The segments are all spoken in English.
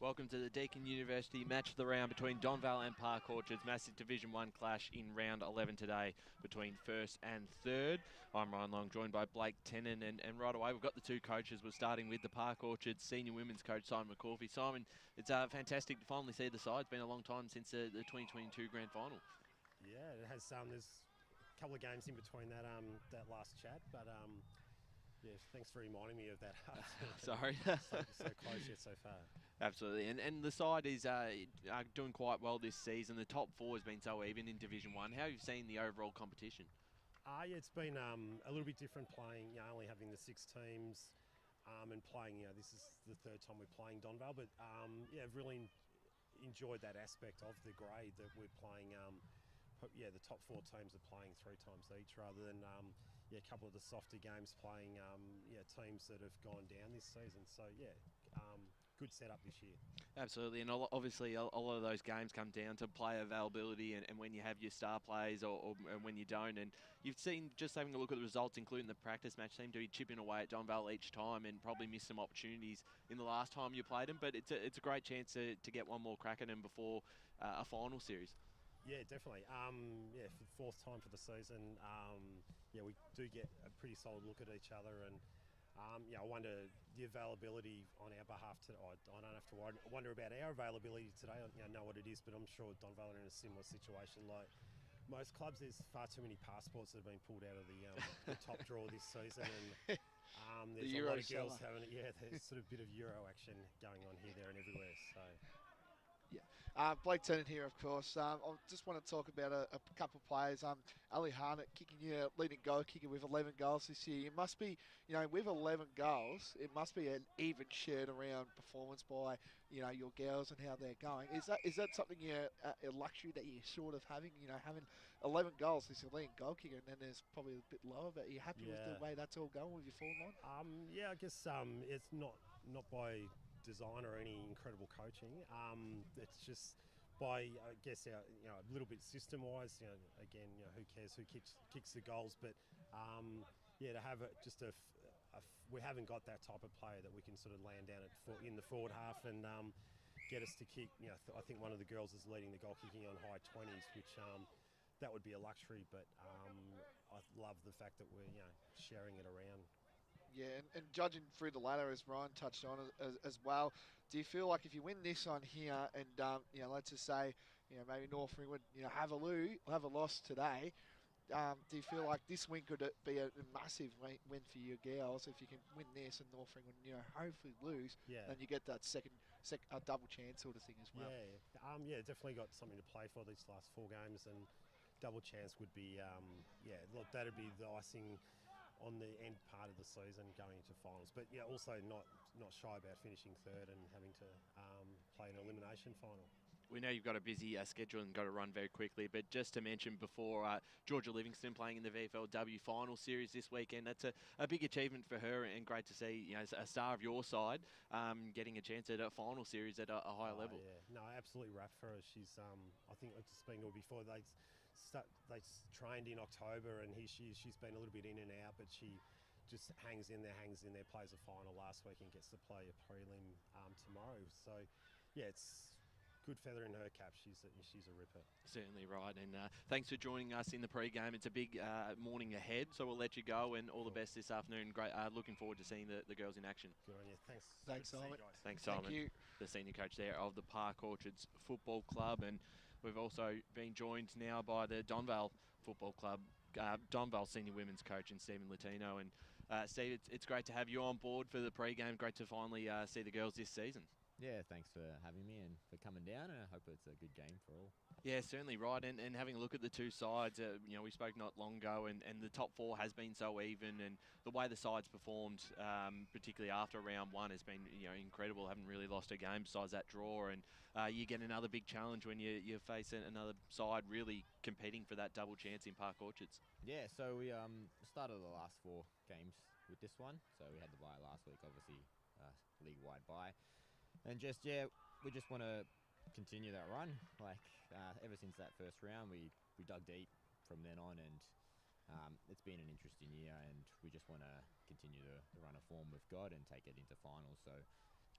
Welcome to the Deakin University match of the round between Donvale and Park Orchards. Massive Division 1 clash in round 11 today between first and third. I'm Ryan Long, joined by Blake Tennant, and right away we've got the two coaches. We're starting with the Park Orchards senior women's coach, Simon McCorvey. Simon, it's fantastic to finally see the side. It's been a long time since the 2022 grand final. Yeah, it has. There's a couple of games in between that that last chat, but yeah, thanks for reminding me of that. Sorry. so close yet so far. Absolutely, and the side is doing quite well this season. The top four has been so even in Division 1. How have you seen the overall competition? Yeah, it's been a little bit different playing, only having the 6 teams and playing, this is the third time we're playing Donvale, but yeah, I've really enjoyed that aspect of the grade that we're playing. The top 4 teams are playing 3 times each rather than a couple of the softer games playing teams that have gone down this season. So yeah, good setup this year. Absolutely, and obviously a lot of those games come down to player availability and when you have your star players or when you don't. And you've seen, just having a look at the results, including the practice match, seem to be chipping away at Donvale each time and probably missed some opportunities in the last time you played them. But it's a great chance to get one more crack at them before a final series. Yeah, definitely. For the 4th time for the season, we do get a pretty solid look at each other, and I wonder the availability on our behalf today. I don't have to wonder about our availability today. I know what it is, but I'm sure Donvale are in a similar situation. Like most clubs, there's far too many passports that have been pulled out of the top drawer this season, and there's a lot of girls having there's sort of a bit of Euro action going on here, there, and everywhere. So. Yeah, Blake Tennant here, of course. I just want to talk about a couple of players. Ali Harnett kicking your leading goal kicker with 11 goals this year. It must be, with 11 goals, it must be an even shared around performance by, your girls and how they're going. Is that something a luxury that you're sort of having? Having 11 goals as your leading goal kicker, and then there's probably a bit lower. But are you happy with the way that's all going with your form line? I guess it's not by design or any incredible coaching. It's just by, I guess, a little bit system-wise. Again, who cares who kicks the goals? But to have we haven't got that type of player that we can sort of land down in the forward half and get us to kick. I think one of the girls is leading the goal kicking on high 20s, which that would be a luxury. But I love the fact that we're sharing it around. Yeah, and judging through the ladder, as Ryan touched on as well, do you feel like if you win this on here and, let's just say, maybe North Ringwood, have a loss today, do you feel like this win could be a massive win for your girls if you can win this and North Ringwood, hopefully lose, then you get that second double chance sort of thing as well? Yeah, definitely got something to play for these last 4 games, and double chance would be, look, that'd be the icing on the end part of the season going into finals. But also not shy about finishing 3rd and having to play an elimination final. We know you've got a busy schedule and got to run very quickly, but just to mention before, Georgia Livingston playing in the VFLW final series this weekend. That's a big achievement for her, and great to see a star of your side getting a chance at a final series at a higher level. Yeah, no, absolutely wrapped for her. She's, I think I've spoken to her before, they trained in October, and she's been a little bit in and out, but she just hangs in there, plays a final last week and gets to play a prelim tomorrow. So, yeah, it's good feather in her cap. She's a ripper. Certainly right, and thanks for joining us in the pre-game. It's a big morning ahead, so we'll let you go, and all the best this afternoon. Great, looking forward to seeing the girls in action. Good on you. Thanks. Thanks, Simon. Thanks, Simon. Thank you. The senior coach there of the Park Orchards Football Club, and we've also been joined now by the Donvale Football Club, Donvale senior women's coach, and Stephen Latino. And Steve, it's great to have you on board for the pre-game. Great to finally see the girls this season. Yeah, thanks for having me and for coming down, and I hope it's a good game for all. Yeah, certainly right, and having a look at the two sides, we spoke not long ago, and the top 4 has been so even, and the way the sides performed, particularly after round 1, has been incredible. Haven't really lost a game besides that draw, and you get another big challenge when you face another side really competing for that double chance in Park Orchards. Yeah, so we started the last 4 games with this one, so we had the bye last week, obviously league-wide bye. And we just want to continue that run. Like ever since that first round, we dug deep from then on, and it's been an interesting year. And we just want to continue the run of form we've got and take it into finals. So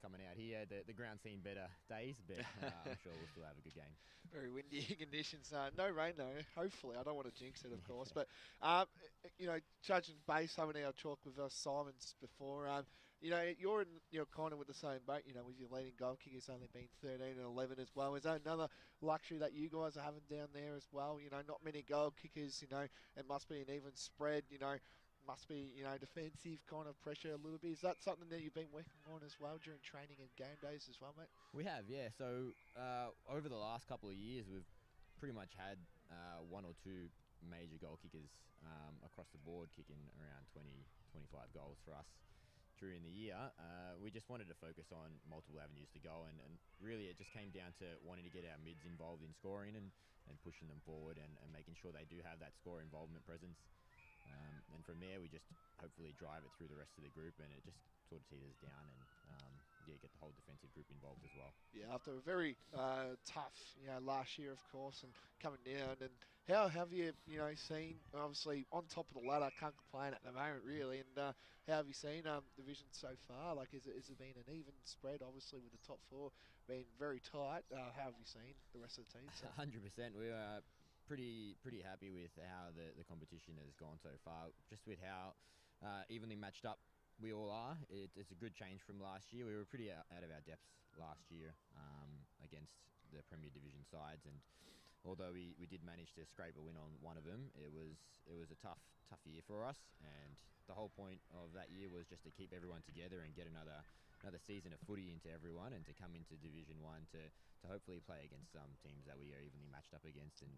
coming out here. The ground's seen better days, but I'm sure we'll still have a good game. Very windy conditions. No rain though. Hopefully, I don't want to jinx it, of course. But judging based on our talk with Simons before, you're kind of with the same boat. With your leading goal kickers only being 13 and 11 as well. Is that another luxury that you guys are having down there as well? Not many goal kickers. It must be an even spread. Must be, defensive kind of pressure a little bit. Is that something that you've been working on as well during training and game days as well, mate? We have, yeah. So over the last couple of years, we've pretty much had one or two major goal kickers across the board kicking around 20, 25 goals for us during the year. We just wanted to focus on multiple avenues to go, and really it just came down to wanting to get our mids involved in scoring and pushing them forward and making sure they do have that score involvement presence. And from there, we just hopefully drive it through the rest of the group, and it just sort of teeters down and get the whole defensive group involved as well. Yeah, after a very tough, last year, of course, and coming down. And how have you, seen, obviously, on top of the ladder, can't complain at the moment, really. And how have you seen division so far? Like, has it been an even spread, obviously, with the top four being very tight? How have you seen the rest of the teams? 100%. We are pretty happy with how the competition has gone so far. Just with how evenly matched up we all are. It's a good change from last year. We were pretty out of our depths last year against the Premier Division sides, and although we did manage to scrape a win on one of them, it was a tough year for us. And the whole point of that year was just to keep everyone together and get another season of footy into everyone, and to come into Division 1 to hopefully play against some teams that we are evenly matched up against and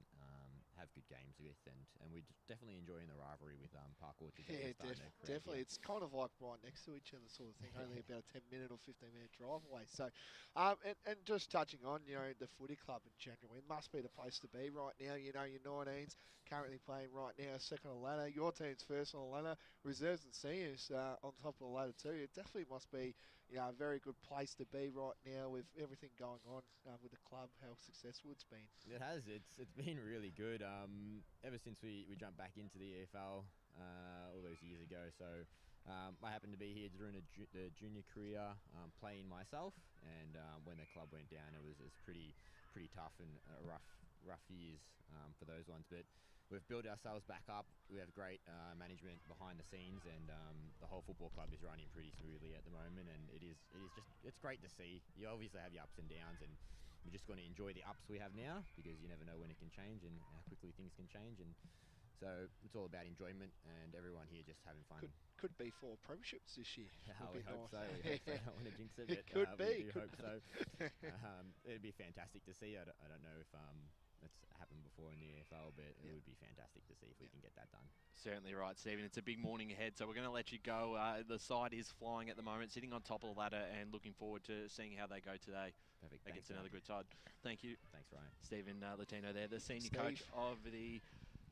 have good games with. And we're definitely enjoying the rivalry with Park Orchard. Yeah, definitely. It's kind of like right next to each other sort of thing, only about a 10-minute or 15-minute drive away. So, and just touching on, the footy club in general, it must be the place to be right now. Your 19s currently playing right now second on the ladder. Your team's first on the ladder. Reserves and seniors on top of the ladder too. It definitely must be a very good place to be right now with everything going on with the club, how successful it's been. It has. It's been really good. Ever since we jumped back into the EFL all those years ago. So I happened to be here during the junior career playing myself, and when the club went down, it was pretty tough and rough years for those ones. But we've built ourselves back up. We have great management behind the scenes, and the whole football club is running pretty smoothly at the moment. And it's great to see. You obviously have your ups and downs, and we're just going to enjoy the ups we have now, because you never know when it can change and how quickly things can change. And so it's all about enjoyment and everyone here just having fun. Could be 4 premierships this year. We hope so. I don't want to jinx it, but it could be. We do hope so. It'd be fantastic to see. I don't know if that's happened before in the EFL, but it would be fantastic to see if we can get that done. Certainly right, Stephen. It's a big morning ahead, so we're going to let you go. The side is flying at the moment, sitting on top of the ladder, and looking forward to seeing how they go today. Perfect. Against another good side. Thank you. Thanks, Ryan. Stephen Latino there, the senior coach of the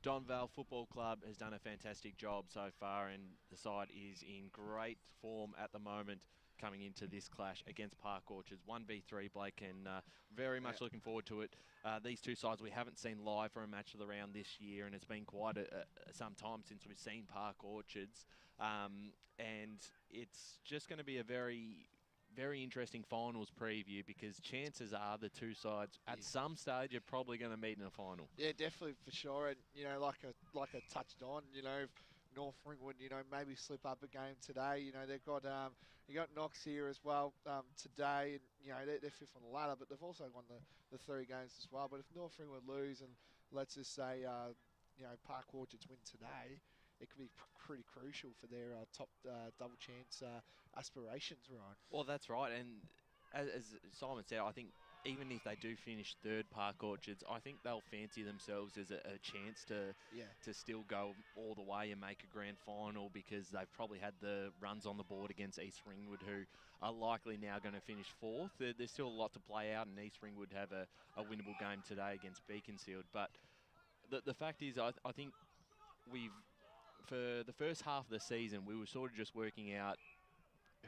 Donvale Football Club, has done a fantastic job so far, and the side is in great form at the moment coming into this clash against Park Orchards. 1v3, Blake, and very much looking forward to it. These two sides we haven't seen live for a match of the round this year, and it's been quite some time since we've seen Park Orchards. And it's just going to be a very interesting finals preview, because chances are the two sides at some stage are probably going to meet in a final. Yeah, definitely, for sure. And like I touched on, North Ringwood, maybe slip up a game today. They've got you got Knox here as well today, and they're fifth on the ladder, but they've also won the 3 games as well. But if North Ringwood lose, and let's just say Park Orchards win today, it could be pretty crucial for their top double chance aspirations, Ryan. Well, that's right, and as Simon said, I think even if they do finish third, Park Orchards, I think they'll fancy themselves as a chance to still go all the way and make a grand final, because they've probably had the runs on the board against East Ringwood, who are likely now going to finish 4th. There's still a lot to play out, and East Ringwood have a winnable game today against Beaconsfield. But the fact is, I think for the first half of the season, we were sort of just working out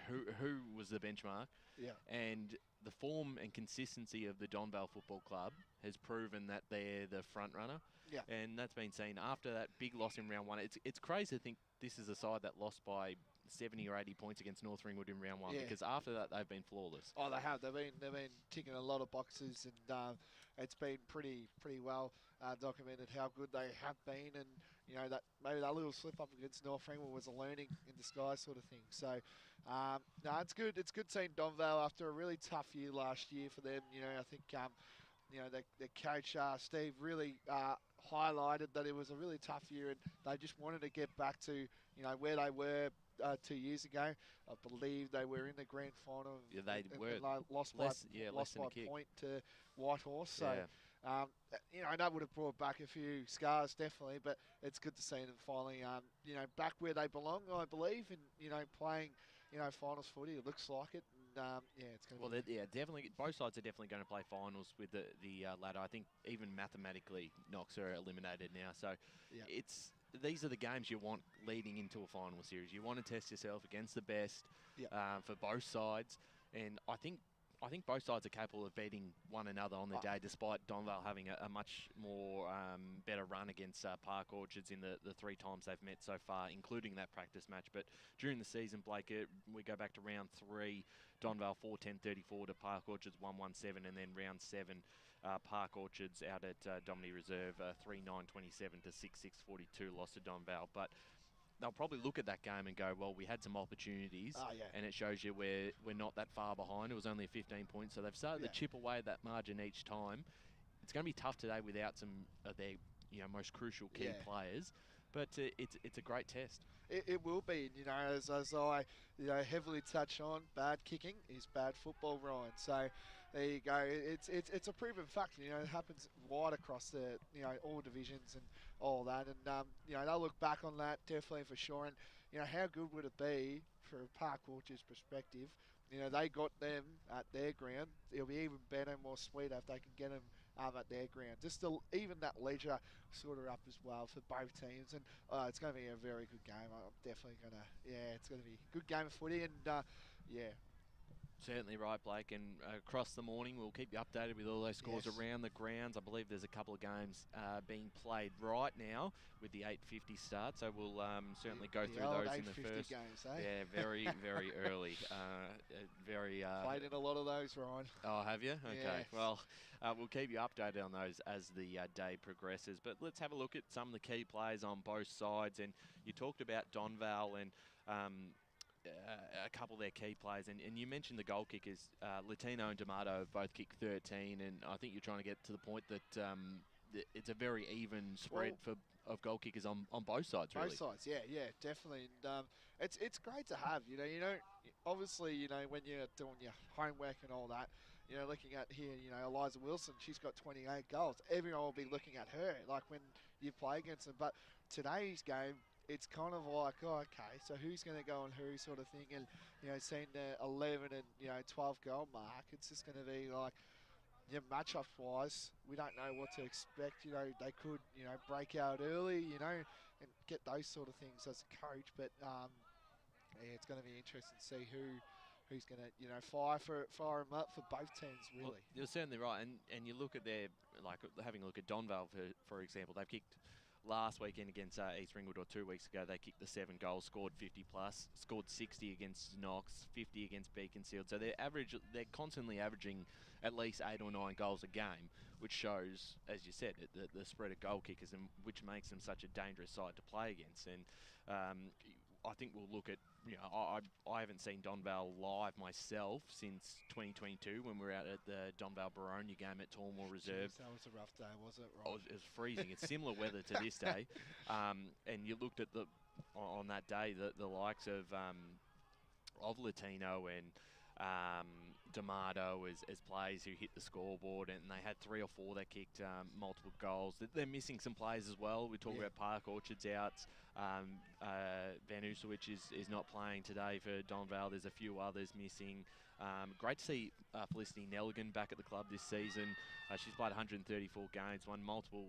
who was the benchmark. Yeah. And the form and consistency of the Donvale Football Club has proven that they're the front runner. Yeah. And that's been seen after that big loss in round 1. It's crazy to think this is a side that lost by 70 or 80 points against North Ringwood in round 1, Yeah. because after that they've been flawless. Oh, they have. They've been ticking a lot of boxes, and it's been pretty well documented how good they have been, and that maybe that little slip up against North Ringwood was a learning in disguise sort of thing. So, no, it's good. It's good seeing Donvale after a really tough year last year for them. I think the coach Steve really highlighted that it was a really tough year, and they just wanted to get back to where they were 2 years ago. I believe they were in the grand final. Yeah, they were. And lost less by than a kick. point to Whitehorse. So, Yeah. that would have brought back a few scars, definitely. But it's good to see them finally, back where they belong, I believe, and playing, finals footy. It looks like it. And, it's going to be. Yeah, definitely. Both sides are definitely going to play finals with the ladder. I think even mathematically, Knox are eliminated now. So Yeah. these are the games you want leading into a final series. You want to test yourself against the best for both sides, and I think both sides are capable of beating one another on the day, despite Donvale having a much more better run against Park Orchards in the 3 times they've met so far, including that practice match. But during the season, Blake, we go back to round 3, Donvale 4-10-34 to Park Orchards 1-1-7, and then round 7, Park Orchards out at Donvale Reserve 3-9-27 to 6-6-42 lost to Donvale. But they'll probably look at that game and go, well, we had some opportunities, and it shows you we're not that far behind. It was only a 15 points, so they've started to chip away at that margin each time. It's going to be tough today without some of their most crucial key players, but it's a great test. It will be, as I heavily touch on, bad kicking is bad football, Ryan. So there you go. It's a proven fact. It happens wide across the all divisions and all that, and they'll look back on that definitely for sure. And how good would it be for Park Orchards' perspective? They got them at their ground. It'll be even better and more sweeter if they can get them at their ground. Just to even that leisure sort of up as well for both teams. And it's going to be a very good game. I'm definitely going to, it's going to be a good game of footy. And, Certainly right, Blake, and across the morning we'll keep you updated with all those scores around the grounds. I believe there's a couple of games being played right now with the 8:50 start, so we'll certainly go through those in the first games, eh? Yeah, very early. Played in a lot of those, Ryan. Oh, have you? Okay. Yes. Well, we'll keep you updated on those as the day progresses. But let's have a look at some of the key players on both sides. And you talked about Donvale and a couple of their key players, and you mentioned the goal kickers. Latino and D'Amato have both kicked 13, and I think you're trying to get to the point that it's a very even spread of goal kickers on both sides, really. Both sides, yeah, definitely. And it's great to have, obviously, when you're doing your homework and all that, looking at here, Eliza Wilson, she's got 28 goals. Everyone will be looking at her, like when you play against them. But today's game, it's kind of like, okay, so who's going to go on who sort of thing, and seeing the 11 and 12 goal mark, it's just going to be like, matchup wise, we don't know what to expect. They could break out early, and get those sort of things as a coach. But it's going to be interesting to see who's going to fire them up for both teams, really. Well, you're certainly right, and you look at their, like having a look at Donvale for example, they've kicked last weekend against East Ringwood, or 2 weeks ago, they kicked the 7 goals, scored 50 plus, scored 60 against Knox, 50 against Beaconsfield. So they're constantly averaging at least 8 or 9 goals a game, which shows, as you said, the spread of goal kickers, and which makes them such a dangerous side to play against. And I think we'll look at, I haven't seen Donvale live myself since 2022 when we were out at the Donvale Baronia game at Donvale Reserve. Jeez, that was a rough day, was it, Rob? Oh, it was freezing. It's similar weather to this day. And you looked at on that day, the likes of Latino and D'Amato as players who hit the scoreboard, and they had 3 or 4 that kicked multiple goals. They're missing some players as well. We talk about Park Orchards out. Van Usewich is not playing today for Donvale. There's a few others missing. Great to see Felicity Nelligan back at the club this season. She's played 134 games, won multiple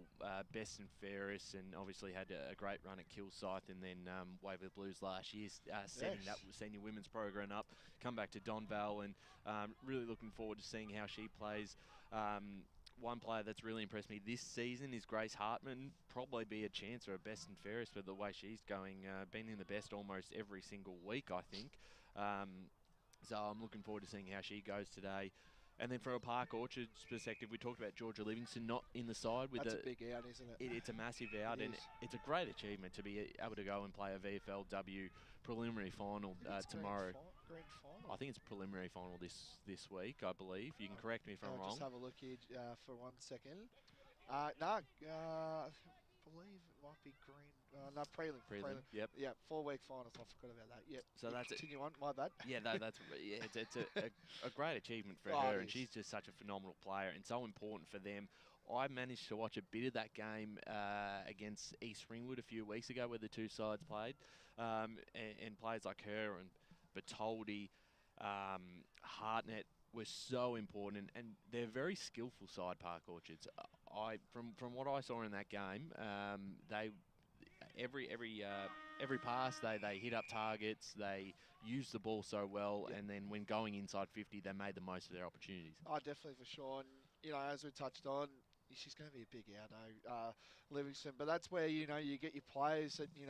best and fairest, and obviously had a great run at Kilsyth, and then Waverley Blues last year, setting that senior women's program up. Come back to Donvale, and really looking forward to seeing how she plays one player that's really impressed me this season is Grace Hartman. Probably be a chance for a best and fairest with the way she's going. Been in the best almost every single week, I think. So I'm looking forward to seeing how she goes today. And then from a Park Orchards perspective, we talked about Georgia Livingston not in the side. That's a big out, isn't it? It's a massive out, and it's a great achievement to be able to go and play a VFLW preliminary final tomorrow. Grand final. I think it's preliminary final this week, I believe. You can correct me if I'm wrong. Just have a look here for 1 second. No, I believe it might be green. No, prelim. Yep. Yeah, 4-week finals. I forgot about that. Yep. So that's continue on. My bad. Yeah, it's a great achievement for her, and she's just such a phenomenal player and so important for them. I managed to watch a bit of that game against East Ringwood a few weeks ago, where the two sides played, and players like her and Bertoldi, Hartnett were so important, and they're very skillful side, Park Orchards. From what I saw in that game, they every pass they hit up targets, they used the ball so well, and then when going inside 50, they made the most of their opportunities. Oh, definitely for sure. And as we touched on, she's going to be a big out, Livingston. But that's where you get your players that you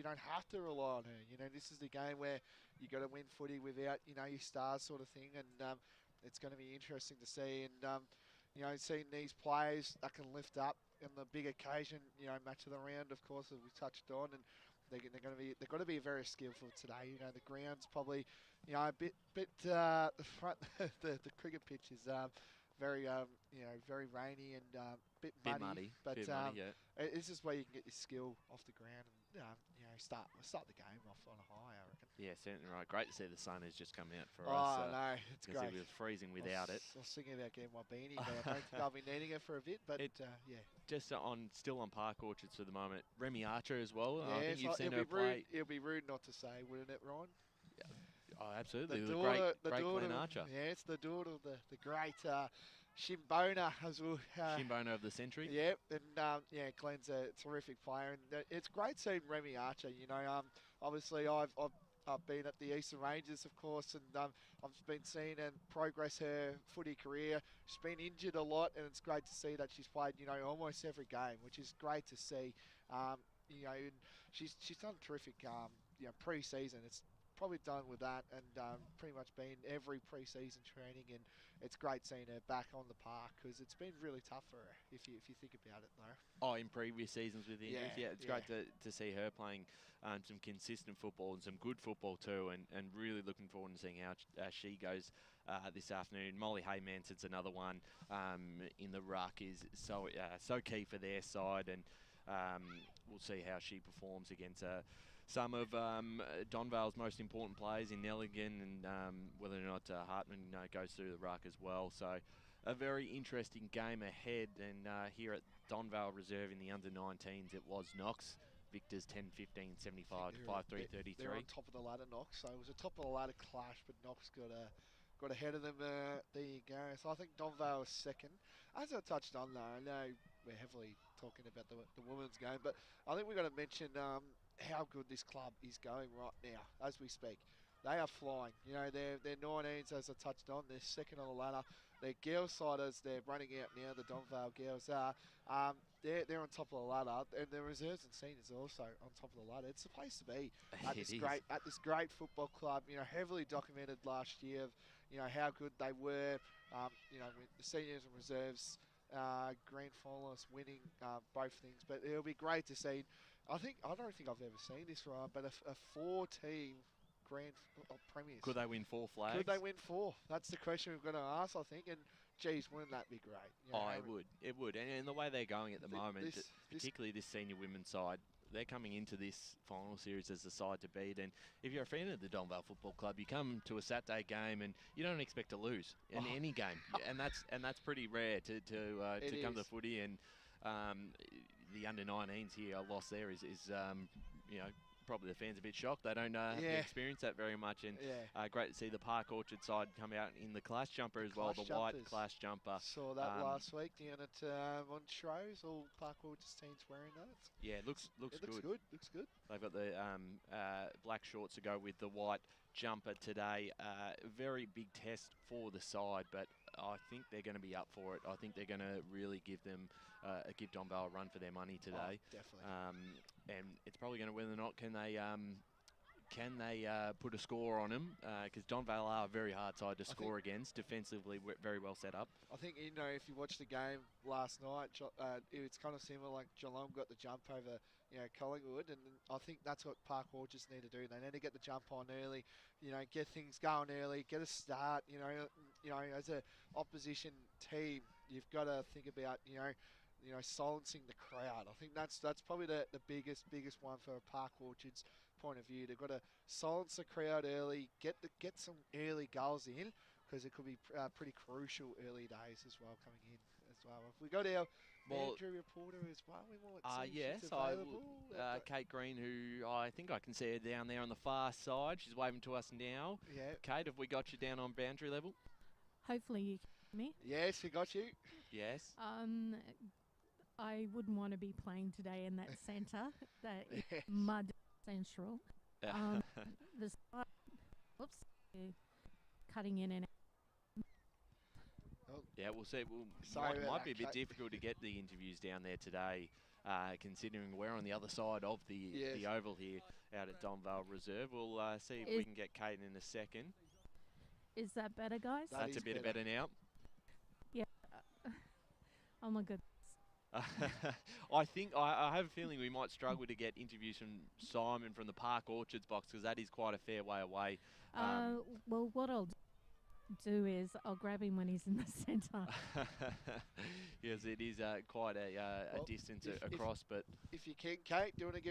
don't have to rely on her. This is the game where you got to win footy without your stars, sort of thing. And it's going to be interesting to see. And seeing these players that can lift up in the big occasion, match of the round, of course, as we touched on, and they've got to be very skillful today. The ground's probably a bit the front the cricket pitch is very very rainy and bit muddy. But this is where you can get your skill off the ground and start the game off on a high, I reckon. Yeah, certainly right. Great to see the sun has just come out for us. Oh, no, it's great. It was freezing without it. I was thinking about getting my beanie, but I don't think I'll be needing it for a bit. But yeah. Just still on Park Orchards for the moment. Remy Archer as well. Yeah, I think you've seen her play. It'll be rude not to say, wouldn't it, Ryan? Yeah. Oh, absolutely. The great Glenn Archer. Yeah, it's the daughter of the great Shimbona as well. Shimbona of the century. Yep, and Glenn's a terrific player, and it's great seeing Remy Archer. Obviously I've been at the Eastern Rangers, of course, and I've been seeing and progress her footy career. She's been injured a lot, and it's great to see that she's played, almost every game, which is great to see. And she's done terrific, pre-season. It's probably done with that, and pretty much been every pre-season training, and it's great seeing her back on the park because it's been really tough for her if you think about it, though. Oh, in previous seasons with injuries, it's great to see her playing some consistent football and some good football too, and really looking forward to seeing how she goes this afternoon. Molly Haymanson's another one in the ruck is so key for their side, and we'll see how she performs against some of Donvale's most important players in Nelligan, and whether or not Hartman goes through the ruck as well. So a very interesting game ahead, and here at Donvale Reserve in the under-19s, it was Knox. Victors 10-15, 75 to 5-3, 33. They're on top of the ladder, Knox. So it was a top of the ladder clash, but Knox got ahead of them. There you go. So I think Donvale was second. As I touched on, though, I know we're heavily talking about the women's game, but I think we've got to mention how good this club is going right now as we speak. They are flying. They're 19s, as I touched on. They're second on the ladder. Their girls siders, they're running out now. The Donvale girls are. They're on top of the ladder, and the reserves and seniors are also on top of the ladder. It's the place to be at this great football club. Heavily documented last year of how good they were. With the seniors and reserves, grand finalists winning both things. But it'll be great to see. I don't think I've ever seen this, right? But a 4-team grand premiers. Could they win 4 flags? Could they win 4? That's the question we've got to ask, I think. And geez, wouldn't that be great? It would. And the way they're going at the moment, particularly this senior women's side, they're coming into this final series as the side to beat. And if you're a fan of the Donvale Football Club, you come to a Saturday game and you don't expect to lose in any game, and that's pretty rare to come to the footy. And the under-19s here, a loss there is probably the fans a bit shocked. They don't experience that very much, and great to see the Park Orchard side come out in the clash jumper as well, the white clash jumper. Saw that last week down at Montrose. All Park Orchard's teams wearing that. Yeah, looks good. Looks good. They've got the black shorts to go with the white jumper today. Very big test for the side, but I think they're going to be up for it. I think they're going to really give them give Donvale a run for their money today. Oh, definitely. And it's probably going to whether or not can they put a score on them, because Donvale are a very hard side to score against. Defensively, very well set up. I think, you know, if you watched the game last night, it's kind of similar, like Geelong got the jump over, you know, Collingwood, and I think that's what Park Orchards need to do. They need to get the jump on early, you know, get things going early, get a start. You know, as a opposition team, you've got to think about, you know, silencing the crowd. I think that's probably the biggest one for Park Orchards point of view. They've got to silence the crowd early, get some early goals in, because it could be pretty crucial early days as well coming in as well. If we got our Andrew reporter as well, we might see if she's available. Kate Green, who I think I can see her down there on the far side. She's waving to us now. Yeah. Kate, have we got you down on boundary level? Hopefully you can hear me. Yes, we got you. Yes. I wouldn't want to be playing today in that centre. That is mud central. The side, cutting in and out. Oh. Yeah, we'll see. Sorry It might be a bit Kate. difficult to get the interviews down there today, considering we're on the other side of the oval here out at Donvale Reserve. We'll see if we can get Kate in a second. Is that better, guys? That's a bit better now. Yeah. Oh my goodness. I think I have a feeling we might struggle to get interviews from Simon from the Park Orchards box, because that is quite a fair way away. Well, what I'll do is I'll grab him when he's in the centre. Yes, it is quite a distance across, but if you can, Kate, do you want to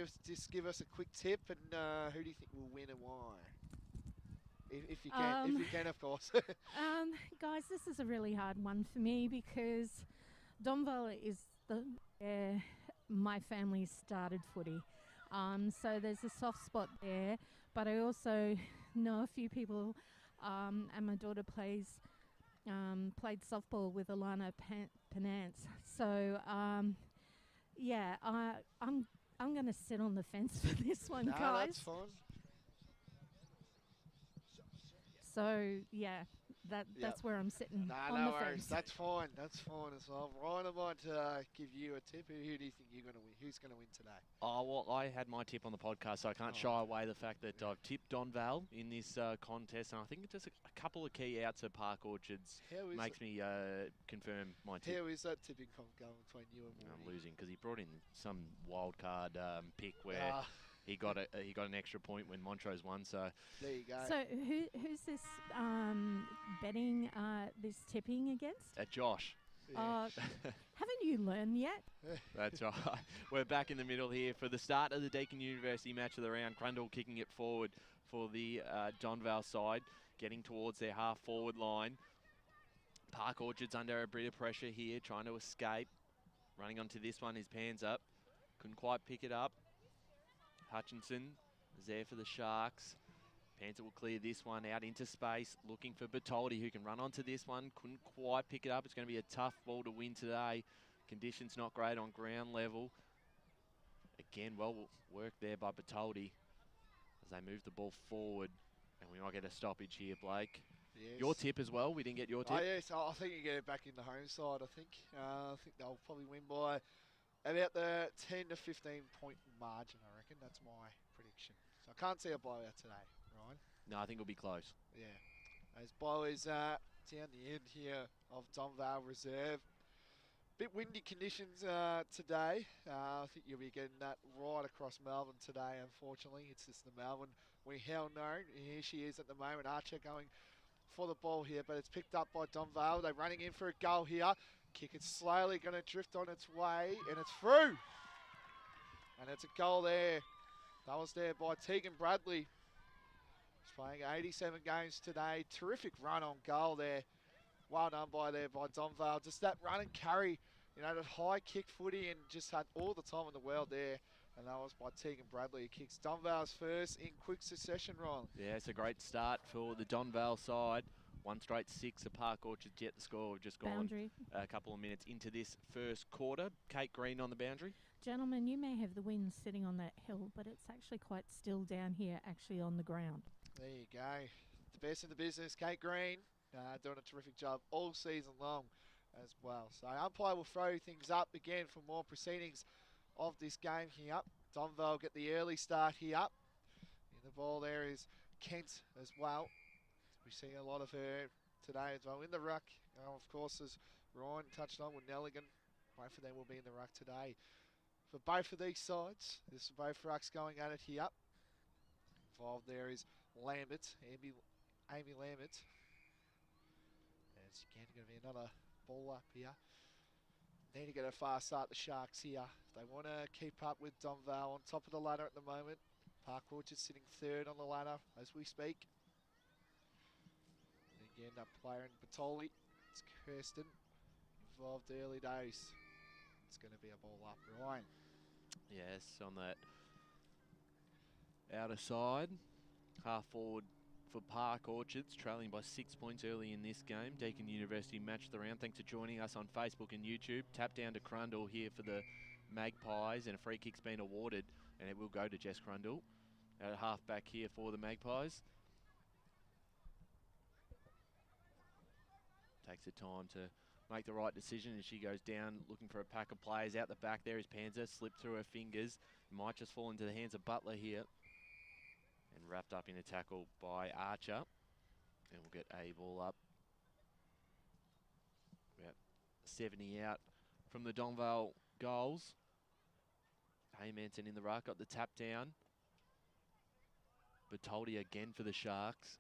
give us a quick tip, and who do you think will win and why? If you can, of course. Guys, this is a really hard one for me, because Donvale is where my family started footy. So there's a soft spot there, but I also know a few people, and my daughter played softball with Alana Penance. So yeah, I'm going to sit on the fence for this one, guys. That's fine. So yeah, that's where I'm sitting on no the worries. fence. That's fine as well. Ryan, I might give you a tip. Who do you think you're going to win? Who's going to win today? Oh, well, I had my tip on the podcast, so I can't shy away the fact that I've tipped Donvale in this contest, and I think it's just a couple of key outs at Park Orchards makes me confirm my tip. How is that tipping comp going between you and Morty? I'm losing because he brought in some wild card pick where he got an extra point when Montrose won. So there you go. So who's this betting this tipping against? Josh. Yeah. Haven't you learned yet? That's right. We're back in the middle here for the start of the Deakin University match of the round. Crundle kicking it forward for the Donvale side, getting towards their half-forward line. Park Orchards under a bit of pressure here, trying to escape. Running onto this one, his pans up. Couldn't quite pick it up. Hutchinson is there for the Sharks. Panther will clear this one out into space, looking for Bertoldi, who can run onto this one. Couldn't quite pick it up. It's going to be a tough ball to win today. Conditions not great on ground level. Again, well worked there by Bertoldi as they move the ball forward. And we might get a stoppage here, Blake. Yes. Your tip as well. We didn't get your tip. Oh, yes. I think you get it back in the home side, I think. I think they'll probably win by about the 10 to 15 point margin, I reckon. That's my prediction. So I can't see a blowout today, Ryan. No, I think it'll be close. Yeah. As boys down the end here of Donvale Reserve. Bit windy conditions today. I think you'll be getting that right across Melbourne today, unfortunately. It's just the Melbourne we hell know. Here she is at the moment. Archer going for the ball here, but it's picked up by Donvale. They're running in for a goal here. Kick is slowly going to drift on its way, and it's through. And it's a goal there. That was there by Tegan Bradley. He's playing 87 games today. Terrific run on goal there. Well done by Donvale. Just that run and carry, you know, that high kick footy, and just had all the time in the world there. And that was by Tegan Bradley. He kicks Donvale's first in quick succession, Ron. Yeah, it's a great start for the Donvale side. One straight six at Park Orchards, yet the score. We've just gone Boundary. a couple of minutes into this first quarter. Kate Green on the boundary. Gentlemen, you may have the wind sitting on that hill, but it's actually quite still down here, actually on the ground. There you go. The best in the business, Kate Green. doing a terrific job all season long as well. So umpire will throw things up again for more proceedings of this game here. Donvale get the early start here. In the ball there is Kent as well. We see a lot of her today as well in the ruck. Of course, as Ryan touched on with Nelligan, both of them will be in the ruck today. For both of these sides, there's both rucks going at it here. Involved there is Lambert, Amy Lambert. And it's again going to be another ball up here. Need to get a fast start, the Sharks here. If they want to keep up with Donvale on top of the ladder at the moment. Park Orchard sitting third on the ladder as we speak. And again, that player in Batoli, it's Kirsten. Involved early days. It's going to be a ball up. Ryan. Yes, on that outer side. Half forward for Park Orchards, trailing by 6 points early in this game. Deakin University matched the round. Thanks for joining us on Facebook and YouTube. Tap down to Crundle here for the Magpies, and a free kick's been awarded, and it will go to Jess Crundle at half back here for the Magpies. Takes the time to make the right decision as she goes down looking for a pack of players. Out the back there is Panzer, slipped through her fingers. Might just fall into the hands of Butler here. And wrapped up in a tackle by Archer. And we'll get a ball up. About 70 out from the Donvale goals. Haymanson in the ruck, got the tap down. Batoldi again for the Sharks.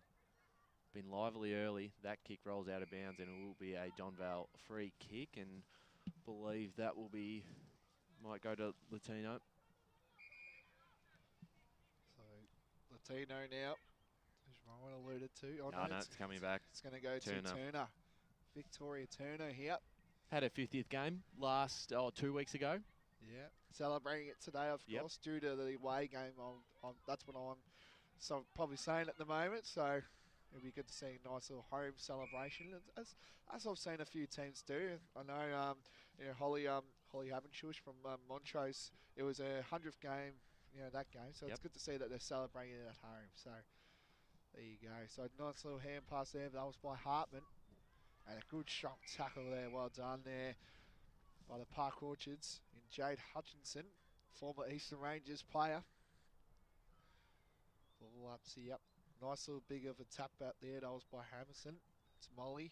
Been lively early. That kick rolls out of bounds and it will be a Donvale free kick, and believe that will be, might go to Latino. So Latino now, as Ryan alluded to. Oh, no, it's coming back. It's going to go to Turner. Victoria Turner here. Had her 50th game 2 weeks ago. Yeah, celebrating it today, of course, due to the away game. That's what I'm probably saying at the moment. So it'll be good to see a nice little home celebration, as I've seen a few teams do. I know, Holly Havenchush from Montrose. It was her 100th game, that game. So it's good to see that they're celebrating it at home. So there you go. So nice little hand pass there. That was by Hartman, and a good strong tackle there. Well done there by the Park Orchards in Jade Hutchinson, former Eastern Rangers player. Ball up, see, yep. Nice little big of a tap out there. That was by Hammerson. It's Molly.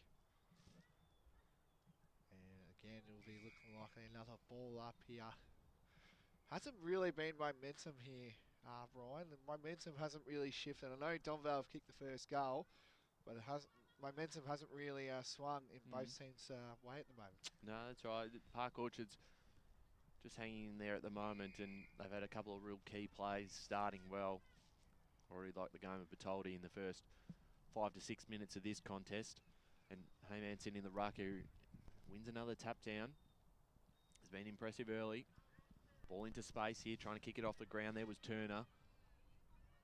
And again, it'll be looking like another ball up here. Hasn't really been momentum here, Brian. The momentum hasn't really shifted. I know Donvale have kicked the first goal, but momentum hasn't really swung in both teams' way at the moment. No, that's right. Park Orchards just hanging in there at the moment, and they've had a couple of real key plays starting well. Already like the game of Batoldi in the first 5 to 6 minutes of this contest. And Haymanson in the ruck, who wins another tap down. Has been impressive early. Ball into space here, trying to kick it off the ground. There was Turner.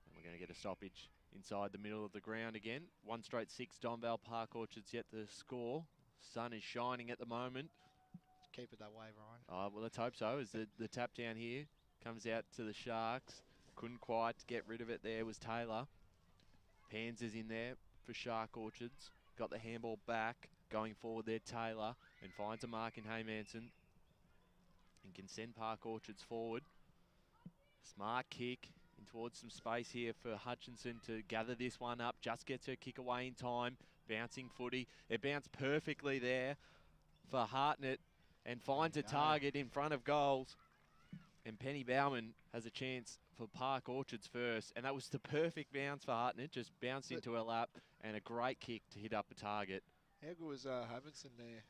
And we're going to get a stoppage inside the middle of the ground again. 1 straight 6, Donvale. Park Orchards yet to score. Sun is shining at the moment. Keep it that way, Ryan. Oh, well, let's hope so, as the tap down here comes out to the Sharks. Couldn't quite get rid of it there, was Taylor. Panzer's in there for Shark Orchards. Got the handball back, going forward there, Taylor, and finds a mark in Haymanson. And can send Park Orchards forward. Smart kick in towards some space here for Hutchinson to gather this one up. Just gets her kick away in time. Bouncing footy. It bounced perfectly there for Hartnett and finds a target in front of goals. And Penny Bauman has a chance for Park Orchards first. And that was the perfect bounce for Hartnett. Just bounced into her lap and a great kick to hit up a target. How good was Hamilton there?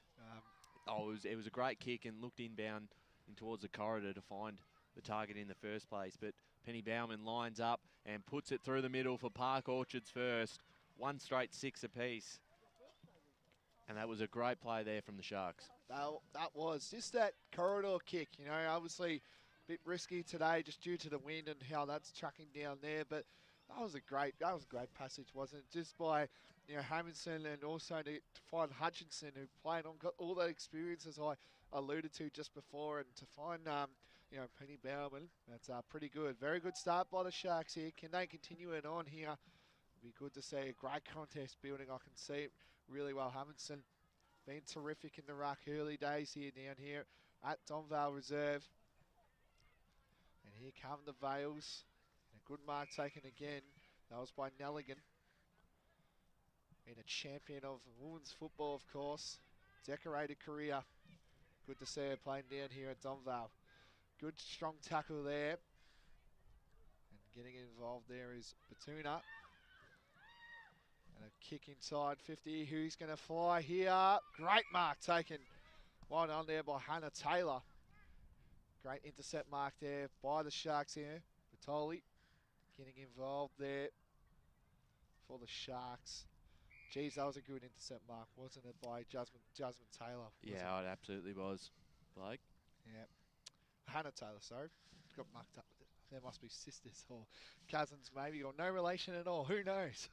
It was a great kick and looked inbound in towards the corridor to find the target in the first place. But Penny Bauman lines up and puts it through the middle for Park Orchards first. 1 straight 6 apiece. And that was a great play there from the Sharks. That was just that corridor kick. Obviously bit risky today just due to the wind and how that's tracking down there, but that was a great passage, wasn't it? Just by Hamilton, and also to find Hutchinson, who played on, got all that experience as I alluded to just before, and to find Penny Bauman. That's pretty good. Very good start by the Sharks here. Can they continue it on here? It'd be good to see a great contest building. I can see it really well. Hamilton been terrific in the ruck early days here down here at Donvale Reserve. And here come the Vales. A good mark taken again. That was by Nelligan. Been a champion of women's football, of course. Decorated career. Good to see her playing down here at Donvale. Good strong tackle there. And getting involved there is Batuna. And a kick inside 50. Who's going to fly here? Great mark taken. Well done there by Hannah Taylor. Great intercept mark there by the Sharks here. Vitoli getting involved there for the Sharks. Geez, that was a good intercept mark, wasn't it, by Jasmine Taylor? Yeah, it absolutely was, Blake. Yeah. Hannah Taylor, sorry. Got mucked up. There must be sisters or cousins maybe, or no relation at all. Who knows?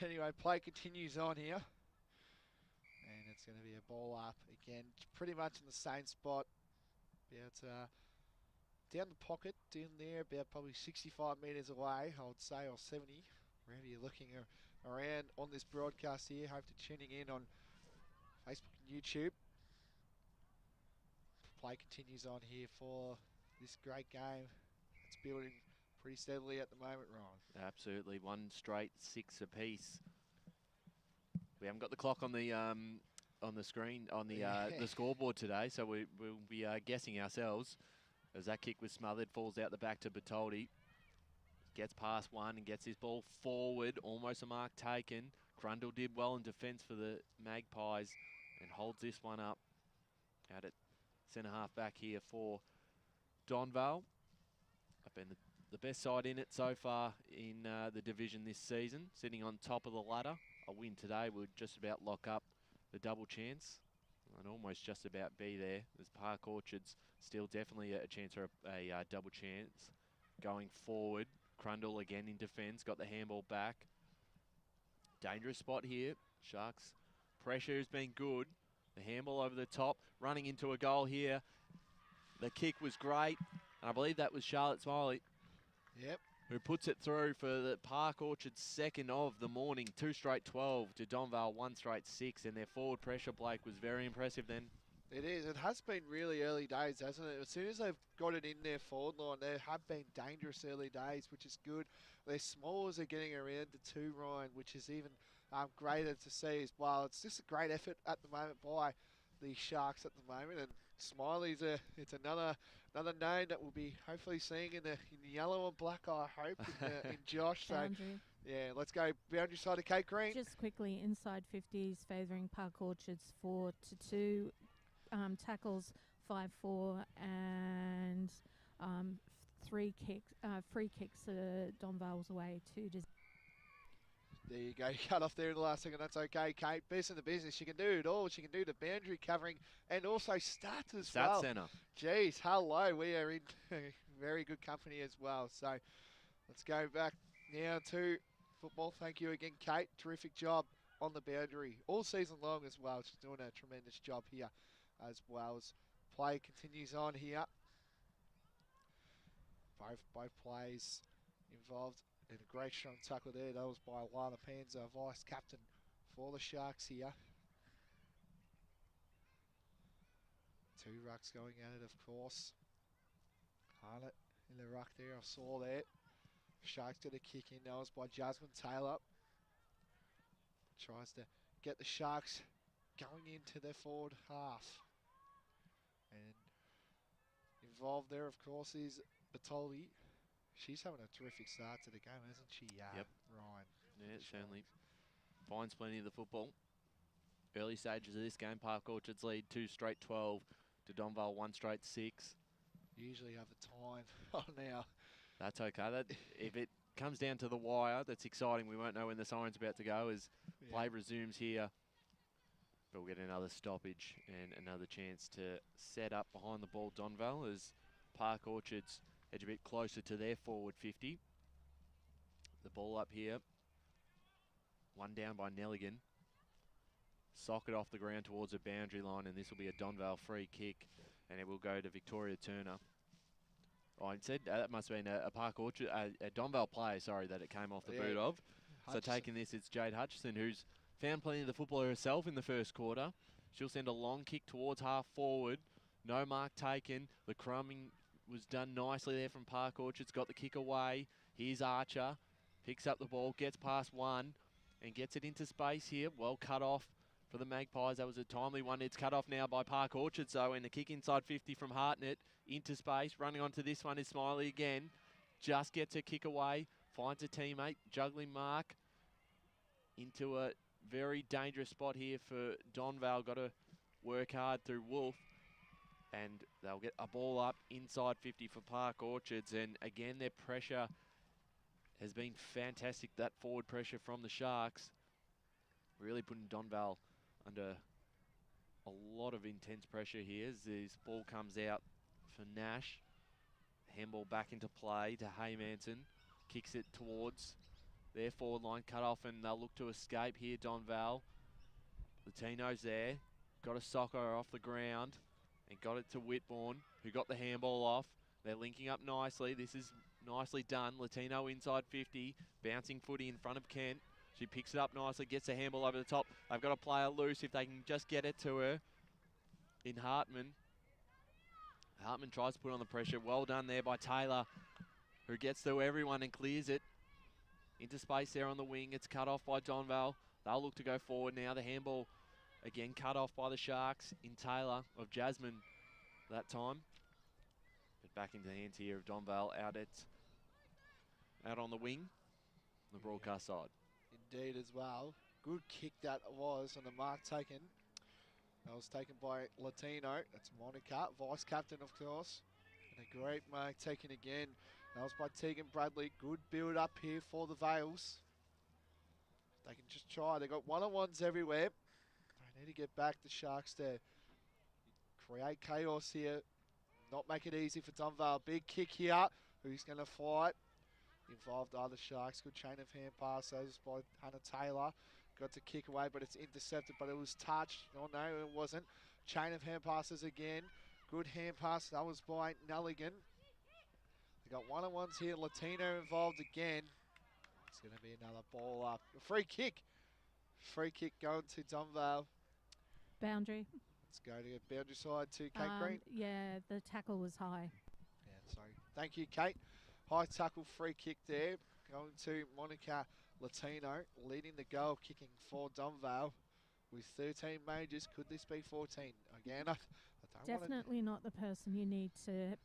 Anyway, play continues on here. And it's going to be a ball up again, pretty much in the same spot. About down the pocket, down there, about probably 65 metres away, I would say, or 70. Wherever you're looking around on this broadcast here. Hope you're tuning in on Facebook and YouTube. Play continues on here for this great game. It's building pretty steadily at the moment, Ryan. Absolutely, 1 straight 6 apiece. We haven't got the clock on the screen on the scoreboard today, so we'll be guessing ourselves. As that kick was smothered, falls out the back to Bertoldi. Gets past one and gets his ball forward. Almost a mark taken. Grundle did well in defence for the Magpies and holds this one up. Out at centre half back here for Donvale. I've been the best side in it so far in the division this season. Sitting on top of the ladder. A win today would just about lock up the double chance. And almost just about be there. There's Park Orchards still definitely a chance for a double chance. Going forward. Crundle again in defence, got the handball back. Dangerous spot here. Sharks pressure has been good. The handball over the top, running into a goal here. The kick was great. And I believe that was Charlotte Smiley. Yep. Who puts it through for the Park Orchards second of the morning. 2 straight 12 to Donvale 1 straight 6. And their forward pressure, Blake, was very impressive then. It is. It has been really early days, hasn't it? As soon as they've got it in their forward line, there have been dangerous early days, which is good. Their smallers are getting around to 2, Ryan, which is even greater to see as well. It's just a great effort at the moment by the Sharks at the moment. And Smiley's it's another name that we'll be hopefully seeing in the yellow and black, I hope, in Josh. So, yeah, let's go boundary side of Kate Green. Just quickly, inside 50s favouring Park Orchards 4-2. Tackles 5-4 and free kicks Donvale's away 2-0. There you go, cut off there in the last second. That's okay, Kate. Best in the business. She can do it all. She can do the boundary covering and also stats as well. Stat centre. Jeez, hello. We are in very good company as well. So let's go back now to football. Thank you again, Kate. Terrific job on the boundary all season long as well. She's doing a tremendous job here as well as play continues on here. Both plays involved in a great strong tackle there. That was by Lana Panza, vice captain for the Sharks here. 2 rucks going at it, of course. Harnett in the ruck there, I saw that. Sharks get a kick in. That was by Jasmine Taylor. Tries to get the Sharks going into their forward half. And involved there, of course, is Bertoldi. She's having a terrific start to the game, isn't she, Yep. Ryan? Yeah, certainly finds plenty of the football. Early stages of this game, Park Orchards lead 2 straight 12 to Donvale 1 straight 6. Usually have the time on now. That's okay. If it comes down to the wire, that's exciting. We won't know when the siren's about to go as play resumes here. But we'll get another stoppage and another chance to set up behind the ball Donvale as Park Orchards edge a bit closer to their forward 50. The ball up here. 1 down by Nelligan. Sock it off the ground towards the boundary line, and this will be a Donvale free kick, and it will go to Victoria Turner. Oh, I said that must have been a Park Orchard, a Donvale player, sorry, that it came off the boot of. Hutchison. So taking this, it's Jade Hutchison, who's found plenty of the football herself in the first quarter. She'll send a long kick towards half forward. No mark taken. The crumbing was done nicely there from Park Orchards. Got the kick away. Here's Archer. Picks up the ball, gets past one, and gets it into space here. Well cut off for the Magpies. That was a timely one. It's cut off now by Park Orchards, though, and the kick inside 50 from Hartnett. Into space. Running onto this one is Smiley again. Just gets a kick away. Finds a teammate. Juggling mark into a very dangerous spot here for Donvale. Got to work hard through Wolf. And they'll get a ball up inside 50 for Park Orchards. And again, their pressure has been fantastic. That forward pressure from the Sharks really putting Donvale under a lot of intense pressure here as this ball comes out for Nash. Handball back into play to Haymanson. Kicks it towards their forward line, cut off, and they'll look to escape here, Donvale. Latino's there. Got a soccer off the ground and got it to Whitbourne, who got the handball off. They're linking up nicely. This is nicely done. Latino inside 50, bouncing footy in front of Kent. She picks it up nicely, gets the handball over the top. They've got a player loose if they can just get it to her in Hartman. Hartman tries to put on the pressure. Well done there by Taylor, who gets through everyone and clears it. Into space there on the wing. It's cut off by Donvale. They'll look to go forward now. The handball again cut off by the Sharks in Taylor of Jasmine that time. But back into the hands here of Donvale out on the wing, the broadcast side. Indeed as well. Good kick that was on the mark taken. That was taken by Latino. That's Monica, vice-captain, of course. And a great mark taken again. That was by Tegan Bradley. Good build up here for the Vales. They can just try. They got one-on-ones everywhere. They need to get back the Sharks to create chaos here. Not make it easy for Donvale. Big kick here. Who's going to fight? Involved are the Sharks. Good chain of hand passes by Hannah Taylor. Got to kick away, but it's intercepted, but it was touched. Oh no, it wasn't. Chain of hand passes again. Good hand pass. That was by Nelligan. They got one-on-ones here. Latino involved again. It's going to be another ball up. A free kick. Free kick going to Donvale. Boundary. Let's go to the boundary side to Kate Green. Yeah, the tackle was high. Yeah, sorry. Thank you, Kate. High tackle, free kick there. Going to Monica Latino, leading the goal, kicking for Donvale with 13 majors. Could this be 14? Again, I don't Definitely not the person you need to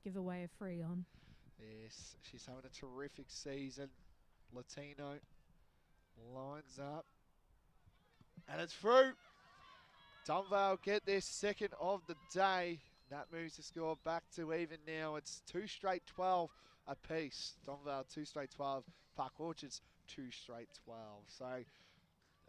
give away a free on. Yes, she's having a terrific season. Latino lines up. And it's through. Donvale get their second of the day. That moves the score back to even now. It's 2 straight 12 apiece. Donvale 2 straight 12. Park Orchards 2 straight 12. So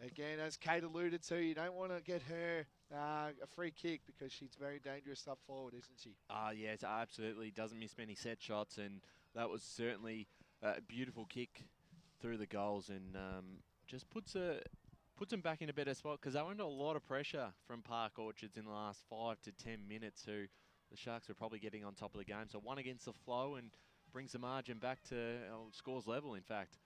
again, as Kate alluded to, you don't want to get her a free kick because she's very dangerous up forward, isn't she? Yes, absolutely. Doesn't miss many set shots, and that was certainly a beautiful kick through the goals, and just puts them back in a better spot because they were under a lot of pressure from Park Orchards in the last 5 to 10 minutes, who the Sharks were probably getting on top of the game. So one against the flow and brings the margin back to scores level, in fact.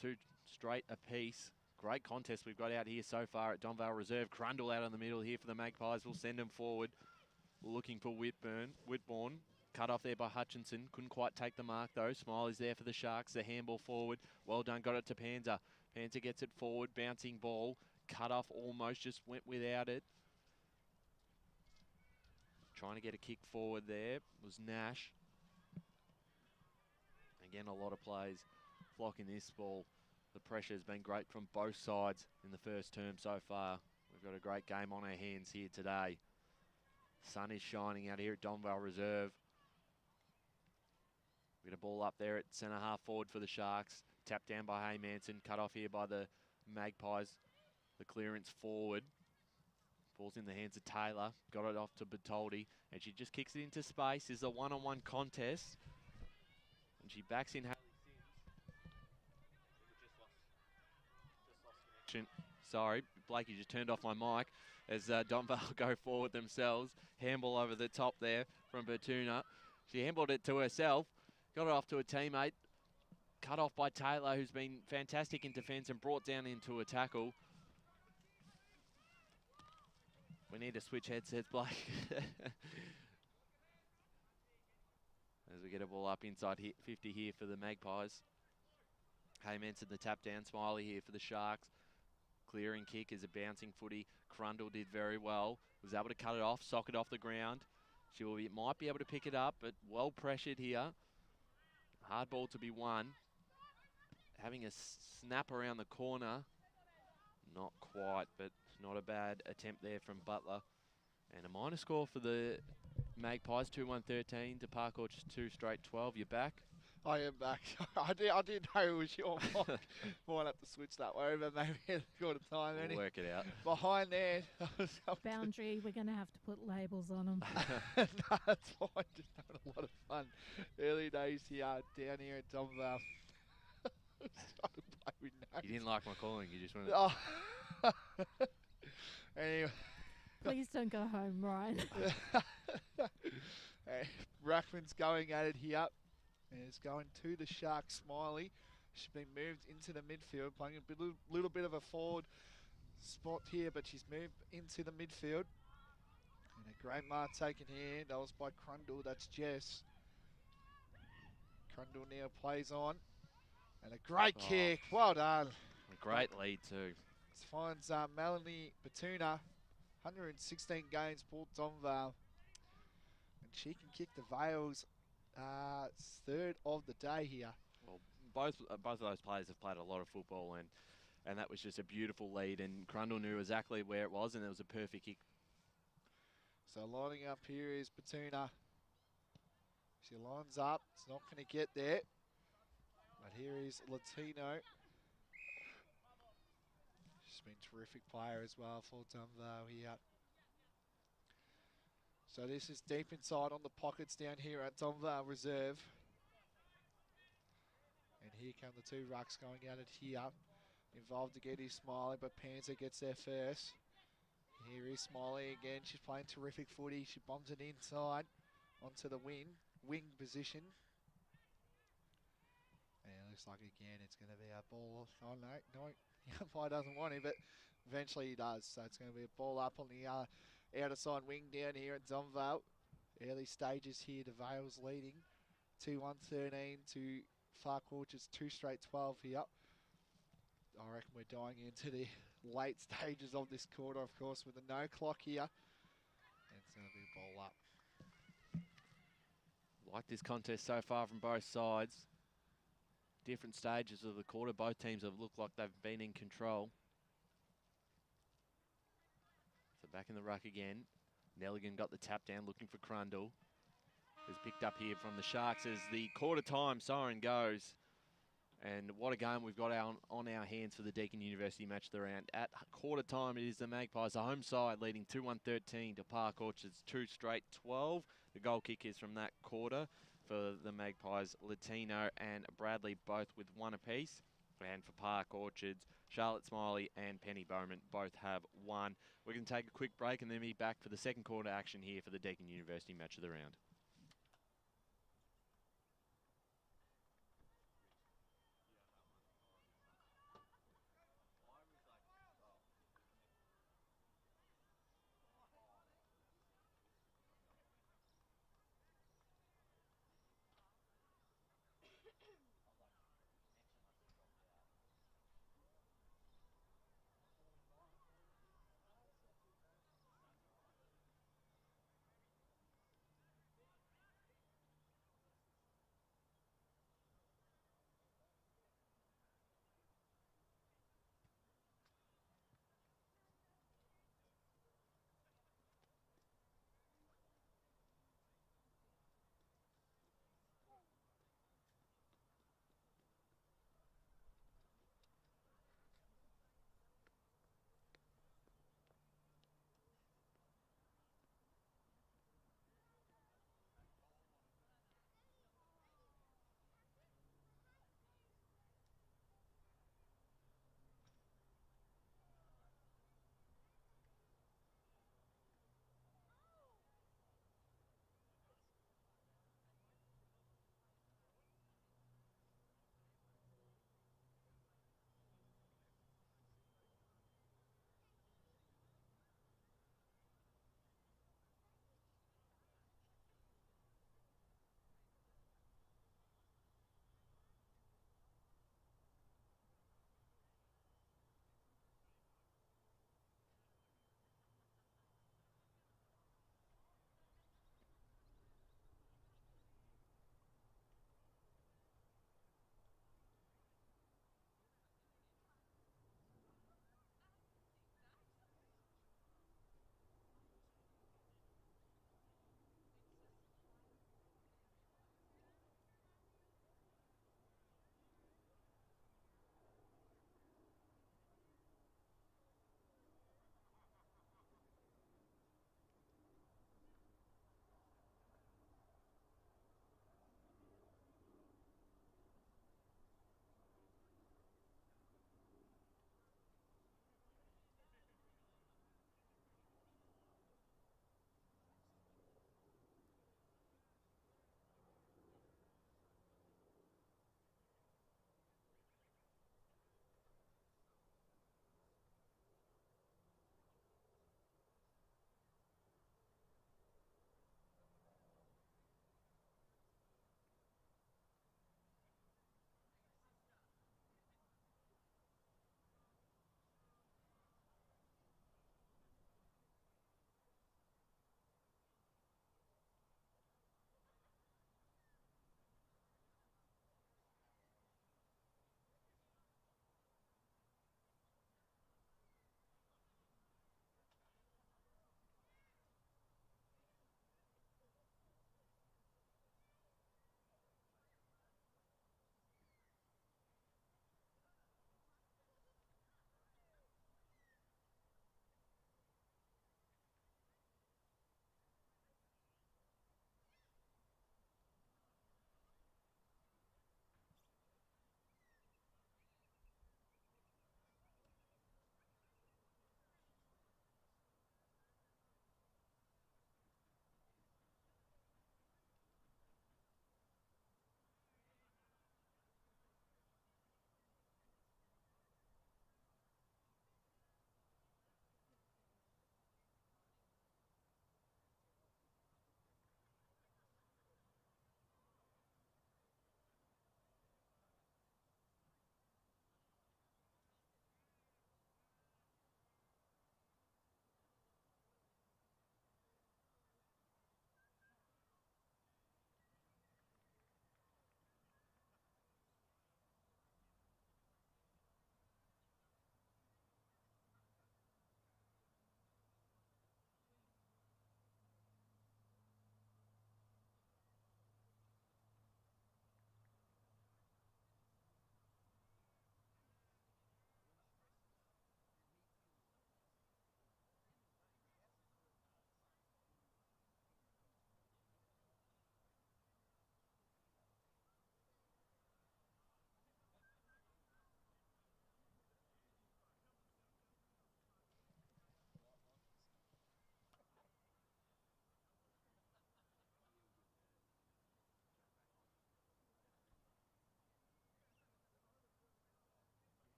2 straight apiece. Great contest we've got out here so far at Donvale Reserve. Crundle out in the middle here for the Magpies. We'll send them forward. Looking for Whitbourne. Cut off there by Hutchinson. Couldn't quite take the mark though. Smiley's there for the Sharks. The handball forward. Well done. Got it to Panzer. Panzer gets it forward. Bouncing ball. Cut off almost. Just went without it. Trying to get a kick forward there was Nash. Again, a lot of plays flocking this ball. The pressure has been great from both sides in the first term so far. We've got a great game on our hands here today. Sun is shining out here at Donvale Reserve. We get a ball up there at centre half forward for the Sharks. Tapped down by Haymanson. Cut off here by the Magpies. The clearance forward. Ball's in the hands of Taylor. Got it off to Bertoldi. And she just kicks it into space. This is a one-on-one contest. And she backs in. Sorry, Blakey just turned off my mic as Donvale go forward themselves. Handball over the top there from Bertuna. She handballed it to herself. Got it off to a teammate. Cut off by Taylor, who's been fantastic in defence and brought down into a tackle. We need to switch headsets, Blake. As we get a ball up inside 50 here for the Magpies. Haymanson the tap down, Smiley here for the Sharks. Clearing kick is a bouncing footy. Crundle did very well. Was able to cut it off, sock it off the ground. She might be able to pick it up, but well pressured here. Hard ball to be won. Having a snap around the corner. Not quite, but not a bad attempt there from Butler. And a minor score for the Magpies, 2-1-13 to Park Orchard's 2 straight 12. You're back? I am back. I didn't know it was your mic. Might have to switch that over maybe at a quarter time. We'll work it out. Behind there. Boundary, we're going to have to put labels on them. No, that's fine. Just having a lot of fun. Early days here, down here at Donvale. Started to play with names. You didn't like my calling, you just wanted Oh. Anyway. Please don't go home, Ryan. Rackman's going at it here. And it's going to the Sharks, Smiley. She's been moved into the midfield, playing a little bit of a forward spot here, but she's moved into the midfield. And a great mark taken here. That was by Crundle. That's Jess. Crundle now plays on. And a great kick. Well done. a great lead too. This finds Melanie Batuna, 116 games for Donvale. And she can kick the Vales third of the day here. Well, both of those players have played a lot of football, and that was just a beautiful lead, and Crundle knew exactly where it was, and it was a perfect kick. So lining up here is Batuna. She lines up. It's not going to get there. But here is Latino. She's been a terrific player as well for Donvale here. So this is deep inside on the pockets down here at Donvale Reserve. And here come the two rucks going at it here. Involved to get his Smiley, but Panzer gets there first. Here is Smiley again. She's playing terrific footy. She bombs it inside onto the wing position. And it looks like again it's going to be a ball. Oh no, the umpire doesn't want it, but eventually he does. So it's going to be a ball up on the outer side wing down here at Donvale. Early stages here to Vales leading. 2-1-13 to Park Orchard's 2 straight 12 here. I reckon we're dying into the late stages of this quarter, of course, with a no clock here. And it's going to be a ball up. Like this contest so far from both sides. Different stages of the quarter. Both teams have looked like they've been in control. So back in the ruck again. Nelligan got the tap down, looking for Crundle. Who's picked up here from the Sharks as the quarter time siren goes. And what a game we've got on our hands for the Deakin University Match of the Round. At quarter time, it is the Magpies, the home side, leading 2-1-13 to Park Orchard's 2 straight 12. The goal kick is from that quarter for the Magpies. Latino and Bradley both with 1 apiece. And for Park Orchards, Charlotte Smiley and Penny Bowman both have 1. We're going to take a quick break and then be back for the second quarter action here for the Deakin University Match of the Round.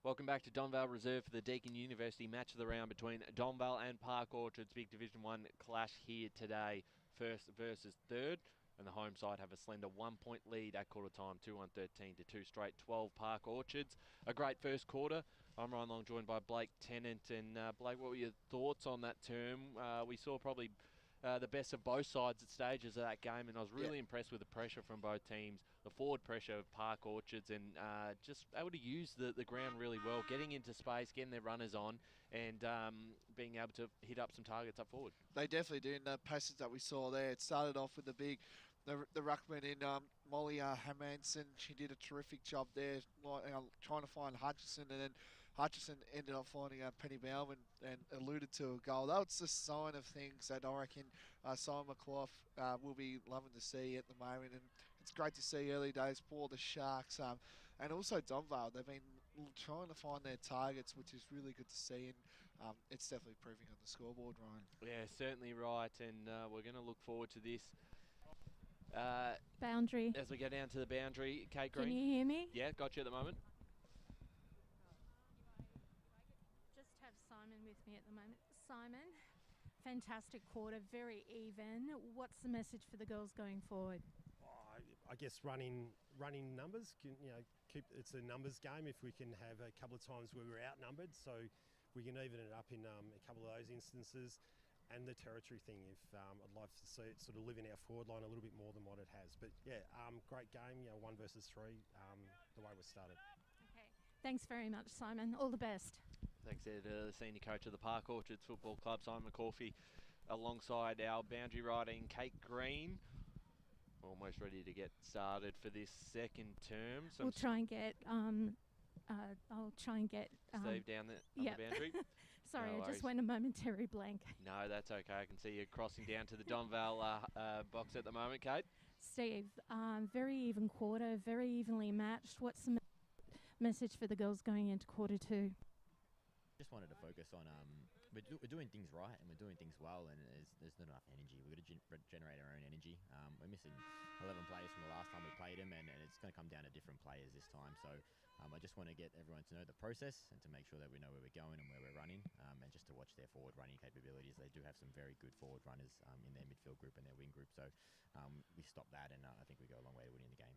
Welcome back to Donvale Reserve for the Deakin University match of the round between Donvale and Park Orchards. Big Division 1 clash here today, first versus third. And the home side have a slender 1-point lead at quarter time, 2-1-13 to 2 straight, 12 Park Orchards. A great first quarter. I'm Ryan Long, joined by Blake Tennant. And Blake, what were your thoughts on that term? We saw probably the best of both sides at stages of that game, and I was really impressed with the pressure from both teams, the forward pressure of Park Orchards, and just able to use the ground really well, getting into space, getting their runners on, and being able to hit up some targets up forward. They definitely do. In the passage that we saw there, it started off with the ruckman in Molly Hamanson. She did a terrific job there, trying to find Hutchison, and then Hutchison ended up finding Penny Bowman and alluded to a goal. That's the sign of things that I reckon Simon McClough will be loving to see at the moment. And it's great to see early days for the Sharks. And also Donvale, they've been trying to find their targets, which is really good to see. And it's definitely proving on the scoreboard, Ryan. Yeah, certainly right. And we're going to look forward to this. Boundary. As we go down to the boundary, Kate Green. Can you hear me? Yeah, got you at the moment. Just have Simon with me at the moment. Simon, fantastic quarter, very even. What's the message for the girls going forward? I guess running numbers. It's a numbers game. If we can have a couple of times where we're outnumbered, so we can even it up in a couple of those instances. And the territory thing, I'd like to see it sort of live in our forward line a little bit more than what it has. But yeah, great game, 1 versus 3, the way we started. Okay, thanks very much, Simon. All the best. Thanks there to the senior coach of the Park Orchards Football Club, Simon McCorfey, alongside our boundary riding Kate Green. We're almost ready to get started for this second term. We'll try and get. I'll try and get Steve down there on the boundary. Sorry, No I just went a momentary blank. No, that's okay. I can see you crossing down to the Donvale box at the moment, Kate. Steve, very even quarter, very evenly matched. What's the message for the girls going into quarter 2? Just wanted to focus on we're doing things right and we're doing things well, and there's not enough energy. We've got to generate our own energy. We're missing 11 players from the last time we played them, and it's going to come down to different players this time. So I just want to get everyone to know the process and to make sure that we know where we're going and where we're running, and just to watch their forward running capabilities. They do have some very good forward runners in their midfield group and their wing group. So we stop that, and I think we go a long way to winning the game.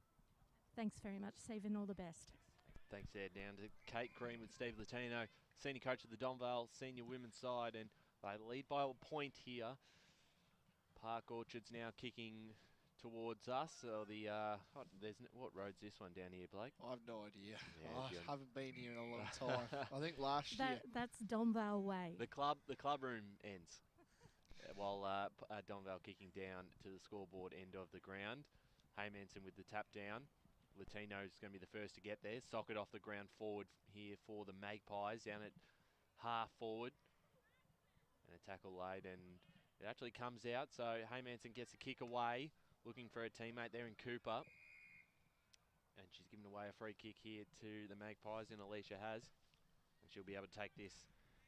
Thanks very much, Steve, and all the best. Thanks there, down to Kate Green with Steve Latino, senior coach of the Donvale senior women's side, and they lead by a point here. Park Orchards now kicking towards us. So what road's this one down here, Blake? I have no idea. Yeah, I haven't been here in a long time. I think last year. That's Donvale Way. The club room ends while Donvale kicking down to the scoreboard end of the ground. Haymanson with the tap down. Latino's going to be the first to get there. Socket off the ground forward here for the Magpies, down at half forward. And a tackle laid, and it actually comes out. So Haymanson gets a kick away, looking for a teammate there in Cooper. And she's given away a free kick here to the Magpies, and Alicia has. And she'll be able to take this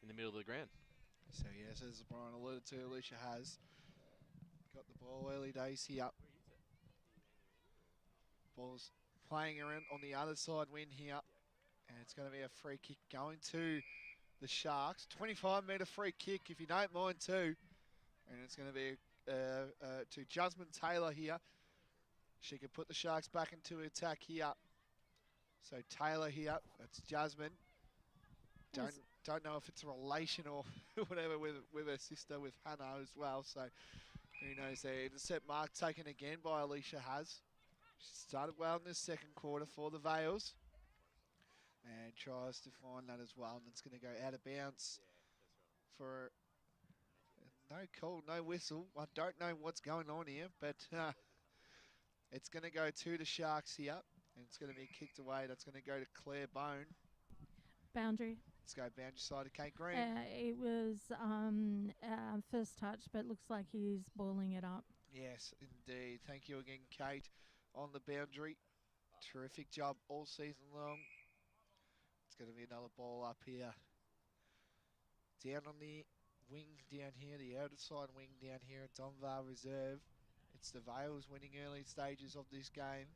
in the middle of the ground. So yes, as Brian alluded to, Alicia has got the ball early days here. Ball's playing around on the other side win here, and it's going to be a free kick going to the Sharks. 25-metre free kick, if you don't mind, too. And it's going to be to Jasmine Taylor here. She can put the Sharks back into attack here. So Taylor here, that's Jasmine. Don't know if it's a relation or whatever with her sister, with Hannah as well. So who knows there. Intercept mark taken again by Alicia has. She started well in this second quarter for the Vales. And tries to find that as well. And it's going to go out of bounds for no call, no whistle. I don't know what's going on here, but it's going to go to the Sharks here. And it's going to be kicked away. That's going to go to Claire Bone. Boundary. Let's go boundary side of Kate Green. It was first touch, but looks like he's balling it up. Yes, indeed. Thank you again, Kate, on the boundary. Terrific job all season long. It's going to be another ball up here. Down on the wing down here, the outside wing down here at Donvale Reserve. It's the Vales winning early stages of this game.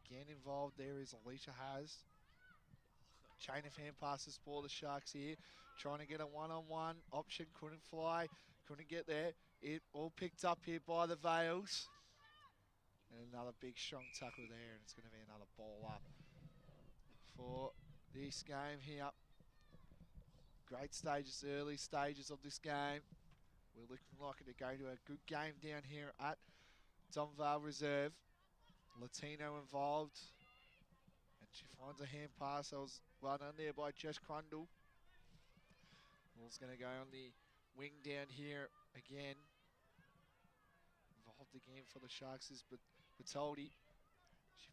Again involved there is Alicia Has. Chain of hand passes for the Sharks here. Trying to get a one-on-one option. Couldn't fly. Couldn't get there. It all picked up here by the Vales. And another big strong tackle there. And it's going to be another ball up for this game here. Great stages, early stages of this game. We're looking like it to go to a good game down here at Donvale Reserve. Latino involved. And she finds a hand pass. That was well done there by Jess Crundle. Ball's going to go on the wing down here again. Involved again for the Sharks is Bertoldi. She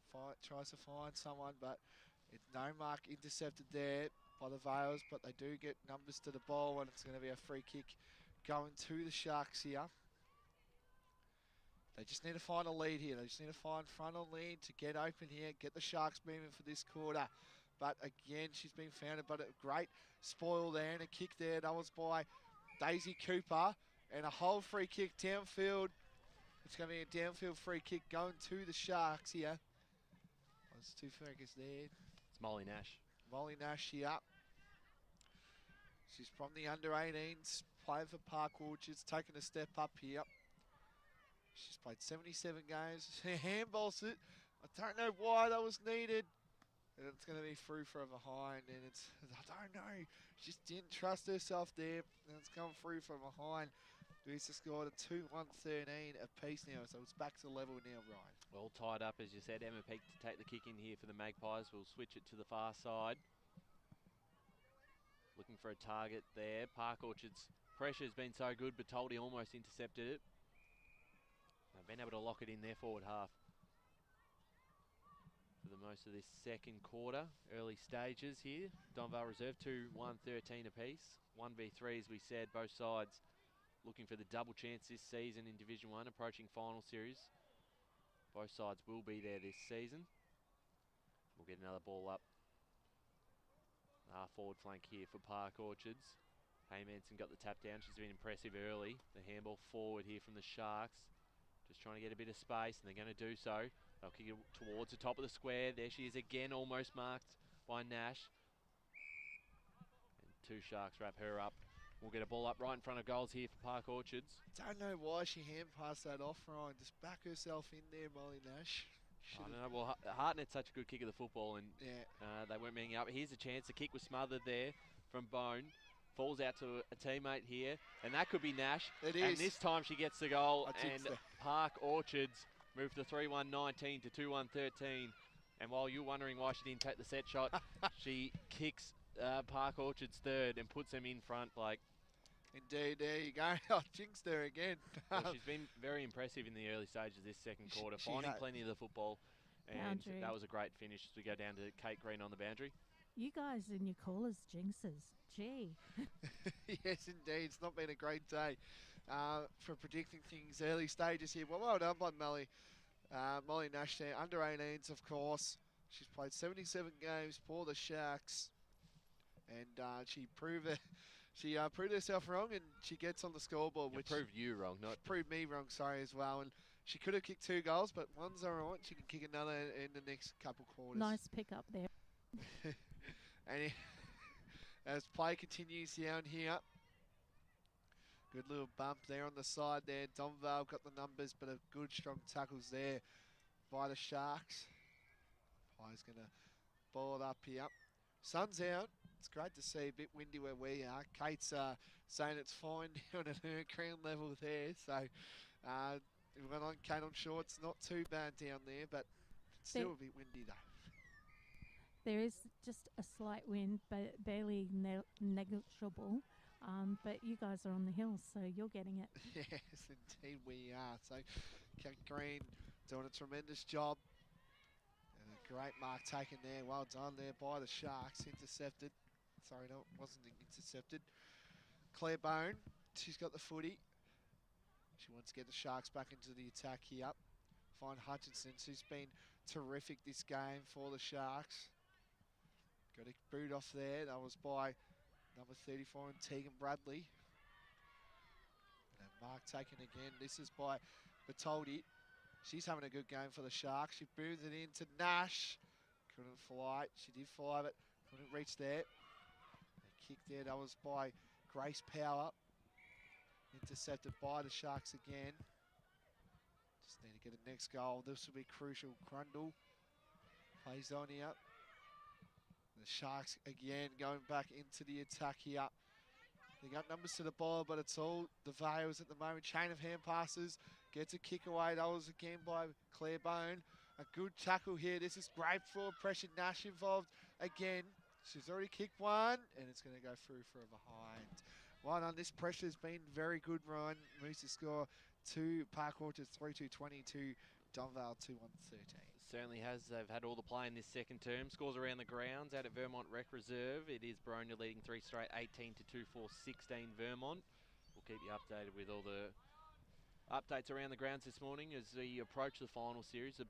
tries to find someone, but it's no mark intercepted there by the Vales, but they do get numbers to the ball, and it's going to be a free kick going to the Sharks here. They just need to find a lead here. They just need to find front on lead to get open here, get the Sharks moving for this quarter. But again, she's been founded, but a great spoil there and a kick there. That was by Daisy Cooper, and a whole free kick downfield. It's going to be a downfield free kick going to the Sharks here. There's two fingers there. It's Molly Nash. Molly Nash here. She's from the under-18s, playing for Park Orchards, taking a step up here. She's played 77 games. Handballs it. I don't know why that was needed. And it's going to be through from behind. And it's, I don't know. She just didn't trust herself there. And it's come through from behind. Lisa scored a 2-1-13 apiece now. So it's back to level now, Ryan. All tied up, as you said. Emma Peak to take the kick in here for the Magpies. We'll switch it to the far side. Looking for a target there. Park Orchard's pressure's been so good, but Toldy almost intercepted it. They've been able to lock it in their forward half for the most of this second quarter. Early stages here. Donvale Reserve 2-1-13 apiece. 1v3, as we said, both sides looking for the double chance this season in Division 1, approaching final series. Both sides will be there this season. We'll get another ball up. Forward flank here for Park Orchards. Haymanson got the tap down. She's been impressive early. The handball forward here from the Sharks. Just trying to get a bit of space, and they're going to do so. They'll kick it towards the top of the square. There she is again, almost marked by Nash. And two Sharks wrap her up. We'll get a ball up right in front of goals here for Park Orchards. Don't know why she hand passed that off, Ryan. Just back herself in there, Molly Nash. I don't know. Well, Hartnett's such a good kick of the football, and yeah. they weren't meeting up. Here's a chance. The kick was smothered there from Bone. Falls out to a teammate here, and that could be Nash. It is. And this time she gets the goal, and that. Park Orchards moved to 3-1-19 to 2-1-13. And while you're wondering why she didn't take the set shot, she kicks Park Orchards third and puts them in front. Like, indeed, there you go. I jinxed her again. well, she's been very impressive in the early stages of this second quarter, finding plenty of the football. And Boundary. that was a great finish as we go down to Kate Green on the boundary. You guys and your callers jinxes. Gee. Yes, indeed. It's not been a great day for predicting things early stages here. Well done by Molly. Molly Nash there, under 18s, of course. She's played 77 games for the Sharks. And she proved herself wrong, and she gets on the scoreboard. You which proved you wrong, not proved me wrong, sorry, as well. And she could have kicked 2 goals, but one's all right. She can kick another in the next couple quarters. Nice pick up there. And as play continues down here, good little bump there on the side there. Donvale got the numbers, but a good strong tackles there by the Sharks. Player's going to ball it up here. Sun's out. It's great to see, a bit windy where we are. Kate's saying it's fine down at her ground level there. So we went on Kate, I'm sure it's not too bad down there, but it's still a bit windy though. There is just a slight wind, but barely negligible. But you guys are on the hill, so you're getting it. Yes, indeed we are. So Kate Green doing a tremendous job. And a great mark taken there. Well done there by the Sharks. Intercepted. Sorry, no, it wasn't intercepted. Claire Bone, she's got the footy. She wants to get the Sharks back into the attack here. Find Hutchinson, who's been terrific this game for the Sharks. Got a boot off there. That was by number 34 and Tegan Bradley. And mark taken again. This is by Bertoldi. She's having a good game for the Sharks. She booms it into Nash. Couldn't fly. She did fly, but Couldn't reach there. A kick there, that was by Grace Power. Intercepted by the Sharks again. Just need to get a next goal. This will be crucial. Crundle plays on here. The Sharks again going back into the attack here. They got numbers to the ball, but it's all the Vales at the moment. Chain of hand passes. Gets a kick away. That was again by Claire Bone. A good tackle here. This is great for pressure. Nash involved again. She's already kicked one, and it's going to go through for a behind. One on this pressure has been very good, Ryan. Moves the score to Park Orchards 3-2-20 to Donvale 2-1-13. Certainly has. They've had all the play in this second term. Scores around the grounds out at Vermont Rec Reserve. It is Bronya leading 3 straight, 18-2, 4-16 Vermont. We'll keep you updated with all the updates around the grounds this morning as we approach the final series, the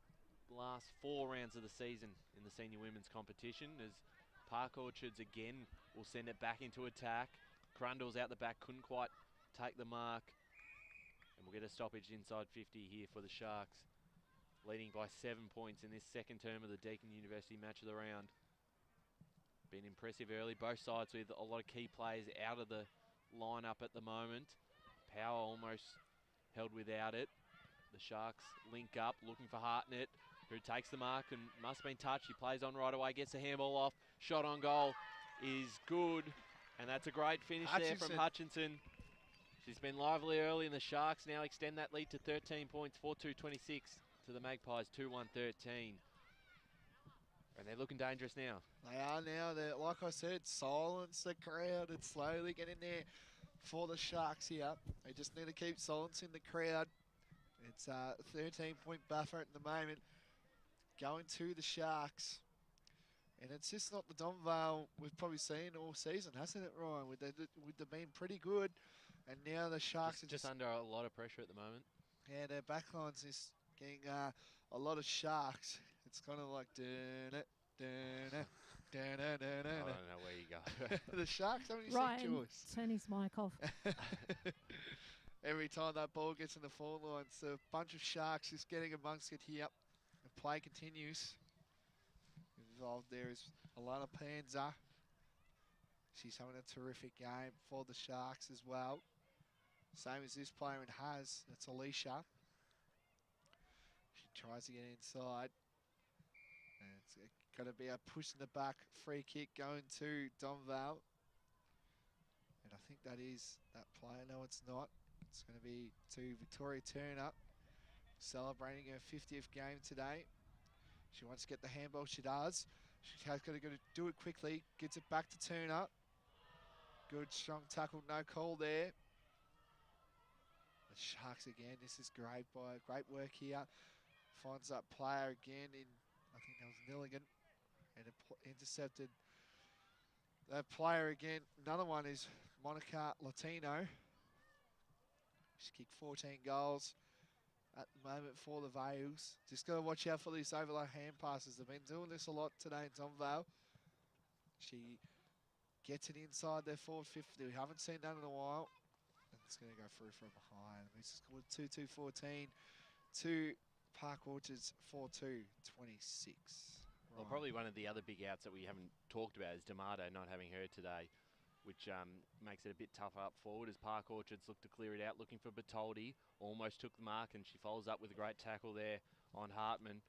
last 4 rounds of the season in the senior women's competition, as Park Orchards again will send it back into attack. Crundle's out the back, couldn't quite take the mark. And we'll get a stoppage inside 50 here for the Sharks, leading by 7 points in this second term of the Deakin University match of the round. Been impressive early, both sides with a lot of key players out of the lineup at the moment. Power almost held without it. The Sharks link up, looking for Hartnett, who takes the mark and must have been touched. He plays on right away, gets the handball off. Shot on goal is good, and that's a great finish there from Hutchinson. She's been lively early, and the Sharks now extend that lead to 13 points, 4-2-26 to the Magpies, 2-1-13. And they're looking dangerous now. They are now. They're, like I said, silence the crowd. It's slowly getting there for the Sharks here. They just need to keep silencing the crowd. It's a 13-point buffer at the moment going to the Sharks. And it's just not the Donvale we've probably seen all season, hasn't it, Ryan? With them being pretty good. And now the Sharks are just under a lot of pressure at the moment. Yeah, their backline's just getting a lot of Sharks. It's kind of like I don't know where you go. the Sharks don't Ryan, any choice. turn his mic off. Every time that ball gets in the forward line, it's a bunch of Sharks just getting amongst it here. The play continues. Involved there is Alana Panza. She's having a terrific game for the Sharks as well. Same as this player in Has. That's Alicia. She tries to get inside. And it's going to be a push in the back free kick going to Donvale. And I think that is that player. No, it's not. It's going to be to Victoria Turner, celebrating her 50th game today. She wants to get the handball. She does. She has got to do it quickly. Gets it back to Turner. Good, strong tackle. No call there. The Sharks again. This is great work here. Finds that player again in, I think that was Nilligan, and intercepted that player again. Another one is Monica Latino. She's kicked 14 goals at the moment for the Vales. Just got to watch out for these overlap hand passes. They've been doing this a lot today in Donvale. She gets it inside their forward 50. We haven't seen that in a while. And it's going to go through from behind. We scored 2-2-14 to Park Orchards 4-2-26. Well, probably one of the other big outs that we haven't talked about is D'Amato not having her today, which makes it a bit tougher up forward as Park Orchards look to clear it out, looking for Bertoldi. Almost took the mark, and she follows up with a great tackle there on Hartman.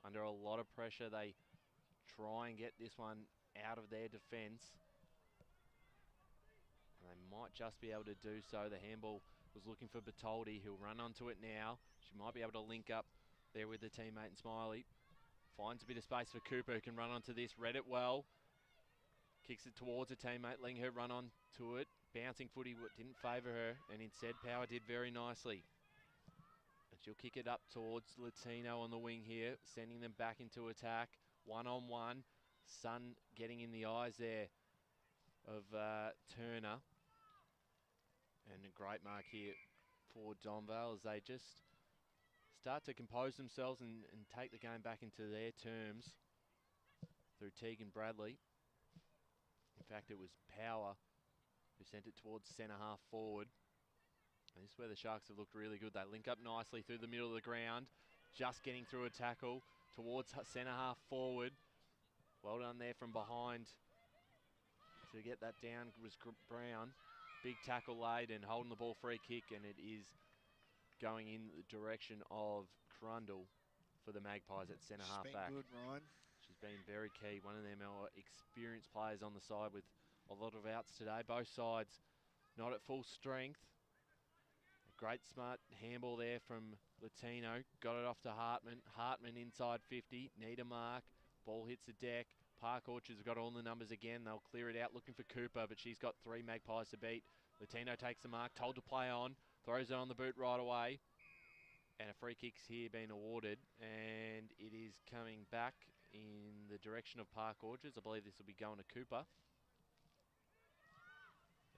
Under a lot of pressure, they try and get this one out of their defence. And they might just be able to do so. The handball was looking for Bertoldi, who'll run onto it now. She might be able to link up there with the teammate and Smiley. Finds a bit of space for Cooper, who can run onto this. Read it well. Kicks it towards a teammate, letting her run on to it. Bouncing footy didn't favour her, and instead Power did very nicely. And she'll kick it up towards Latino on the wing here, sending them back into attack. 1-on-1. Sun getting in the eyes there of Turner. And a great mark here for Donvale as they just start to compose themselves and take the game back into their terms through Tegan Bradley. In fact, it was Power who sent it towards centre half forward. And this is where the Sharks have looked really good. They link up nicely through the middle of the ground, just getting through a tackle towards centre half forward. Well done there from behind to get that down was Brown. Big tackle laid and holding the ball, free kick, and it is going in the direction of Crundle for the Magpies at centre half back. Good, Ryan. She's been very key. One of them more experienced players on the side with a lot of outs today. Both sides not at full strength. A great smart handball there from Latino. Got it off to Hartman. Hartman inside 50. Need a mark. Ball hits the deck. Park Orchards have got all the numbers again. They'll clear it out looking for Cooper, but she's got 3 Magpies to beat. Latino takes the mark. Told to play on. Throws it on the boot right away. And a free kick's here being awarded. And it is coming back in the direction of Park Orchards. I believe this will be going to Cooper.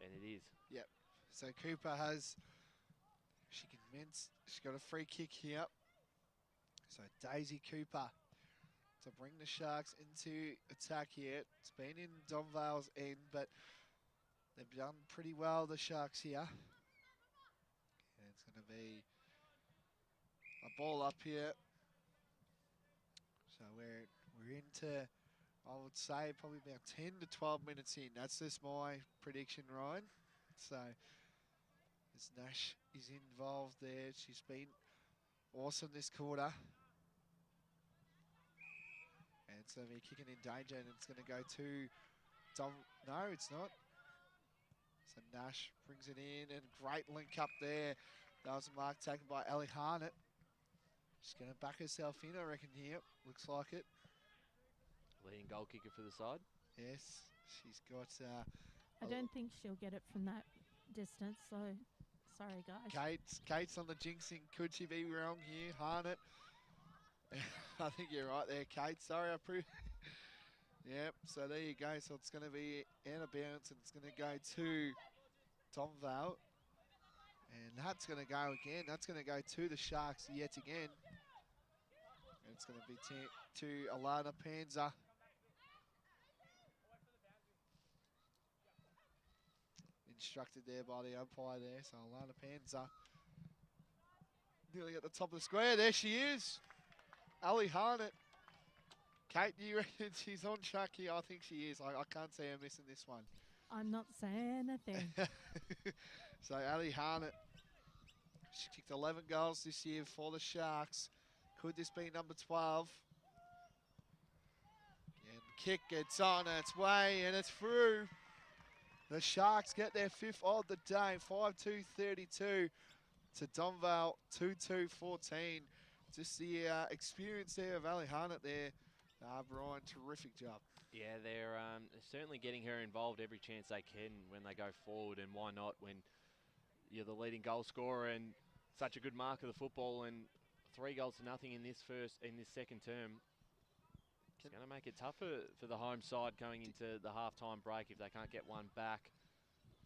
And it is. Yep. So Cooper has, she's got a free kick here. So Daisy Cooper to bring the Sharks into attack here. It's been in Donvale's end, but they've done pretty well, the Sharks here. And it's going to be a ball up here. So we're into, I would say, probably about 10 to 12 minutes in. That's just my prediction, Ryan. So as Nash is involved there, she's been awesome this quarter. And it's going to be kicking in danger, and it's going to go to no, it's not. So Nash brings it in, and great link up there. That was a mark taken by Ellie Harnett. She's going to back herself in, I reckon, here. Looks like it. Leading goal kicker for the side. Yes, she's got... I don't think she'll get it from that distance, so sorry, guys. Kate's on the jinxing. Could she be wrong here? Harnett. I think you're right there, Kate. Sorry, I proved... Yep, so there you go. So it's going to be out of bounds, and it's going to go to Donvale. And that's going to go again. That's going to go to the Sharks yet again. And it's going to be to Alana Panza. Instructed there by the umpire there. So Alana Panza nearly at the top of the square. There she is. Ali Harnett. Kate, do you reckon she's on track here? I think she is. I can't see her missing this one. I'm not saying a thing. So Ali Harnett, she kicked 11 goals this year for the Sharks. Could this be number 12? And the kick gets on its way, and it's through. The Sharks get their 5th of the day, 5-2-32 to Donvale, 2-2-14. Just the experience there of Ali Harnett there. Brian, terrific job. Yeah, they're certainly getting her involved every chance they can when they go forward, and why not when you're the leading goal scorer and such a good mark of the football, and 3 goals to nothing in this second term. It's going to make it tougher for the home side going into the halftime break if they can't get one back.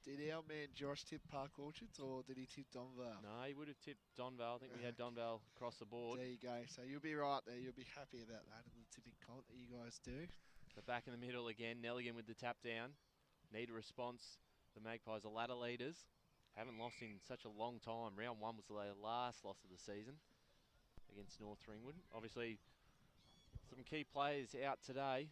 Did our man Josh tip Park Orchards, or did he tip Donvale? No, he would have tipped Donvale. I think we had Donvale across the board. There you go. So you'll be right there. You'll be happy about that in the tipping comp that you guys do. But back in the middle again, Nelligan with the tap down. Need a response. The Magpies are ladder leaders. Haven't lost in such a long time. Round 1 was their last loss of the season against North Ringwood. Obviously, some key players out today.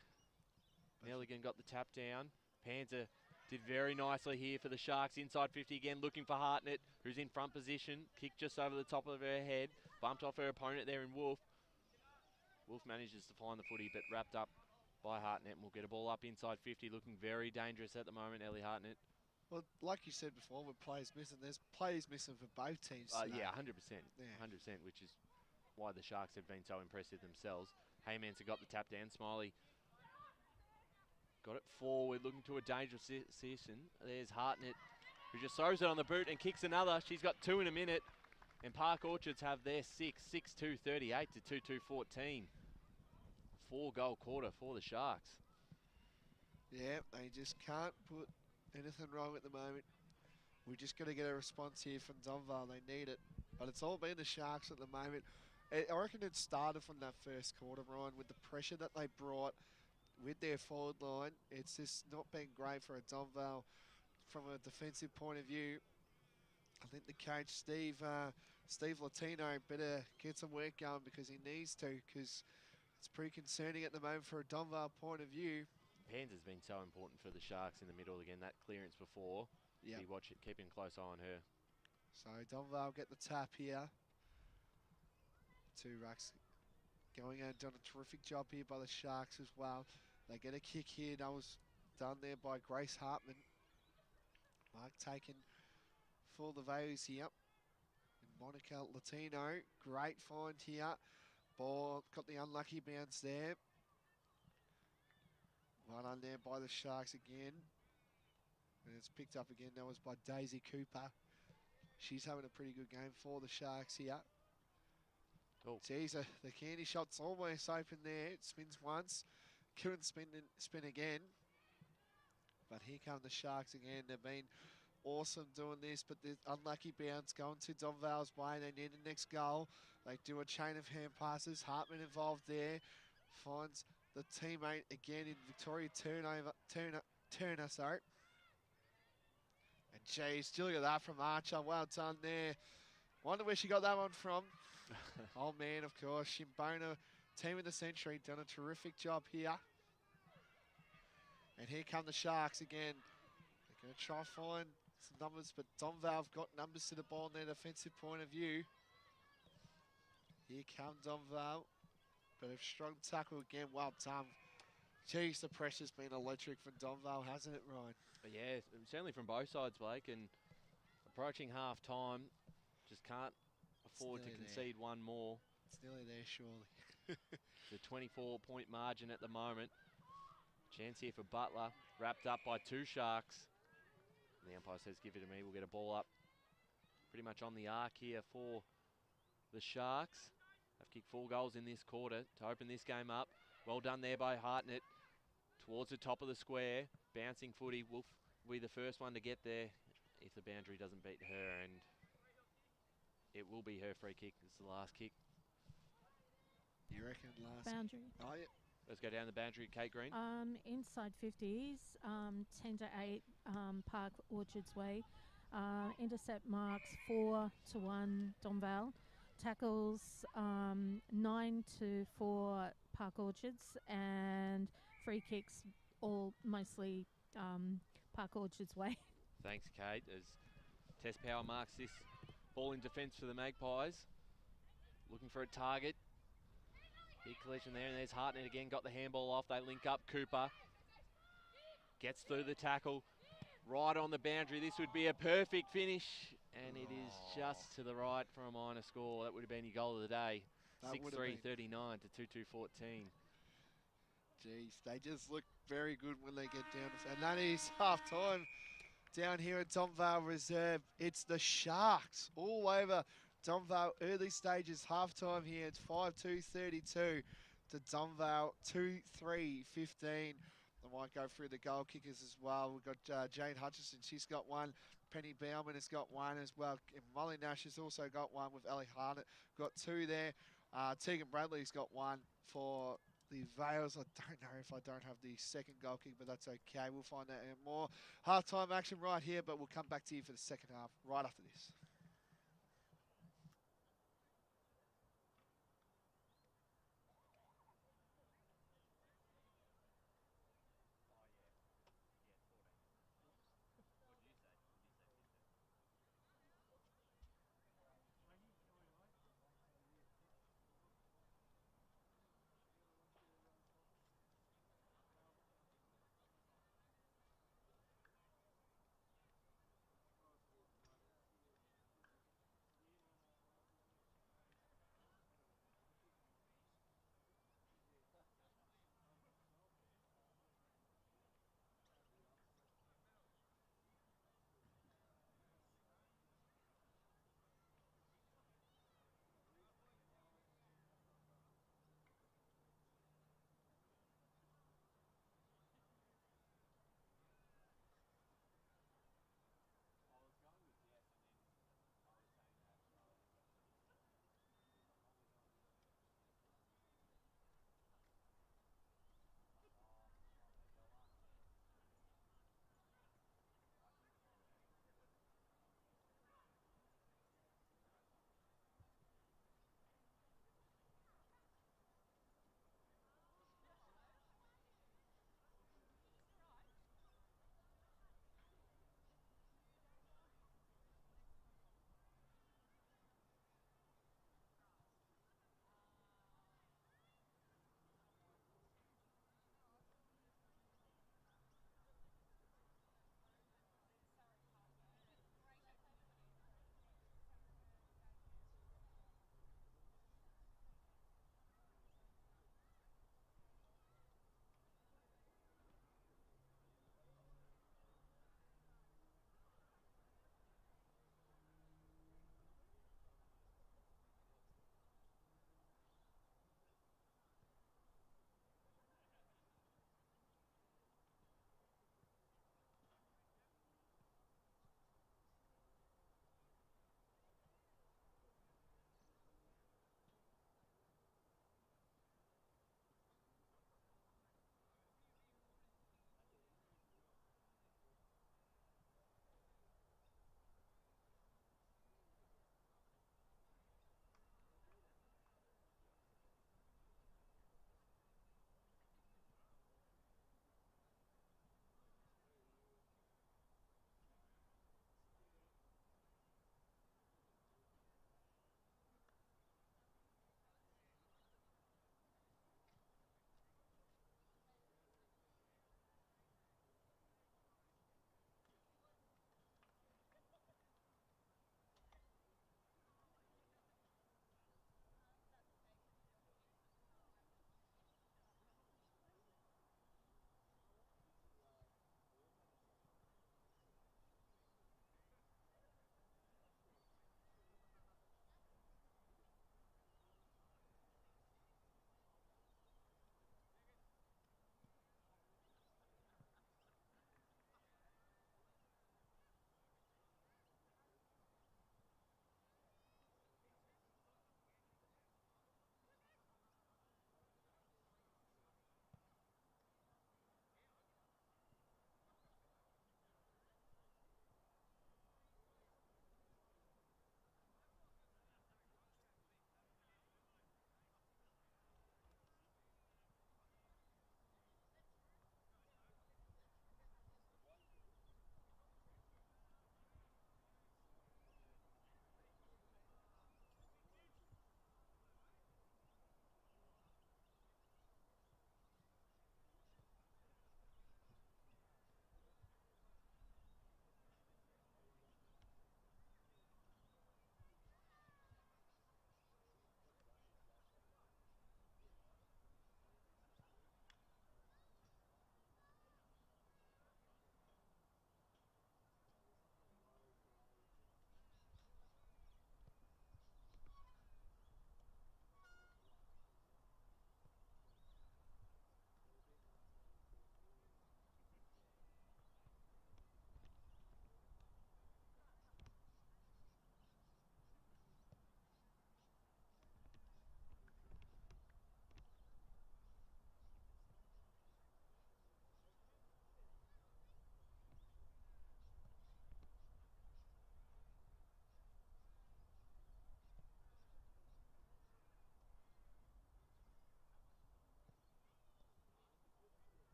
Nelligan got the tap down. Panzer did very nicely here for the Sharks. Inside 50 again, looking for Hartnett, who's in front position. Kick just over the top of her head. Bumped off her opponent there in Wolf. Wolf manages to find the footy, but wrapped up by Hartnett. And we'll get a ball up inside 50, looking very dangerous at the moment, Ellie Hartnett. Well, like you said before, with players missing, there's players missing for both teams today. Yeah, 100%. Yeah. 100%, which is why the Sharks have been so impressive themselves. Hayman's got the tap down. Smiley got it forward, looking to a dangerous session. There's Hartnett, who just throws it on the boot and kicks another. She's got 2 in a minute. And Park Orchards have their 6-2-38 to 2-2-14. 4-goal quarter for the Sharks. Yeah, they just can't put anything wrong at the moment. We're just going to get a response here from Donvale. They need it. But it's all been the Sharks at the moment. I reckon it started from that first quarter, Ryan, with the pressure that they brought with their forward line. It's just not been great for a Donvale from a defensive point of view. I think the coach, Steve Latino, better get some work going because he needs to, because it's pretty concerning at the moment for a Donvale point of view. Pans has been so important for the Sharks in the middle again. That clearance before. Yeah. Watch it, keeping a close eye on her. So Donvale get the tap here. Two rucks going and done a terrific job here by the Sharks as well. They get a kick here. That was done there by Grace Hartman. Mark taken for the Values here. And Monica Latino, great find here. Ball got the unlucky bounce there. Well done there by the Sharks again. And it's picked up again. That was by Daisy Cooper. She's having a pretty good game for the Sharks here. Oh. Geez, the candy shot's almost open there. It spins once. Couldn't spin again. But here come the Sharks again. They've been awesome doing this, but the unlucky bounce going to Donvale's way. They need the next goal. They do a chain of hand passes. Hartman involved there. Finds the teammate again in Victoria Turner, sorry. And geez, still got that from Archer. Well done there. Wonder where she got that one from. Old man, of course. Shimbona, team of the century, done a terrific job here. And here come the Sharks again. They're going to try and find some numbers, but Donvale have got numbers to the ball in their defensive point of view. Here come Donvale. But a strong tackle again. Well done. Geez, the pressure's been electric from Donvale, hasn't it, Ryan? But yeah, certainly from both sides, Blake. And approaching half time, just can't afford to concede one more. It's nearly there, surely. The 24-point margin at the moment. Chance here for Butler, wrapped up by two Sharks. The umpire says, give it to me, we'll get a ball up. Pretty much on the arc here for the Sharks. They've kicked 4 goals in this quarter to open this game up. Well done there by Hartnett. Towards the top of the square, bouncing footy. Wolf will be the first one to get there if the boundary doesn't beat her, and it will be her free kick. It's the last kick. You reckon last? Boundary. Oh, yeah. Let's go down the boundary, Kate Green. Inside 50s, 10 to 8, Park Orchards Way. Intercept marks 4 to 1, Donvale. Tackles 9 to 4, Park Orchards, and free kicks all mostly Park Orchards Way. Thanks, Kate. As Tess Power marks this ball in defence for the Magpies. Looking for a target. Big collision there, and there's Hartnett again, got the handball off. They link up. Cooper gets through the tackle, right on the boundary. This would be a perfect finish, and it is just to the right for a minor score. That would have been your goal of the day. 6-3-39 to 2-2-14. Jeez, they just look very good when they get down. And that is half-time down here at Donvale Reserve. It's the Sharks all over Donvale early stages, half-time here. It's 5-2-32 to Donvale 2-3-15. I might go through the goal kickers as well. We've got Jane Hutchison. She's got one. Penny Bauman has got one as well. And Molly Nash has also got one with Ellie Harnett. Got 2 there. Tegan Bradley's got one for the Vales. I don't know if I don't have the second goal kick, but that's okay. We'll find out more. Half-time action right here, but we'll come back to you for the second half right after this.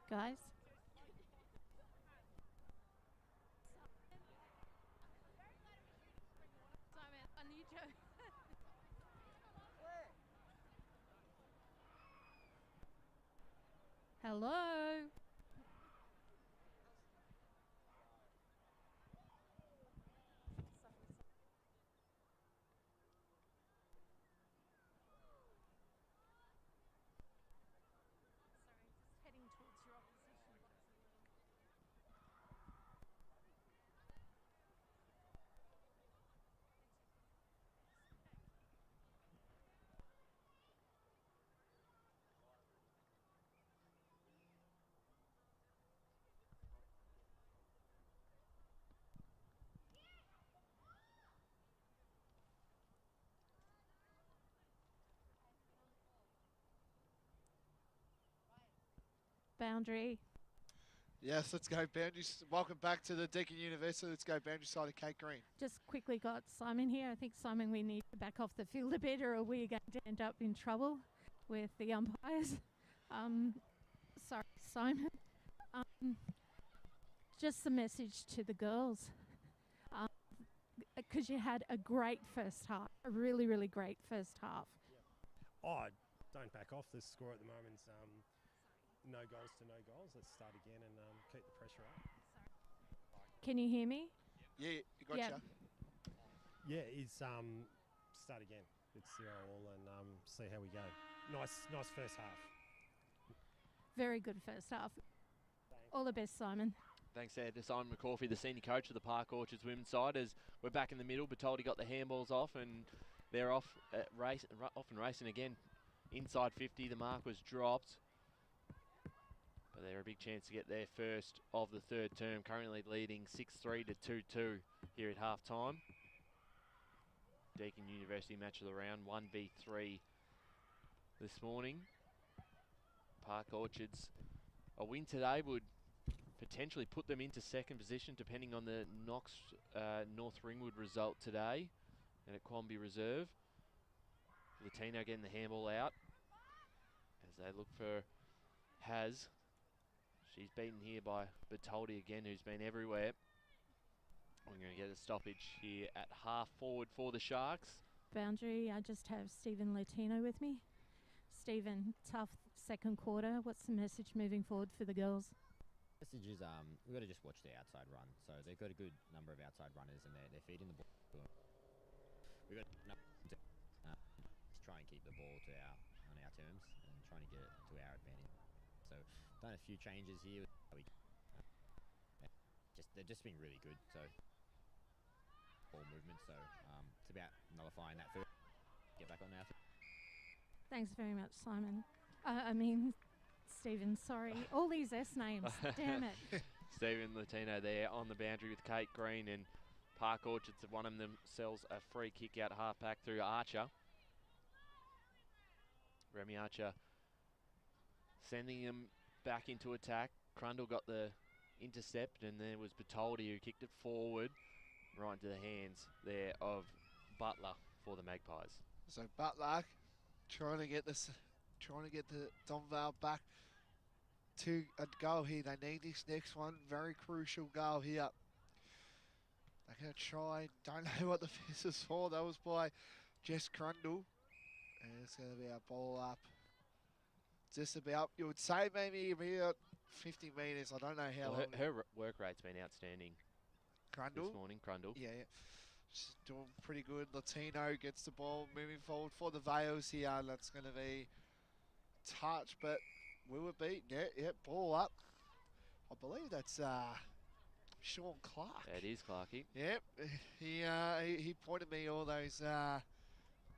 guys. Simon, I need you. Hello. Sorry, just heading towards your opposition box a little. Boundary. Yes, let's go boundaries. Welcome back to the Deakin University. Let's go boundary side of Kate Green. Just quickly got Simon here. I think, Simon, we need to back off the field a bit, or we're going to end up in trouble with the umpires. Sorry, Simon. Just a message to the girls, because you had a great first half, a really, really great first half. Oh, don't back off. The score at the moment's no goals to no goals. Let's start again and keep the pressure up. Can you hear me? Yeah, you gotcha. Yeah, it's start again. It's 0 all and see how we go. Nice first half. Very good first half. All the best, Simon. Thanks there to Simon McCauley, the senior coach of the Park Orchards women's side, as we're back in the middle. Bertoldi got the handballs off and they're off and racing again. Inside 50, the mark was dropped. But they're a big chance to get their first of the third term, currently leading 6-3 to 2-2 here at half time. Deakin University match of the round, 1v3 this morning. Park Orchards, a win today would potentially put them into second position, depending on the Knox North Ringwood result today and at Quamby Reserve. Latino getting the handball out as they look for Haz. She's beaten here by Bertoldi again, who's been everywhere. We're going to get a stoppage here at half forward for the Sharks. Boundary, I just have Stephen Latino with me. Stephen, tough second quarter. What's the message moving forward for the girls? Message is we've got to just watch the outside run. So they've got a good number of outside runners and they're feeding the ball. We've got to try and keep the ball on our terms and trying to get it to our advantage. So done a few changes here. They've just been really good. So ball movement. So it's about nullifying that first. Get back on now. Thanks very much, Simon. Stephen, sorry. All these S names. Damn it. Stephen Latino there on the boundary with Kate Green, and Park Orchards have won themselves a free kick out half back through Archer. Remy Archer sending them back into attack. Crundle got the intercept, and there was Bertoldi who kicked it forward right into the hands there of Butler for the Magpies. So Butler trying to get the Donvale back to a goal here. They need this next one. Very crucial goal here. They're going to try. Don't know what the fist is for. That was by Jess Crundle. And it's going to be a ball up. Just about, you would say maybe about 50 metres. I don't know how long. Her work rate's been outstanding. Crundle? This morning, Crundle. Yeah. She's doing pretty good. Latino gets the ball moving forward for the Vales here. That's going to be touch, but will it be? Yeah, ball up. I believe that's Sean Clark. That is Clarky. Yep, he pointed me all those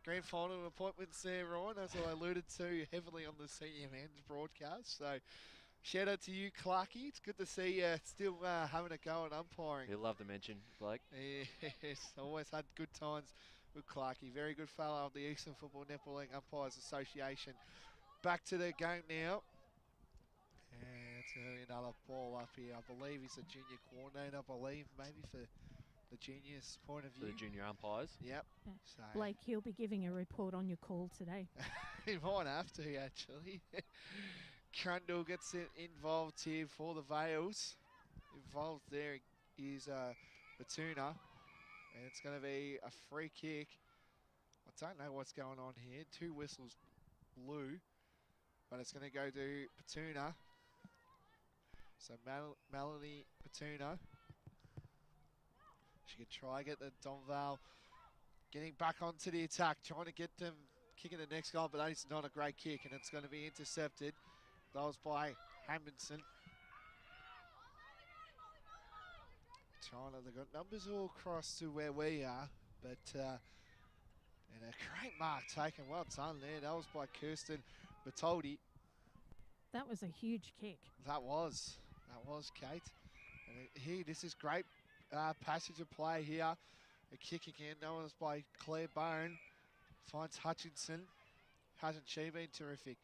grand final appointments there, Ryan, as I alluded to heavily on the senior men's broadcast. So shout out to you, Clarky. It's good to see you still having a go at umpiring. He'll love the mention, Blake. Yes, always had good times with Clarky. Very good fellow of the Eastern Football Netball League Umpires Association. Back to the game now. And it's going to be another ball up here. I believe he's a junior coordinator, maybe for the juniors' point of view. For the junior umpires. Yep. Yeah. So Blake, he'll be giving a report on your call today. he might have to, actually. Crandall gets involved here for the Vales. Involved there is Batuna, and it's going to be a free kick. I don't know what's going on here. 2 whistles blew, but it's going to go to Batuna. So Melanie Batuna. She could try and get the Donvale getting back onto the attack, trying to get them kicking the next goal, but that is not a great kick, and it's going to be intercepted. That was by Hamilton. China, they've got numbers all across to where we are, but and a great mark taken. Well done there. That was by Kirsten Bertoldi. That was a huge kick. That was Kate. And here, this is great passage of play here. A kick again. That was by Claire Bone. Finds Hutchinson. Hasn't she been terrific?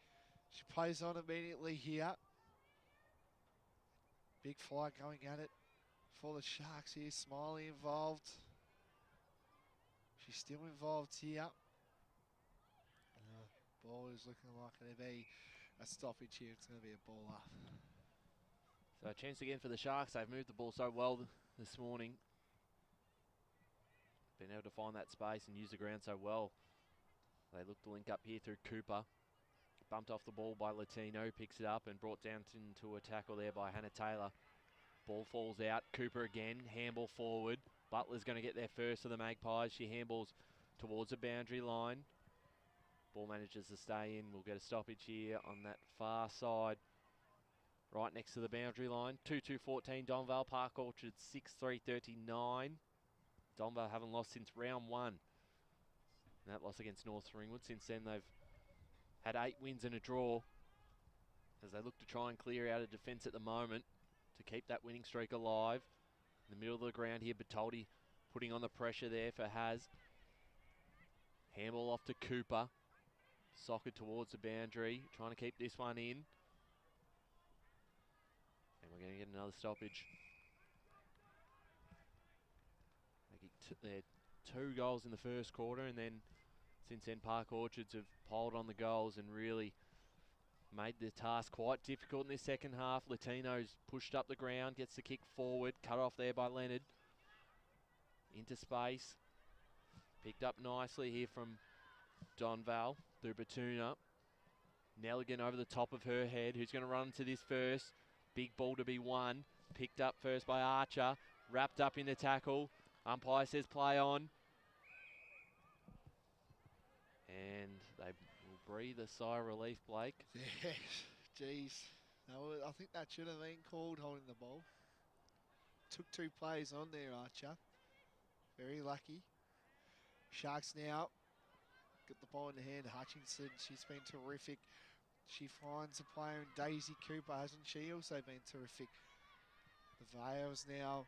She plays on immediately here. Big fly going at it for the Sharks here. Smiley involved. She's still involved here. Ball is looking like it'll be a stoppage here. It's going to be a ball up. So a chance again for the Sharks. They've moved the ball so well this morning. Been able to find that space and use the ground so well. They look to link up here through Cooper. Bumped off the ball by Latino, picks it up and brought down into a tackle there by Hannah Taylor. Ball falls out, Cooper again, handball forward. Butler's going to get there first for the Magpies. She handballs towards the boundary line. Ball manages to stay in. We'll get a stoppage here on that far side, right next to the boundary line. 2-2-14, Donvale, Park Orchard 6-3-39. Donvale haven't lost since round 1. And that loss against North Ringwood. Since then they've had 8 wins and a draw as they look to try and clear out of defence at the moment to keep that winning streak alive. In the middle of the ground here, Bertoldi putting on the pressure there for Haz. Handball off to Cooper. Soccer towards the boundary, trying to keep this one in. And we're going to get another stoppage. They get 2 goals in the first quarter, and then since then Park Orchards have piled on the goals and really made the task quite difficult in this second half. Latino's pushed up the ground, gets the kick forward, cut off there by Leonard. Into space. Picked up nicely here from Donvale through Batuna. Nelligan over the top of her head. Who's going to run to this first? Big ball to be won. Picked up first by Archer. Wrapped up in the tackle. Umpire says play on. And they will breathe a sigh of relief, Blake. Yes, geez. I think that should have been called holding the ball. Took 2 plays on there, Archer. Very lucky. Sharks now get the ball in the hand. Hutchinson, she's been terrific. She finds a player in Daisy Cooper, hasn't she? Also been terrific. The Vales now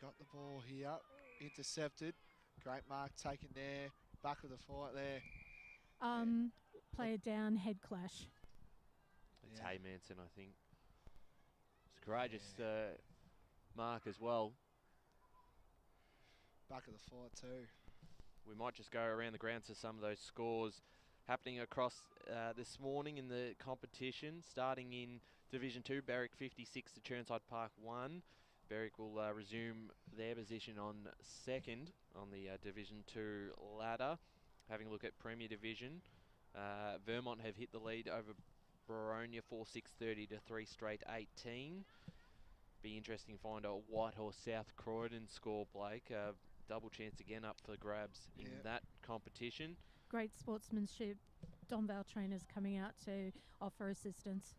got the ball here. Intercepted. Great mark taken there. Back of the fight there. Player down, head clash. It's Hay Manson, I think. It's a courageous mark as well. Back of the fight too. We might just go around the ground to some of those scores happening across this morning in the competition. Starting in Division 2, Berwick 56 to Churnside Park 1. Berwick will resume their position on second on the Division 2 ladder. Having a look at Premier Division, Vermont have hit the lead over Baronia 4-6-30 to 3 straight 18. Be interesting to find a Whitehorse South Croydon score, Blake. Double chance again up for grabs in that competition. Great sportsmanship. Donvale trainers coming out to offer assistance.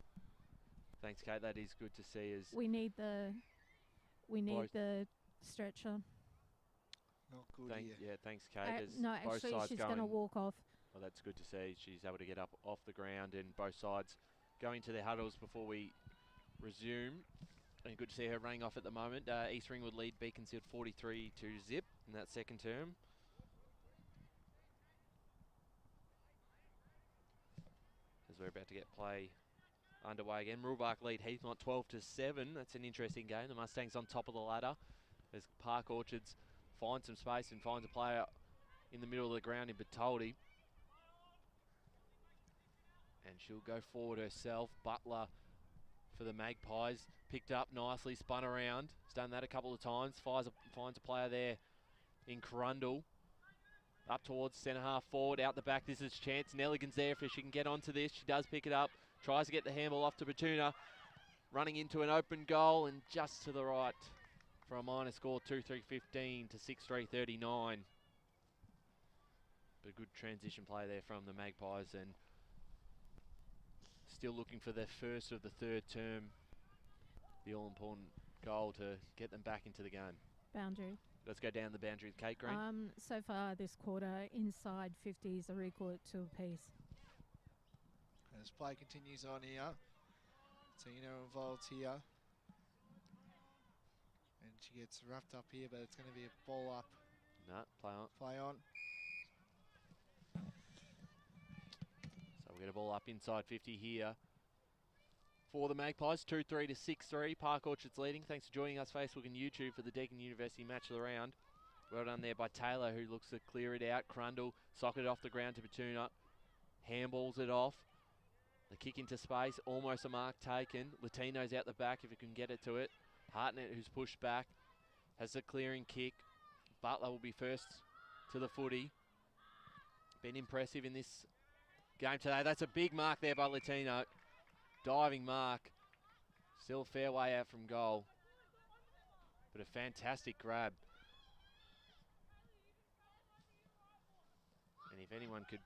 Thanks, Kate. That is good to see. As we need the stretcher. Not good here. Yeah, thanks, Kate. No, actually, she's going to walk off. Well, that's good to see. She's able to get up off the ground, and both sides going to their huddles before we resume. And good to see her running off at the moment. East Ringwood lead Beaconsfield 43 to zip in that second term. As we're about to get play underway again. Rulbark lead Heathmont 12 to 7. That's an interesting game. The Mustangs on top of the ladder as Park Orchards finds some space and finds a player in the middle of the ground in Bertoldi. And she'll go forward herself. Butler for the Magpies. Picked up nicely, spun around. Has done that a couple of times. Finds a player there in Crundle. Up towards centre half forward, out the back. This is chance. Nelligan's there if she can get onto this. She does pick it up. Tries to get the handball off to Batuna. Running into an open goal and just to the right for a minor score, 2-3-15 to 6-3-39. But a good transition play there from the Magpies, and still looking for their first of the third term. The all-important goal to get them back into the game. Boundary. Let's go down the boundary with Kate Green. So far this quarter, inside 50s are equal at 2 apiece. As play continues on here, Tina involved here. And she gets roughed up here, but it's going to be a ball up. No, play on. Play on. So we'll get a ball up inside 50 here for the Magpies. 2-3 to 6-3. Park Orchard's leading. Thanks for joining us Facebook and YouTube for the Deakin University match of the round. Well done there by Taylor, who looks to clear it out. Crundle socketed off the ground to Batuna. Handballs it off. The kick into space, almost a mark taken. Latino's out the back if it can get it to it. Hartnett, who's pushed back, has the clearing kick. Butler will be first to the footy. Been impressive in this game today. That's a big mark there by Latino. Diving mark. Still a fair way out from goal. But a fantastic grab. And if anyone could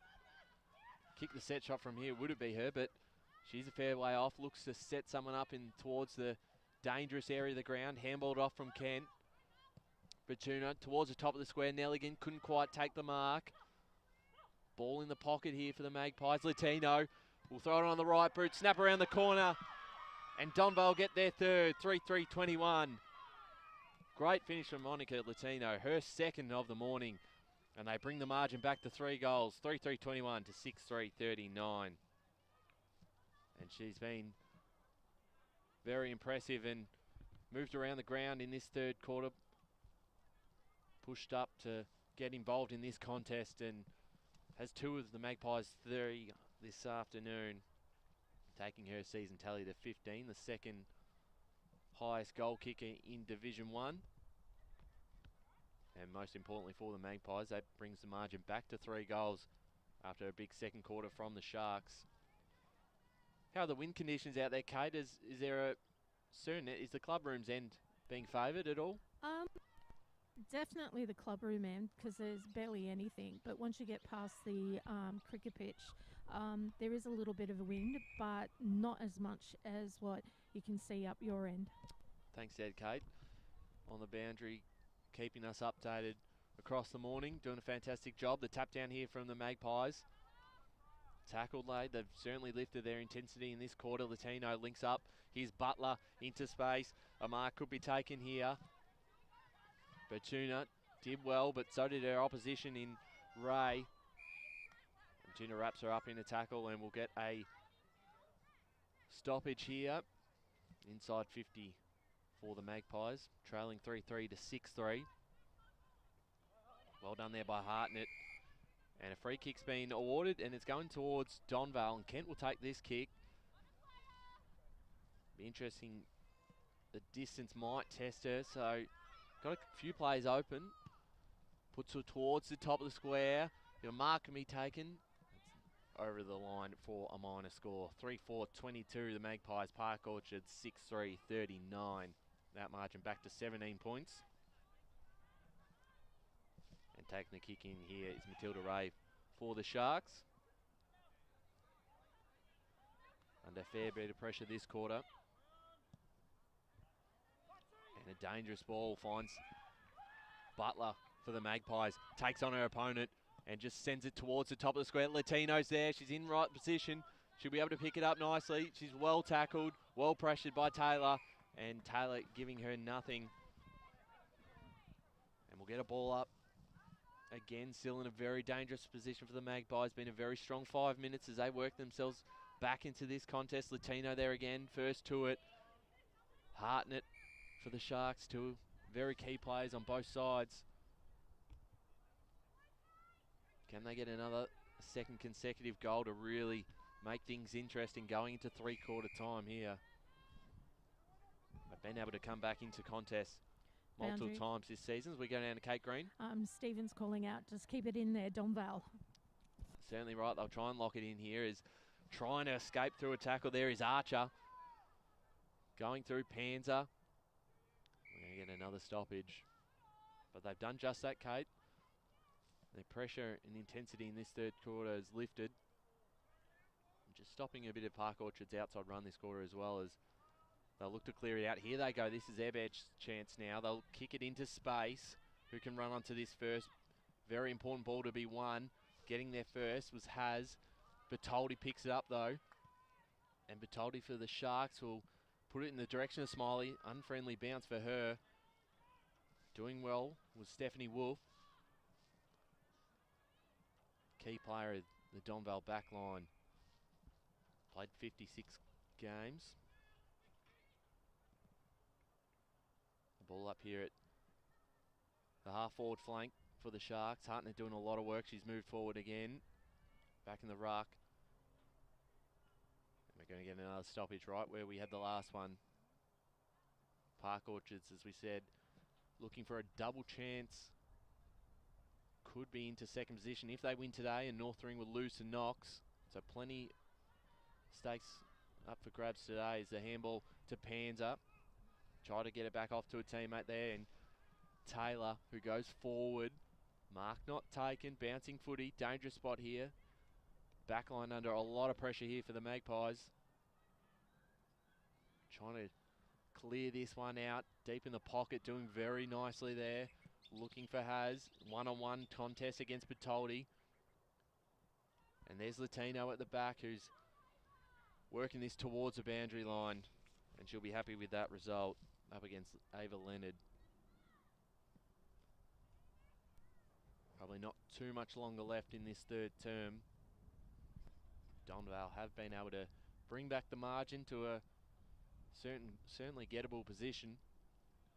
kick the set shot from here, would it be her? But she's a fair way off. Looks to set someone up in towards the dangerous area of the ground. Handballed off from Kent. Batuna towards the top of the square. Nelligan couldn't quite take the mark. Ball in the pocket here for the Magpies. Latino will throw it on the right boot. Snap around the corner. And Donvale get their third. 3-3-21. Great finish from Monica Latino. Her second of the morning. And they bring the margin back to 3 goals. 3-3-21 to 6-3-39. And she's been very impressive and moved around the ground in this third quarter. Pushed up to get involved in this contest and has 2 of the Magpies' 3 this afternoon. Taking her season tally to 15, the second highest goal kicker in Division 1. And most importantly for the Magpies, that brings the margin back to 3 goals after a big second quarter from the Sharks. How are the wind conditions out there, Kate? Is there a certain, is the club room's end being favoured at all? Definitely the club room end, because there's barely anything. But once you get past the cricket pitch, there is a little bit of a wind, but not as much as what you can see up your end. Thanks, Ed, Kate. On the boundary, keeping us updated across the morning, doing a fantastic job. The tap down here from the Magpies. Tackled late, they've certainly lifted their intensity in this quarter. Latino links up, here's Butler into space. A mark could be taken here. Batuna did well, but so did her opposition in Ray. Batuna wraps her up in a tackle and we'll get a stoppage here. Inside 50 for the Magpies, trailing 3-3 to 6-3. Well done there by Hartnett. And a free kick's been awarded and it's going towards Donvale, and Kent will take this kick. Be interesting, the distance might test her, so got a few plays open. Puts her towards the top of the square. A mark can be taken. It's over the line for a minor score. 3-4-22, the Magpies. Park Orchard 6-3-39. That margin back to 17 points. And taking the kick in here is Matilda Ray for the Sharks. Under a fair bit of pressure this quarter. And a dangerous ball finds Butler for the Magpies. Takes on her opponent and just sends it towards the top of the square. Latino's there. She's in right position. She'll be able to pick it up nicely. She's well tackled, well pressured by Taylor. And Taylor giving her nothing. And we'll get a ball up. Again, still in a very dangerous position for the Magpies. Been a very strong 5 minutes as they work themselves back into this contest. Latino there again, first to it. Hartnett for the Sharks, 2 very key players on both sides. Can they get another second consecutive goal to really make things interesting going into three-quarter time here. They've been able to come back into contests multiple Boundary. times this season. As we go down to Kate Green. Stephen's calling out, just keep it in there, Donvale. Certainly right. They'll try and lock it in here. Is trying to escape through a tackle there is Archer. Going through Panzer. We're going to get another stoppage. But they've done just that, Kate. Their pressure and intensity in this third quarter is lifted. Just stopping a bit of Park Orchard's outside run this quarter as well, as they'll look to clear it out. Here they go. This is their best chance now. They'll kick it into space. Who can run onto this first? Very important ball to be won. Getting there first was Haz. Bertoldi picks it up though. And Bertoldi for the Sharks will put it in the direction of Smiley. Unfriendly bounce for her. Doing well was Stephanie Wolf. Key player of the Donvale back line. Played 56 games. The ball up here at the half-forward flank for the Sharks. Hartnett doing a lot of work. She's moved forward again. Back in the ruck. And we're going to get another stoppage right where we had the last one. Park Orchards, as we said, looking for a double chance. Could be into second position if they win today, and Northering will lose to Knox. So plenty stakes up for grabs today. Is the handball to Panzer. Try to get it back off to a teammate there, and Taylor, who goes forward. Mark not taken, bouncing footy, dangerous spot here. Backline under a lot of pressure here for the Magpies. Trying to clear this one out, deep in the pocket, doing very nicely there. Looking for Haz, one-on-one contest against Bertoldi. And there's Latino at the back, who's working this towards the boundary line. And she'll be happy with that result up against Ava Leonard. Probably not too much longer left in this third term. Donvale have been able to bring back the margin to a certainly gettable position.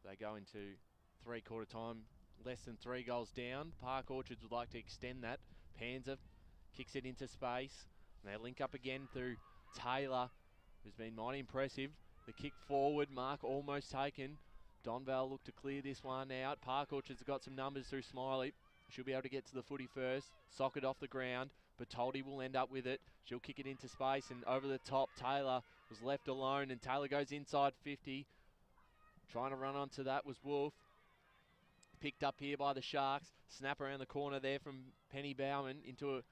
They go into three-quarter time, less than 3 goals down. Park Orchards would like to extend that. Panzer kicks it into space. And they link up again through Taylor, who's been mighty impressive. The kick forward, Mark almost taken. Donvale look to clear this one out. Park Orchards have got some numbers through Smiley. She'll be able to get to the footy first. Sock it off the ground. Bertoldi will end up with it. She'll kick it into space, and over the top, Taylor was left alone, and Taylor goes inside 50. Trying to run onto that was Wolf. Picked up here by the Sharks. Snap around the corner there from Penny Bowman into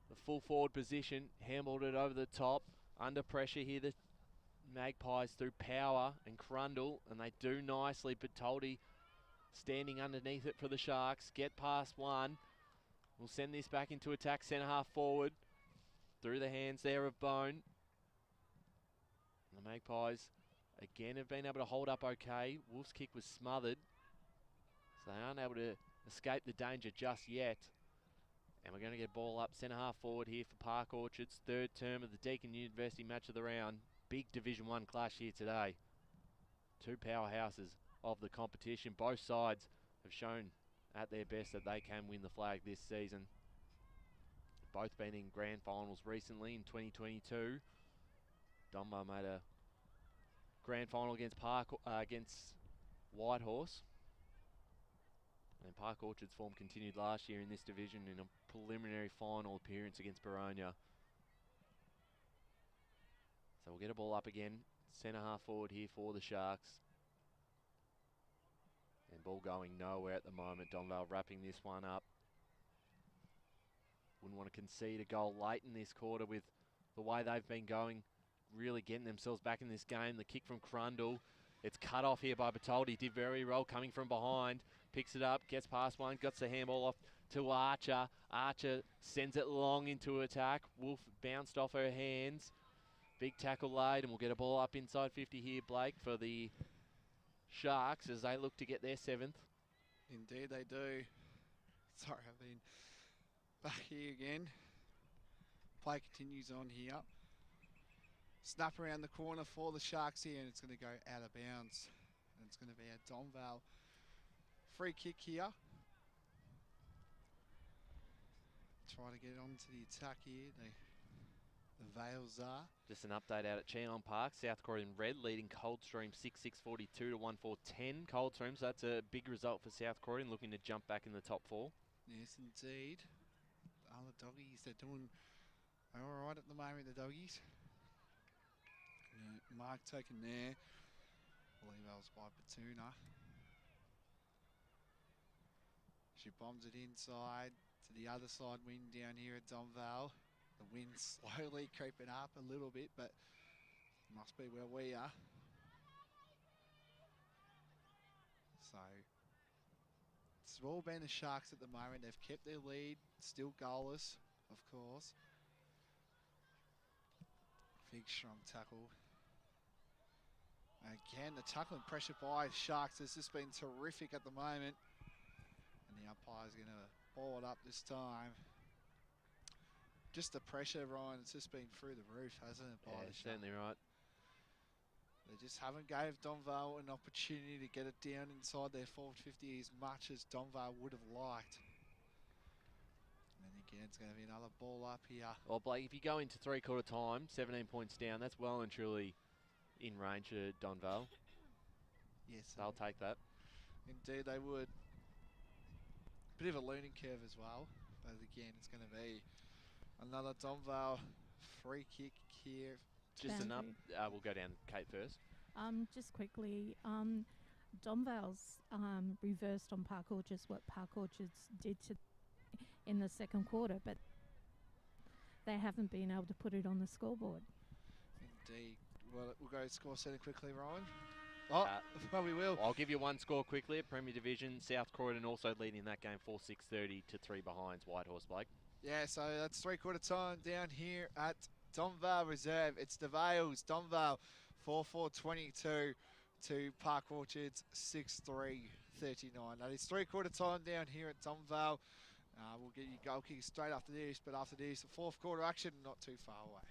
the full forward position. Handballed it over the top. Under pressure here, the Magpies through Power and Crundle, and they do nicely. Bertoldi standing underneath it for the Sharks. Get past one. We'll send this back into attack, centre half forward. Through the hands there of Bone. And the Magpies again have been able to hold up okay. Wolf's kick was smothered, so they aren't able to escape the danger just yet. And we're going to get ball up centre half forward here for Park Orchards. Third term of the Deakin University match of the round. Big Division 1 clash here today. Two powerhouses of the competition. Both sides have shown at their best that they can win the flag this season. Both been in grand finals recently in 2022. Donvale made a grand final against Whitehorse. And Park Orchard's form continued last year in this division in a preliminary final appearance against Baronia. So we'll get a ball up again. Centre half forward here for the Sharks. And ball going nowhere at the moment. Donvale wrapping this one up. Wouldn't want to concede a goal late in this quarter with the way they've been going, really getting themselves back in this game. The kick from Crundle. It's cut off here by Bertoldi. Did very well coming from behind. Picks it up, gets past one, gets the handball off to Archer. Archer sends it long into attack. Wolf bounced off her hands. Big tackle laid, and we'll get a ball up inside 50 here, Blake, for the Sharks as they look to get their 7th. Indeed they do. Sorry, I've been back here again. Play continues on here. Snap around the corner for the Sharks here, and it's going to go out of bounds. And it's going to be a Donvale free kick here. Try to get onto the attack here. They the Vales are. Just an update out at Cheon Park. South Croydon Red leading Coldstream 6-6-42 to 1-4-10. Coldstream, so that's a big result for South Croydon, looking to jump back in the top 4. Yes, indeed. The other doggies, they're doing all right at the moment, the doggies. Mark taken there. I believe that was by Petuna. She bombs it inside to the other side wing down here at Donvale. The wind's slowly creeping up a little bit, but must be where we are. So it's all been the Sharks at the moment. They've kept their lead, still goalless, of course. Big strong tackle. Again, the tackling pressure by Sharks has just been terrific at the moment. And the umpire's going to ball it up this time. Just the pressure, Ryan, it's just been through the roof, hasn't it, by the Sharks? Certainly right. They just haven't gave Donvale an opportunity to get it down inside their forward 50 as much as Donvale would have liked. And again, it's going to be another ball up here. Well, Blake, if you go into three-quarter time, 17 points down, that's well and truly in range for Donvale. Yes, They'll take that. Indeed, they would. Bit of a learning curve as well. But again, it's going to be another Donvale free kick here. Just enough. We'll go down Kate first. Just quickly, Donvale's reversed on Park Orchards what Park Orchards did to in the second quarter, but they haven't been able to put it on the scoreboard. Indeed. Well, we'll go score center quickly, Ryan. Oh, well, we will. I'll give you one score quickly at Premier Division. South Croydon also leading that game 4-6-30 to 3 behinds. Whitehorse, Blake. Yeah, so that's three-quarter time down here at Donvale Reserve. It's the Vales, Donvale 4-4-22 to Park Orchards 6-3-39. That is three-quarter time down here at Donvale. We'll get you goal kicks straight after this, but after this, the fourth quarter action not too far away.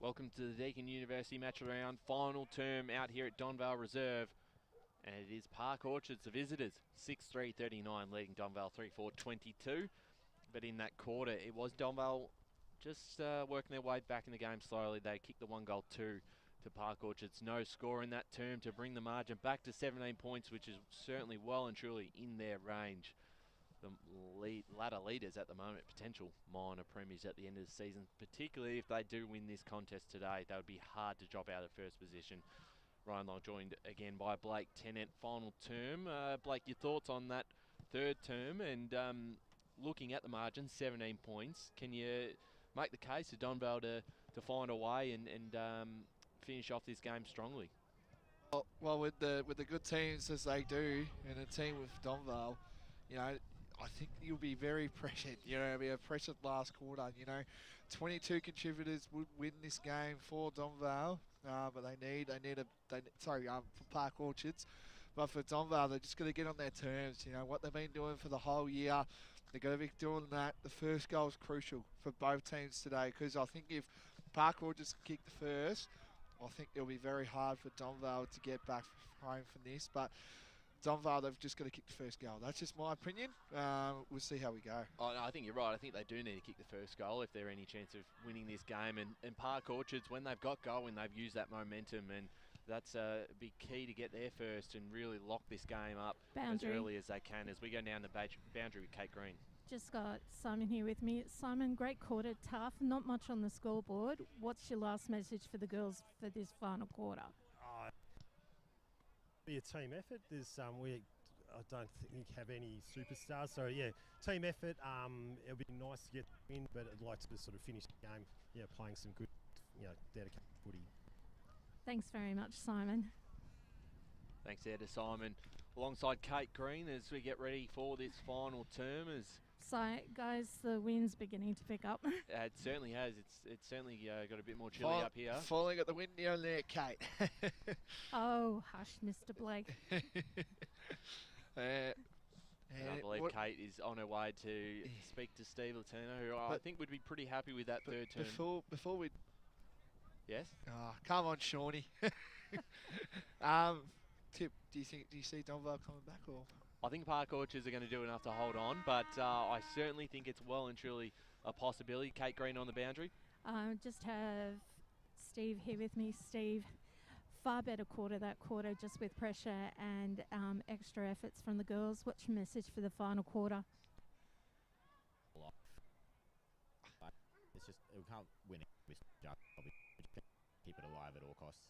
Welcome to the Deakin University match round final term out here at Donvale Reserve. And it is Park Orchards, the visitors, 6-3-39, leading Donvale 3-4-22. But in that quarter, it was Donvale just working their way back in the game slowly. They kicked the 1-2 to Park Orchards. No score in that term to bring the margin back to 17 points, which is certainly well and truly in their range. The ladder leaders at the moment, potential minor premiers at the end of the season, particularly if they do win this contest today. They would be hard to drop out of first position. Ryan Long joined again by Blake Tennant, final term. Blake, your thoughts on that third term and looking at the margin, 17 points. Can you make the case for Donvale to find a way and finish off this game strongly? Well, with the good teams as they do, and a team with Donvale, you know, I think you'll be very pressured. You know, it'll be a pressured last quarter. You know, 22 contributors would win this game for Donvale, but for Park Orchards. But for Donvale, they're just going to get on their terms. You know, what they've been doing for the whole year, they're going to be doing that. The first goal is crucial for both teams today, because I think if Park Orchards can kick the first, I think it'll be very hard for Donvale to get back home from this. But Donvale, they've just got to kick the first goal. That's just my opinion. We'll see how we go. Oh, no, I think you're right. I think they do need to kick the first goal if there any chance of winning this game. And Park Orchards, when they've got going, they've used that momentum, and that's a big key to get there first and really lock this game up as early as they can as we go down the boundary with Kate Green. Just got Simon here with me. Simon, great quarter, tough, not much on the scoreboard. What's your last message for the girls for this final quarter? Be a team effort. I don't think have any superstars, so yeah, team effort. It'll be nice to get the win, but I'd like to sort of finish the game, playing some good, dedicated footy. Thanks very much, Simon. Thanks there to Simon, alongside Kate Green as we get ready for this final term. So, guys, the wind's beginning to pick up. It certainly has. It's certainly got a bit more chilly up here. Falling at the wind down there, Kate. Oh, hush, Mr. Blake. I believe Kate is on her way to speak to Steve Latino, who I think would be pretty happy with that third term. Before we... Yes? Oh, come on, Shawnee. Tip, do you see Donvale coming back, or...? I think Park Orchards are going to do enough to hold on, but I certainly think it's well and truly a possibility. Kate Green on the boundary. Just have Steve here with me. Steve, far better quarter that quarter, just with pressure and extra efforts from the girls. What's your message for the final quarter? It's just, we can't win it. We keep it alive at all costs.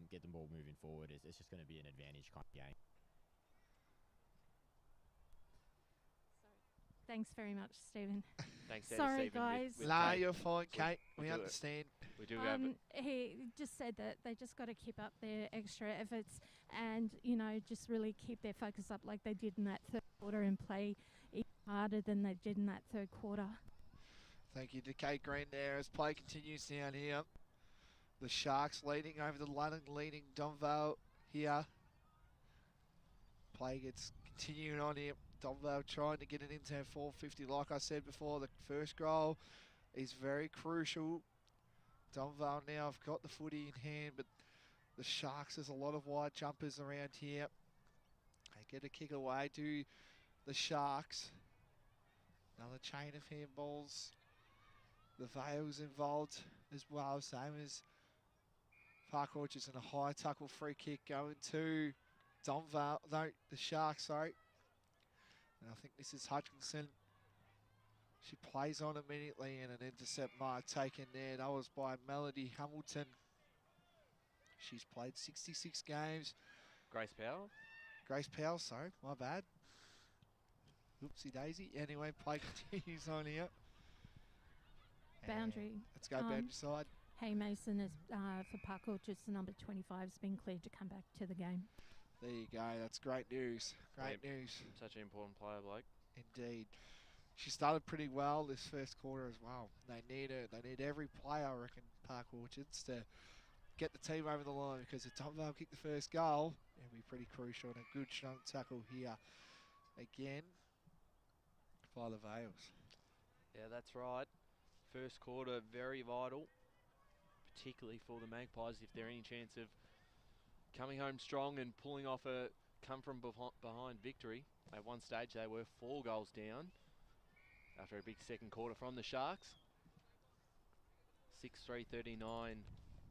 Get the ball moving forward. It's just going to be an advantage kind of game. Thanks very much, Stephen. Thanks, Sorry, Stephen, guys. Nah, you're fine, Kate. We understand. We do have it. He just said that they just got to keep up their extra efforts and, just really keep their focus up like they did in that third quarter and play even harder than they did in that third quarter. Thank you to Kate Green there as play continues down here. The Sharks leading over the London, leading Donvale here. Play gets continuing on here. Donvale trying to get it into 450. Like I said before, the first goal is very crucial. Donvale now have got the footy in hand, but the Sharks, there's a lot of wide jumpers around here. They get a kick away to the Sharks. Another chain of handballs. The Vale's involved as well, same as Park Orchards, and a high tackle free kick going to Donvale. No, the Sharks, sorry. And I think this is Hutchinson. She plays on immediately, and an intercept mark taken there. That was by Melody Hamilton. She's played 66 games. Grace Powell. Grace Powell, sorry, my bad. Oopsie daisy. Anyway, play continues on here. Boundary. Let's go boundary side. Hey Mason, is, for Park Orchards, the number 25 has been cleared to come back to the game. There you go. That's great news. Great news. Such an important player, Blake. Indeed. She started pretty well this first quarter as well. They need her. They need every player, I reckon, Park Orchards, to get the team over the line, because if Donvale kick the first goal, it'll be pretty crucial. And a good strong tackle here again by the Vales. Yeah, that's right. First quarter, very vital, particularly for the Magpies, if they're any chance of coming home strong and pulling off a come-from-behind victory. At one stage, they were 4 goals down after a big second quarter from the Sharks. 6-3-39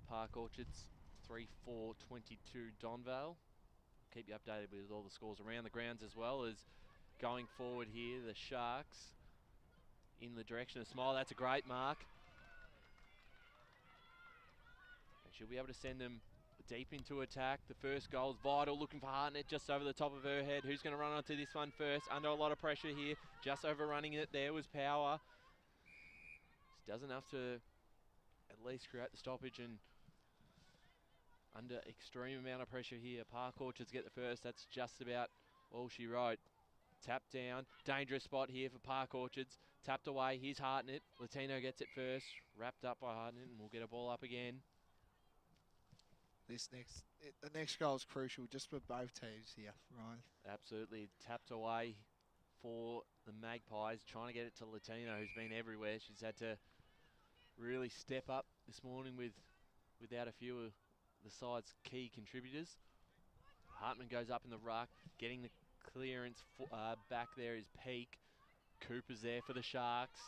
Park Orchards, 3-4-22 Donvale. Keep you updated with all the scores around the grounds, as well as going forward here, the Sharks in the direction of Smile. That's a great mark. And she'll be able to send them deep into attack. The first goal's vital, looking for Hartnett just over the top of her head. Who's going to run onto this one first? Under a lot of pressure here. Just overrunning it there was Power. She does enough to at least create the stoppage, and under extreme amount of pressure here, Park Orchards get the first. That's just about all she wrote. Tap down, dangerous spot here for Park Orchards. Tapped away, here's Hartnett. Latino gets it first, wrapped up by Hartnett, and we'll get a ball up again. The next goal is crucial just for both teams here, Ryan. Absolutely, tapped away for the Magpies, trying to get it to Latino, who's been everywhere. She's had to really step up this morning without a few of the side's key contributors. Hartman goes up in the ruck, getting the clearance back there is Peak. Cooper's there for the Sharks,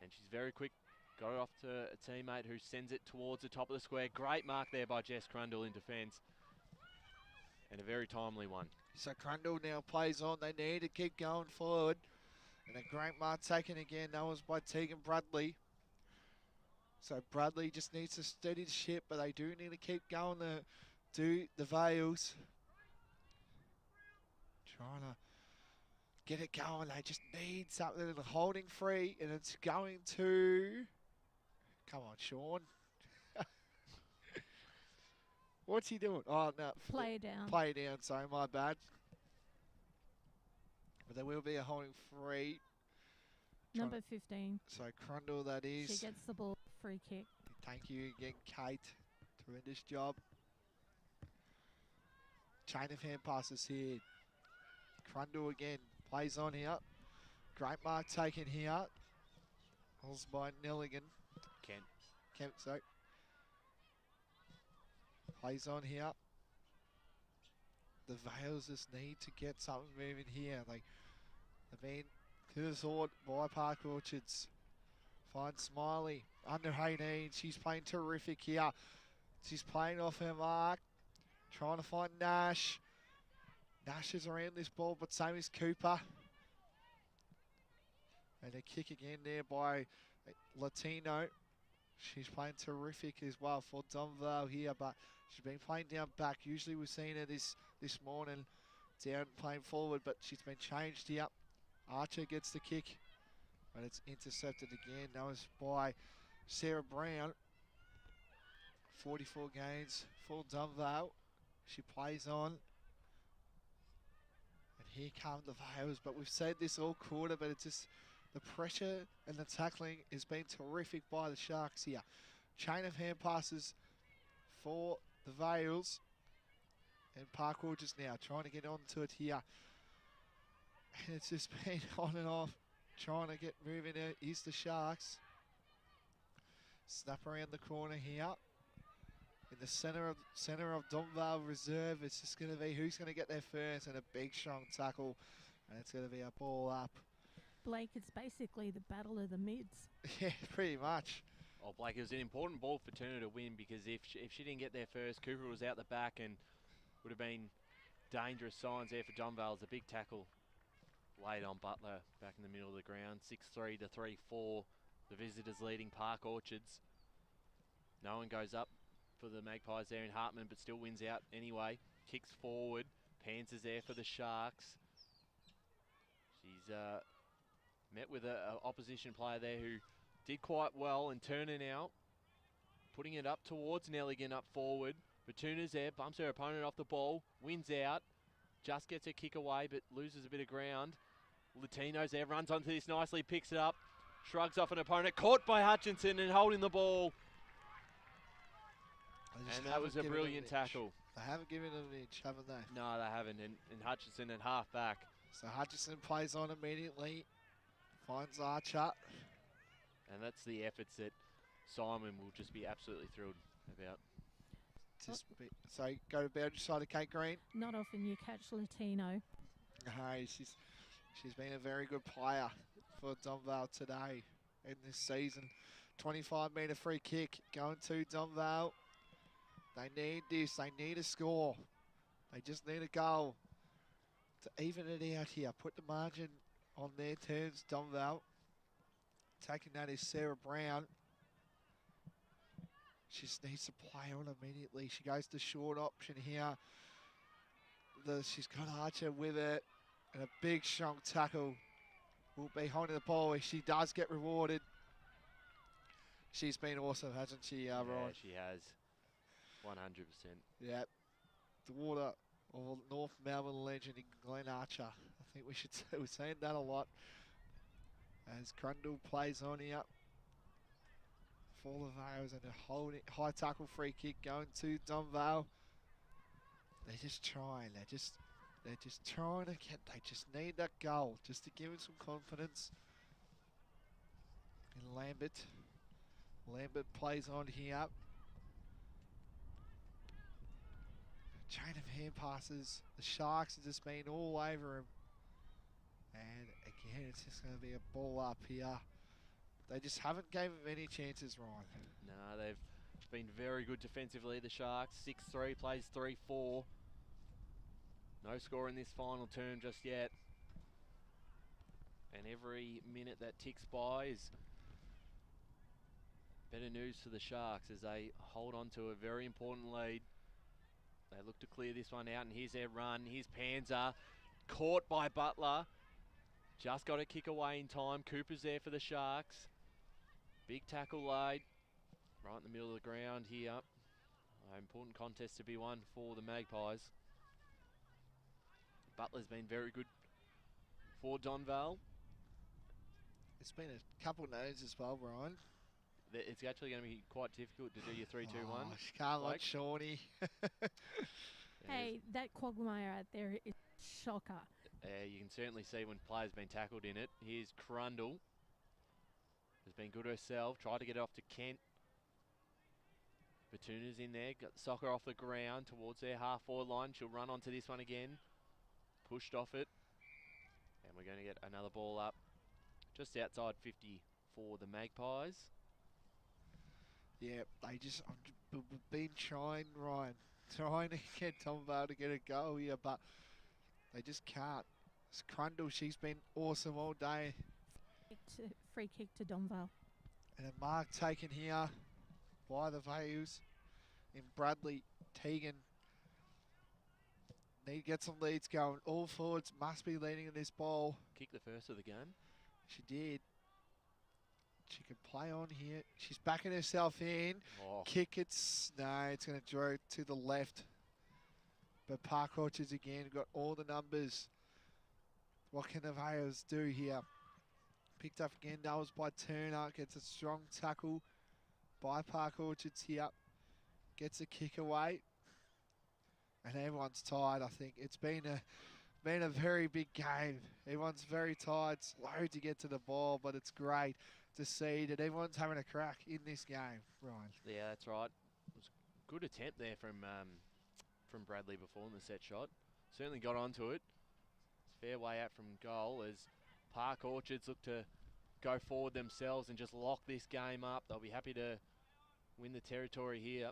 and she's very quick. Got it off to a teammate who sends it towards the top of the square. Great mark there by Jess Crundle in defence, and a very timely one. So Crundle now plays on. They need to keep going forward, and a great mark taken again. That was by Tegan Bradley. So Bradley just needs to steady the ship, but they do need to keep going to do the Vales. Trying to get it going. They just need something. They're holding free, and it's going to... Come on, Sean. What's he doing? Oh, no. Play down. Play down, sorry, my bad. But there will be a holding free. Number 15. So Crundle, that is. She gets the ball, free kick. Thank you again, Kate. Tremendous job. Chain of hand passes here. Crundle again. Plays on here. Great mark taken here. Holds by Nelligan. Kemp, sorry. Plays on here. The Vales just need to get something moving here. They've been to the sword by Park Orchards. Find Smiley. Under 18. She's playing terrific here. She's playing off her mark. Trying to find Nash. Nash is around this ball, but same as Cooper. And a kick again there by Latino. She's playing terrific as well for Donvale here, but she's been playing down back. Usually we've seen her this morning down playing forward, but she's been changed here. Archer gets the kick, but it's intercepted again. That was by Sarah Brown. 44 gains for Donvale. She plays on. And here come the Vales, but we've said this all quarter, but it's just the pressure and the tackling has been terrific by the Sharks here. Chain of hand passes for the Vales. And Park Orchards now trying to get onto it here. And it's just been on and off. Trying to get moving out is the Sharks. Snap around the corner here. In the center of Donvale Reserve, it's just going to be who's going to get there first, and a big strong tackle. And it's going to be a ball up. Blake, it's basically the battle of the mids. Yeah, pretty much. Oh, Blake, it was an important ball for Turner to win, because if she didn't get there first, Cooper was out the back and would have been dangerous signs there for Donvale. It's a big tackle laid on Butler back in the middle of the ground. 6-3 to 3-4. The visitors leading Park Orchards. No one goes up for the Magpies there in Hartman, but still wins out anyway. Kicks forward. Pants is there for the Sharks. She's met with an opposition player there who did quite well, and Turner now putting it up towards Nelligan up forward. Batuna's there, bumps her opponent off the ball, wins out, just gets a kick away but loses a bit of ground. Latino's there, runs onto this nicely, picks it up, shrugs off an opponent, caught by Hutchinson and holding the ball. And that was a brilliant tackle. They haven't given it an inch, haven't they? No, they haven't, and Hutchinson at half back. So Hutchinson plays on immediately. Finds Archer. And that's the efforts that Simon will just be absolutely thrilled about. So go to boundary side of Kate Green. Not often you catch Latino. Hey, she's been a very good player for Donvale today in this season. 25-metre free kick going to Donvale. They need this. They need a score. They just need a goal to even it out here. Put the margin on their terms, Donvale. Taking that is Sarah Brown. She just needs to play on immediately. She goes to short option here. She's got Archer with it. And a big, strong tackle will be holding the ball. She does get rewarded. She's been awesome, hasn't she, Ryan? Yeah, she has. 100%. Yep. The water of North Melbourne legend in Glenn Archer. I think we should say we're saying that a lot. As Crundle plays on here for the Vales, and a high tackle free kick going to Donvale. They're just trying. They're just trying to get. They just need that goal just to give them some confidence. And Lambert plays on here. Chain of hand passes. The Sharks have just been all over him. And again, it's just going to be a ball up here. They just haven't gave him any chances, Ryan. No, they've been very good defensively, the Sharks. 6-3, plays 3-4. No score in this final term just yet. And every minute that ticks by is better news for the Sharks as they hold on to a very important lead. They look to clear this one out, and here's their run. Here's Panzer, caught by Butler. Just got a kick away in time. Cooper's there for the Sharks. Big tackle laid right in the middle of the ground here. Important contest to be won for the Magpies. Butler's been very good for Donvale. It's been a couple of names as well, Brian. It's actually going to be quite difficult to do your 3-2-1. She can't like Shawnee. Hey, that quagmire out there is a shocker. You can certainly see when players been tackled in it. Here's Crundle. Has been good herself. Tried to get it off to Kent. Batuna's in there. Got the soccer off the ground towards their half-forward line. She'll run onto this one again. Pushed off it. And we're going to get another ball up just outside 50 for the Magpies. Yeah, they just been trying, Ryan. Trying to get Donvale to get a goal here, but they just can't. It's Crundle, she's been awesome all day. Free kick to Donvale. And a mark taken here by the Vales in Bradley. Tegan need to get some leads going. All forwards must be leading in this ball. Kicked the first of the game. She did. She can play on here. She's backing herself in. Oh. Kick it. No, it's going to draw to the left. But Park Orchards again got all the numbers. What can the Vales do here? Picked up again. That was by Turner. Gets a strong tackle by Park Orchards here. Gets a kick away. And everyone's tired, I think. It's been a very big game. Everyone's very tired. Slow to get to the ball, but it's great to see that everyone's having a crack in this game, Ryan. Yeah, that's right. It was a good attempt there from Bradley before in the set shot. Certainly got onto it. It's fair way out from goal as Park Orchards look to go forward themselves and just lock this game up. They'll be happy to win the territory here.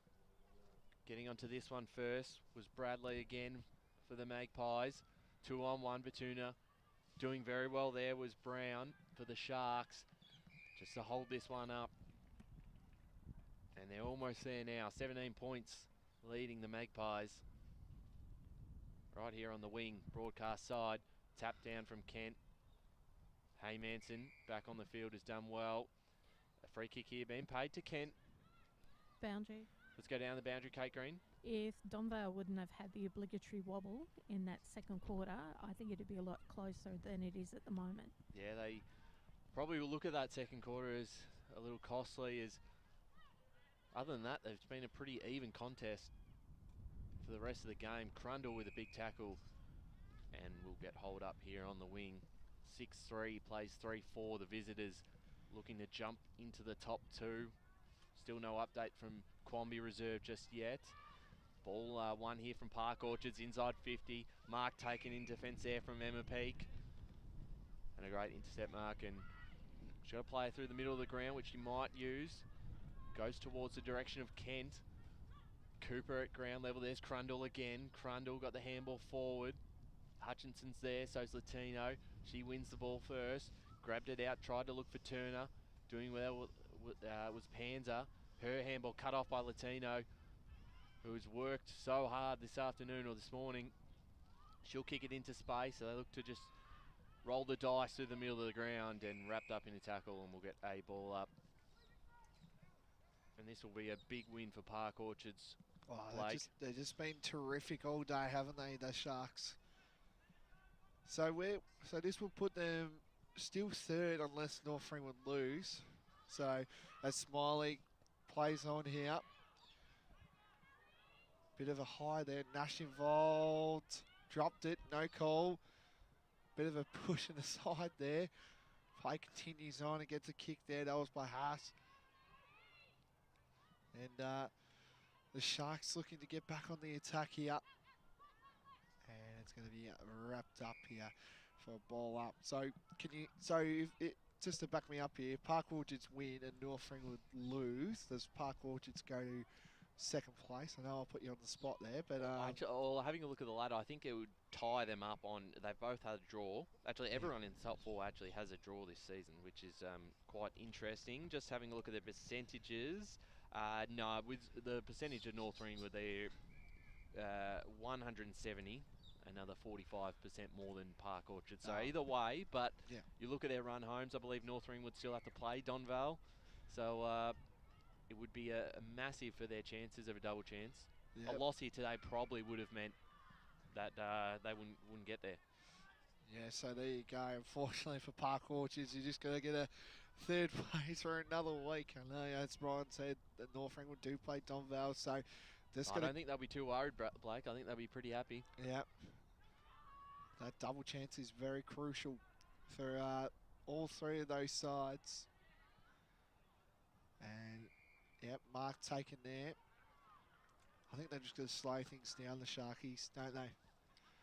Getting onto this one first was Bradley again for the Magpies. 2-on-1, Batuna. Doing very well there was Brown for the Sharks. Just to hold this one up. And they're almost there now. 17 points leading the Magpies. Right here on the wing, broadcast side. Tap down from Kent. Haymanson back on the field has done well. A free kick here being paid to Kent. Boundary. Let's go down the boundary, Kate Green. If Donvale wouldn't have had the obligatory wobble in that second quarter, I think it'd be a lot closer than it is at the moment. Yeah, they probably will look at that second quarter as a little costly. As other than that, it's been a pretty even contest for the rest of the game. Crundle with a big tackle and will get hold up here on the wing. 6-3, plays 3-4. The visitors looking to jump into the top two. Still no update from Quamby Reserve just yet. Ball one here from Park Orchards, inside 50. Mark taken in defence there from Emma Peak. And a great intercept mark, and she's got to play through the middle of the ground, which she might use. Goes towards the direction of Kent. Cooper at ground level, there's Crundle again. Crundle got the handball forward. Hutchinson's there, so's Latino. She wins the ball first. Grabbed it out, tried to look for Turner. Doing well was Panzer. Her handball cut off by Latino, who's worked so hard this afternoon or this morning. She'll kick it into space, so they look to just roll the dice through the middle of the ground and wrapped up in a tackle, and we'll get a ball up. And this will be a big win for Park Orchards. Oh, Blake. they've just been terrific all day, haven't they, the Sharks? So this will put them still third unless North Ringwood lose. So as Smiley plays on here. Bit of a high there, Nash involved. Dropped it, no call. Bit of a push in the side there. Play continues on and gets a kick there. That was by Haas. And the Sharks looking to get back on the attack here. And it's going to be wrapped up here for a ball up. So just to back me up here, Park Orchards win and North Ringwood lose. Does Park Orchards go to second place? I know I'll put you on the spot there, but having a look at the ladder, I think it would tie them up on. They've both had a draw. Actually, everyone in the top four actually has a draw this season, which is quite interesting. Just having a look at their percentages. No, with the percentage of North Ringwood, they're 170, another 45% more than Park Orchard. So either way, but you look at their run homes, I believe North Ringwood still have to play Donvale. So it would be a massive for their chances of a double chance. Yep. A loss here today probably would have meant that they wouldn't get there. Yeah, so there you go. Unfortunately for Park Orchards, you're just going to get a third place for another week. I know, as Brian said, that North Ringwood do play Donvale, so I don't think they'll be too worried, Blake. I think they'll be pretty happy. Yeah. That double chance is very crucial for all three of those sides. And, yep, Mark taken there. I think they're just going to slow things down, the Sharkies, don't they?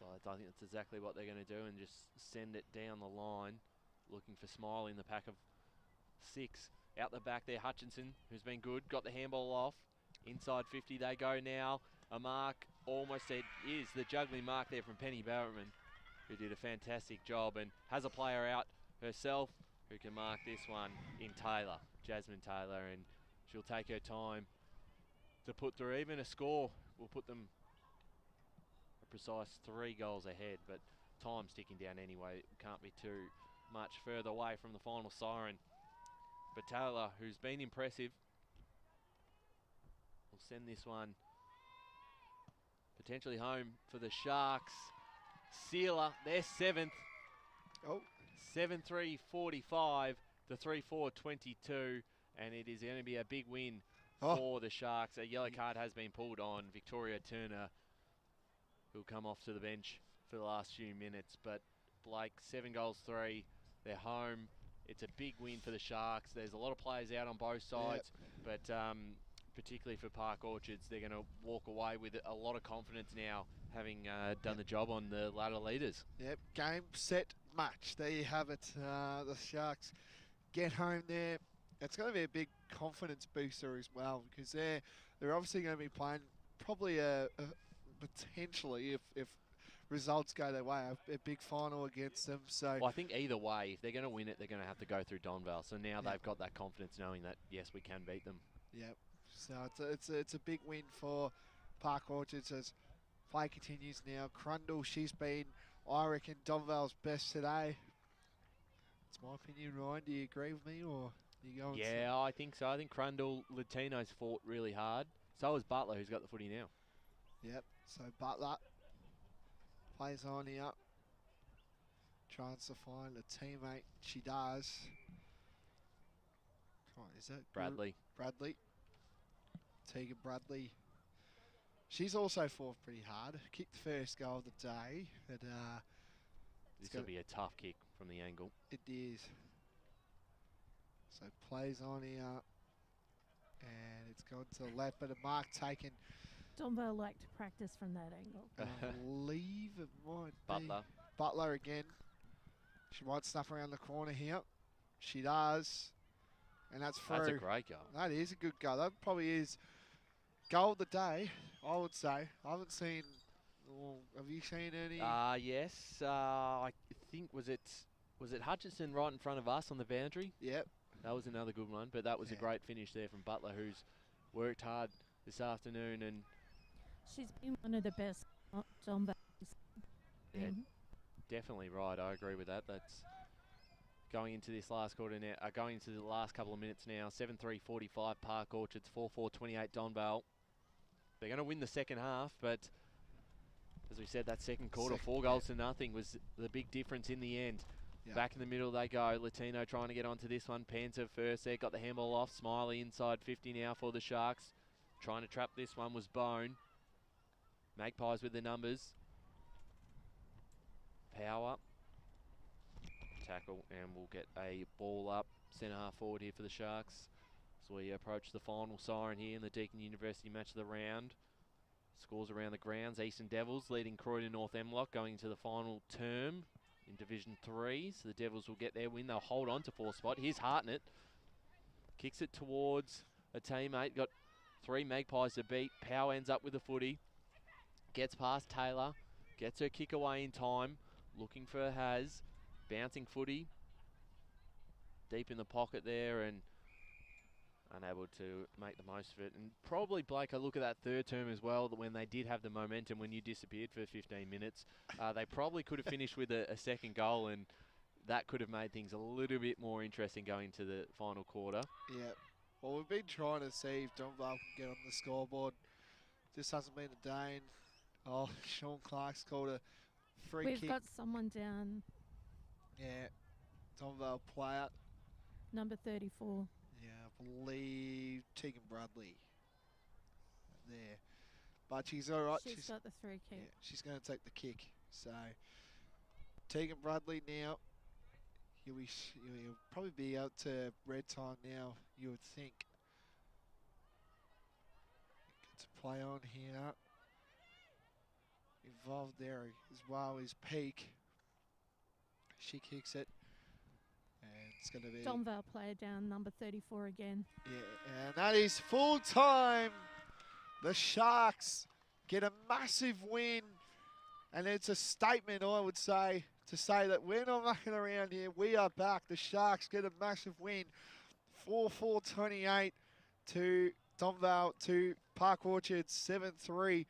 Well, I think that's exactly what they're going to do, and just send it down the line, looking for Smiley in the pack of 6. Out the back there, Hutchinson, who's been good, got the handball off. Inside 50 they go now. A mark almost is the juggling mark there from Penny Barrettman, who did a fantastic job and has a player out herself who can mark this one in Taylor, Jasmine Taylor, and she'll take her time to put through. Even a score will put them a precise 3 goals ahead, but time's ticking down anyway. It can't be too much further away from the final siren. But Taylor, who's been impressive, will send this one potentially home for the Sharks. Sealer, their 7th. Oh. 7-3-45 to 3-4-22, and it is going to be a big win for the Sharks. A yellow card has been pulled on Victoria Turner, who'll come off to the bench for the last few minutes. But Blake, 7 goals, 3. They're home. It's a big win for the Sharks. There's a lot of players out on both sides, but particularly for Park Orchards, they're going to walk away with a lot of confidence now, having done the job on the ladder leaders. Yep, game, set, match. There you have it. The Sharks get home there. It's going to be a big confidence booster as well, because they're obviously going to be playing probably potentially, if results go their way, a big final against them. So well, I think either way, if they're going to win it, they're going to have to go through Donvale. So now they've got that confidence, knowing that yes, we can beat them. Yep. So it's a big win for Park Orchards as play continues now. Crundle, she's been, I reckon, Donvale's best today. It's my opinion, Ryan. Do you agree with me, or you going? Yeah, I think so. I think Crundle, Latino's fought really hard. So has Butler, who's got the footy now. Yep. So Butler plays on here, tries to find a teammate. She does. Oh, is that Bradley? Bradley. Tegan Bradley. She's also fought pretty hard. Kicked the first goal of the day. But, this will be a tough kick from the angle. It is. So plays on here. And it's gone to the left, but a mark taken. Donvale like to practice from that angle. I believe it might Butler. be Butler again. She might snuff around the corner here. She does. And that's through. That's a great goal. That is a good goal. That probably is goal of the day, I would say. I haven't seen... Well, have you seen any? Yes. I think was it Hutchinson right in front of us on the boundary? Yep. That was another good one, but that was a Yeah. great finish there from Butler, who's worked hard this afternoon. And She's been one of the best Donvale. yeah, definitely right. I agree with that. That's going into this last quarter now. Going into the last couple of minutes now. 7-3-45 Park Orchards, 4-4-28 Donvale. They're going to win the second half, but as we said, that second quarter, 4 goals to nothing was the big difference in the end. Yeah. Back in the middle they go. Latino trying to get onto this one. Panzer first there, got the handball off. Smiley inside 50 now for the Sharks. Trying to trap this one was Bone. Magpies with the numbers. Power. Tackle, and we'll get a ball up. Centre half forward here for the Sharks. As we approach the final siren here in the Deakin University match of the round. Scores around the grounds. Eastern Devils leading Croydon North Emlock going into the final term in Division 3. So the Devils will get their win. They'll hold on to 4th spot. Here's Hartnett. Kicks it towards a teammate. Got 3 Magpies to beat. Power ends up with the footy. Gets past Taylor. Gets her kick away in time. Looking for Haz. Bouncing footy. Deep in the pocket there and unable to make the most of it. And probably, Blake, I look at that third term as well, that when they did have the momentum, when you disappeared for 15 minutes, they probably could have finished with a second goal, and that could have made things a little bit more interesting going to the final quarter. Yeah. Well, we've been trying to see if Donvale can get on the scoreboard. Just hasn't been a day. And, oh, Sean Clark's called a free We've kick. got someone down, Yeah. Donvale player. number 34. Yeah, I believe Tegan Bradley there. But she's all right. She's got the free kick. Yeah, she's going to take the kick. So, Tegan Bradley now. He'll probably be out to red time now, you would think. Get to play on here. Involved there as well is Peak. She kicks it. And it's going to be... Donvale player down, number 34 again. Yeah, and that is full time. The Sharks get a massive win. And it's a statement, I would say, to say that we're not mucking around here. We are back. The Sharks get a massive win. 4-4-28 to Donvale, to Park Orchards, 7-3-45.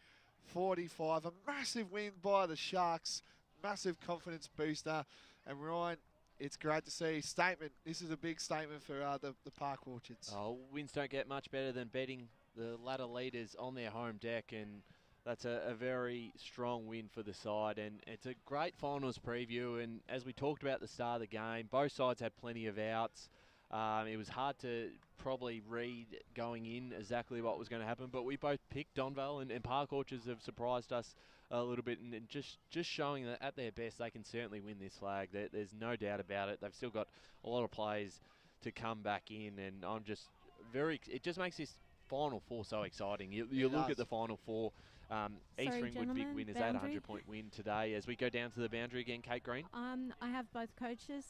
A massive win by the Sharks. Massive confidence booster. And Ryan, it's great to see. Statement. This is a big statement for the Park Orchards. Oh, wins don't get much better than betting the ladder leaders on their home deck, and that's a very strong win for the side. And it's a great finals preview, and as we talked about at the start of the game, both sides had plenty of outs. It was hard to probably read going in exactly what was going to happen, but we both picked Donvale, and Park Orchards have surprised us a little bit, and just showing that at their best they can certainly win this flag. There's no doubt about it. They've still got a lot of players to come back in, and I'm just it just makes this Final Four so exciting. You look at the Final Four. East Ringwood big win is that 100-point win today. As we go down to the boundary again, Kate Green. I have both coaches.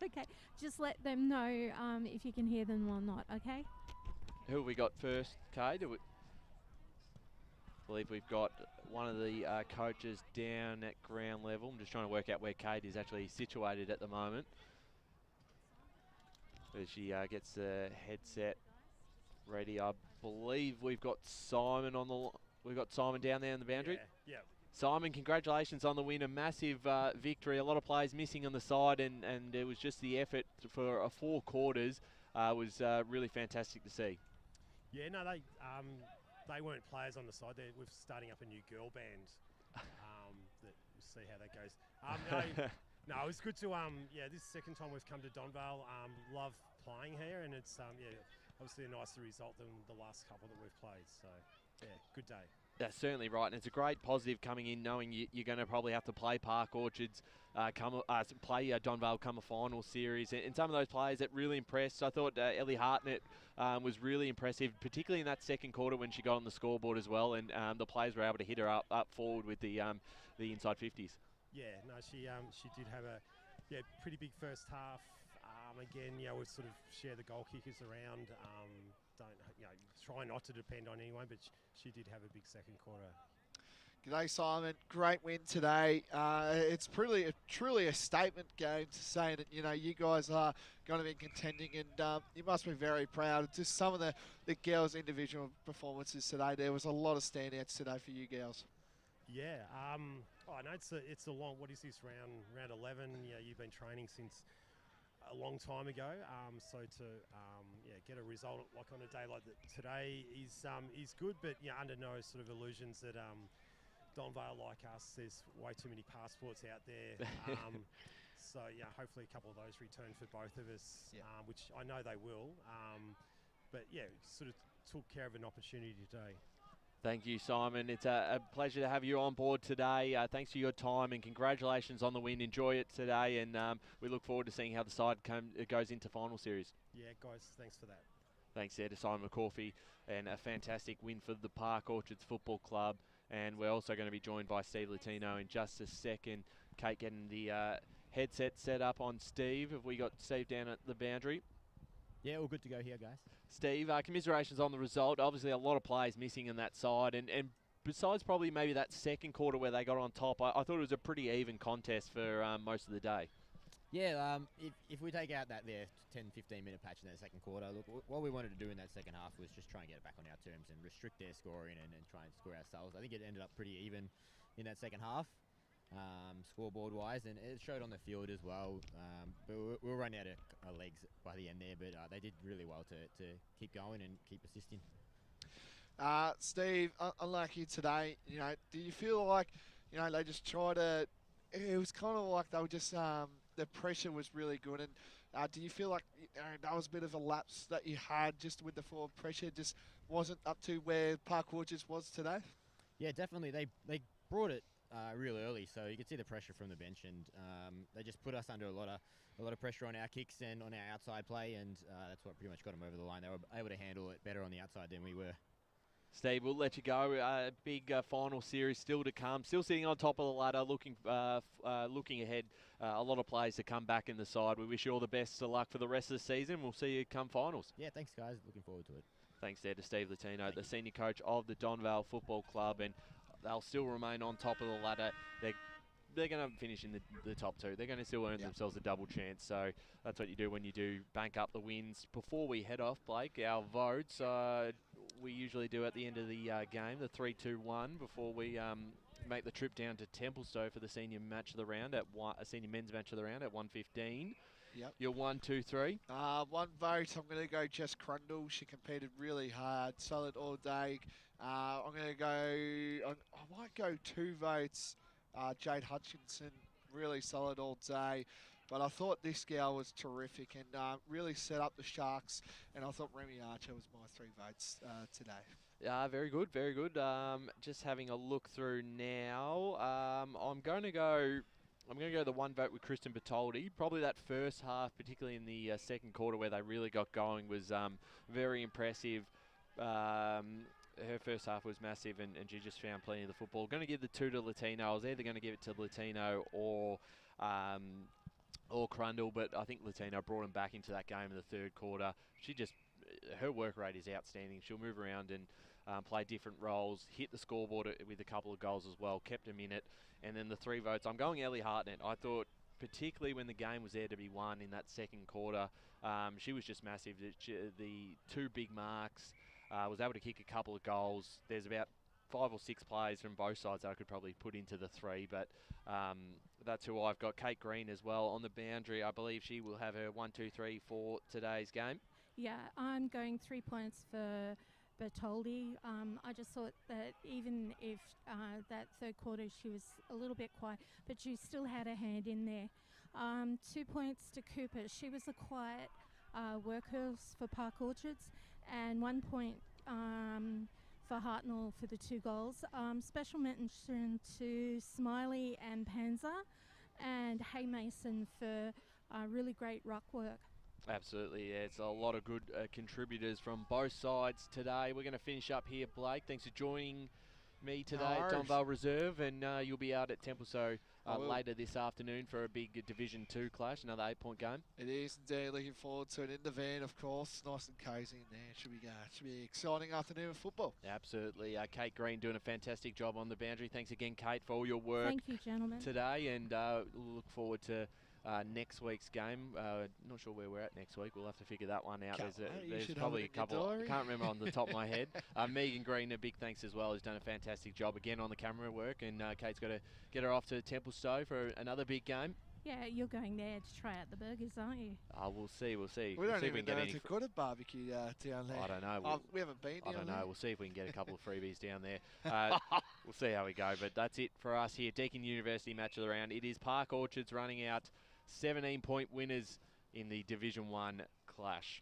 Okay, just let them know if you can hear them or not, okay? Who have we got first, Kate? I believe we've got one of the coaches down at ground level. I'm just trying to work out where Kate is actually situated at the moment. As she gets the headset ready, I believe we've got Simon on the. We've got Simon down there in the boundary. Yeah. Simon, congratulations on the win. A massive victory. A lot of players missing on the side, and it was just the effort for 4 quarters was really fantastic to see. Yeah, no, they weren't players on the side. We're starting up a new girl band. We'll see how that goes. No, it was good to this is the second time we've come to Donvale. Love playing here, and it's obviously a nicer result than the last couple that we've played. So yeah, good day. That's certainly right, and it's a great positive coming in, knowing you're going to probably have to play Park Orchards, play Donvale come a final series, and some of those players that really impressed. I thought Ellie Hartnett was really impressive, particularly in that second quarter when she got on the scoreboard as well, and the players were able to hit her up forward with the inside 50s. Yeah, no, she did have a pretty big first half. Again, we sort of share the goal kickers around. Don't try not to depend on anyone, but she did have a big second quarter. G'day, Simon. Great win today. It's truly a statement game to say that you guys are going to be contending, and you must be very proud of just some of the girls' individual performances today. There was a lot of standouts today for you girls. Yeah. I know it's a long. What is this, round 11? You've been training since a long time ago. So to get a result like on a day like today is good, but under no sort of illusions that Donvale, like us, there's way too many passports out there. So hopefully a couple of those return for both of us, which I know they will. But sort of took care of an opportunity today. Thank you, Simon. It's a pleasure to have you on board today. Thanks for your time and congratulations on the win. Enjoy it today, and we look forward to seeing how the side goes into final series. Yeah, guys, thanks for that. Thanks there to Simon McCorfey, and a fantastic win for the Park Orchards Football Club. And we're also going to be joined by Steve Latino in just a second. Kate getting the headset set up on Steve. Have we got Steve down at the boundary? Yeah, all good to go here, guys. Steve, commiserations on the result. Obviously, a lot of players missing in that side. And besides probably maybe that second quarter where they got on top, I thought it was a pretty even contest for most of the day. Yeah, if we take out that there 10-15 minute patch in that second quarter, look, what we wanted to do in that second half was just try and get it back on our terms and restrict their scoring and try and score ourselves. I think it ended up pretty even in that second half, scoreboard wise, and it showed on the field as well. But we were running out of legs by the end there, but they did really well to keep going and keep assisting. Steve, unlucky today, do you feel like, they just tried to, it was kind of like they were just, the pressure was really good, and do you feel like that was a bit of a lapse that you had just with the forward pressure, just wasn't up to where Park Orchards was today? Yeah, definitely. They brought it real early, so you could see the pressure from the bench, and they just put us under a lot of pressure on our kicks and on our outside play, and that's what pretty much got them over the line. They were able to handle it better on the outside than we were. Steve, we'll let you go. Big final series still to come. Still sitting on top of the ladder, looking ahead. A lot of players to come back in the side. We wish you all the best of luck for the rest of the season. We'll see you come finals. Yeah, thanks, guys. Looking forward to it. Thanks there to Steve Latino, the senior coach of the Donvale Football Club, and they'll still remain on top of the ladder. They're going to finish in the top two. They're going to still earn themselves a double chance. So that's what you do when you do bank up the wins. Before we head off, Blake, our votes we usually do at the end of the game, the 3-2-1, before we make the trip down to Templestowe for the senior match of the round senior men's match of the round at 1:15. Yep. You're 1, 2, 3. One vote. I'm going to go Jess Crundle. She competed really hard, solid all day. I'm going to go. I might go 2 votes. Jade Hutchinson, really solid all day. But I thought this girl was terrific and really set up the Sharks. And I thought Remy Archer was my 3 votes today. Very good, very good. Just having a look through now. I'm going to go the 1 vote with Kristen Bertoldi. Probably that first half, particularly in the second quarter where they really got going, was very impressive. Her first half was massive, and she just found plenty of the football. Going to give the 2 to Latino. I was either going to give it to Latino or Crundle, but I think Latino brought him back into that game in the third quarter. Her work rate is outstanding. She'll move around and play different roles, hit the scoreboard with a couple of goals as well, kept them in it. And then the 3 votes, I'm going Ellie Hartnett. I thought, particularly when the game was there to be won in that second quarter, she was just massive. The 2 big marks, was able to kick a couple of goals. There's about 5 or 6 players from both sides that I could probably put into the 3, but that's who I've got. Kate Green as well on the boundary. I believe she will have her 1, 2, 3 for today's game. Yeah, I'm going 3 points for Bertoldi. I just thought that even if that third quarter she was a little bit quiet, but she still had a hand in there. 2 points to Cooper. She was a quiet workhorse for Park Orchards. And 1 point for Hartnell for the 2 goals. Special mention to Smiley and Panzer and Haymason for really great ruck work. Absolutely, yeah. It's a lot of good contributors from both sides today. We're going to finish up here, Blake. Thanks for joining me today at Donvale Reserve, and you'll be out at Templestowe later this afternoon for a big Division 2 clash, another 8-point game. It is indeed. Looking forward to it in the van, of course. Nice and cosy in there. Should be an exciting afternoon of football. Absolutely. Kate Green doing a fantastic job on the boundary. Thanks again, Kate, for all your work. Thank you, gentlemen. Today, and we'll look forward to next week's game. Not sure where we're at next week. We'll have to figure that one out. There's probably a couple. I can't remember on the top of my head. Megan Green, a big thanks as well, who's done a fantastic job again on the camera work. And Kate's got to get her off to Templestowe for another big game. Yeah, you're going there to try out the burgers, aren't you? We'll see. We'll see. We don't see even if we know can if they've got a barbecue down there. I don't know. We haven't been down there. I don't know. We'll see if we can get a couple of freebies down there. We'll see how we go. But that's it for us here. Deakin University match of the round. It is Park Orchards running out 17-point winners in the Division 1 clash.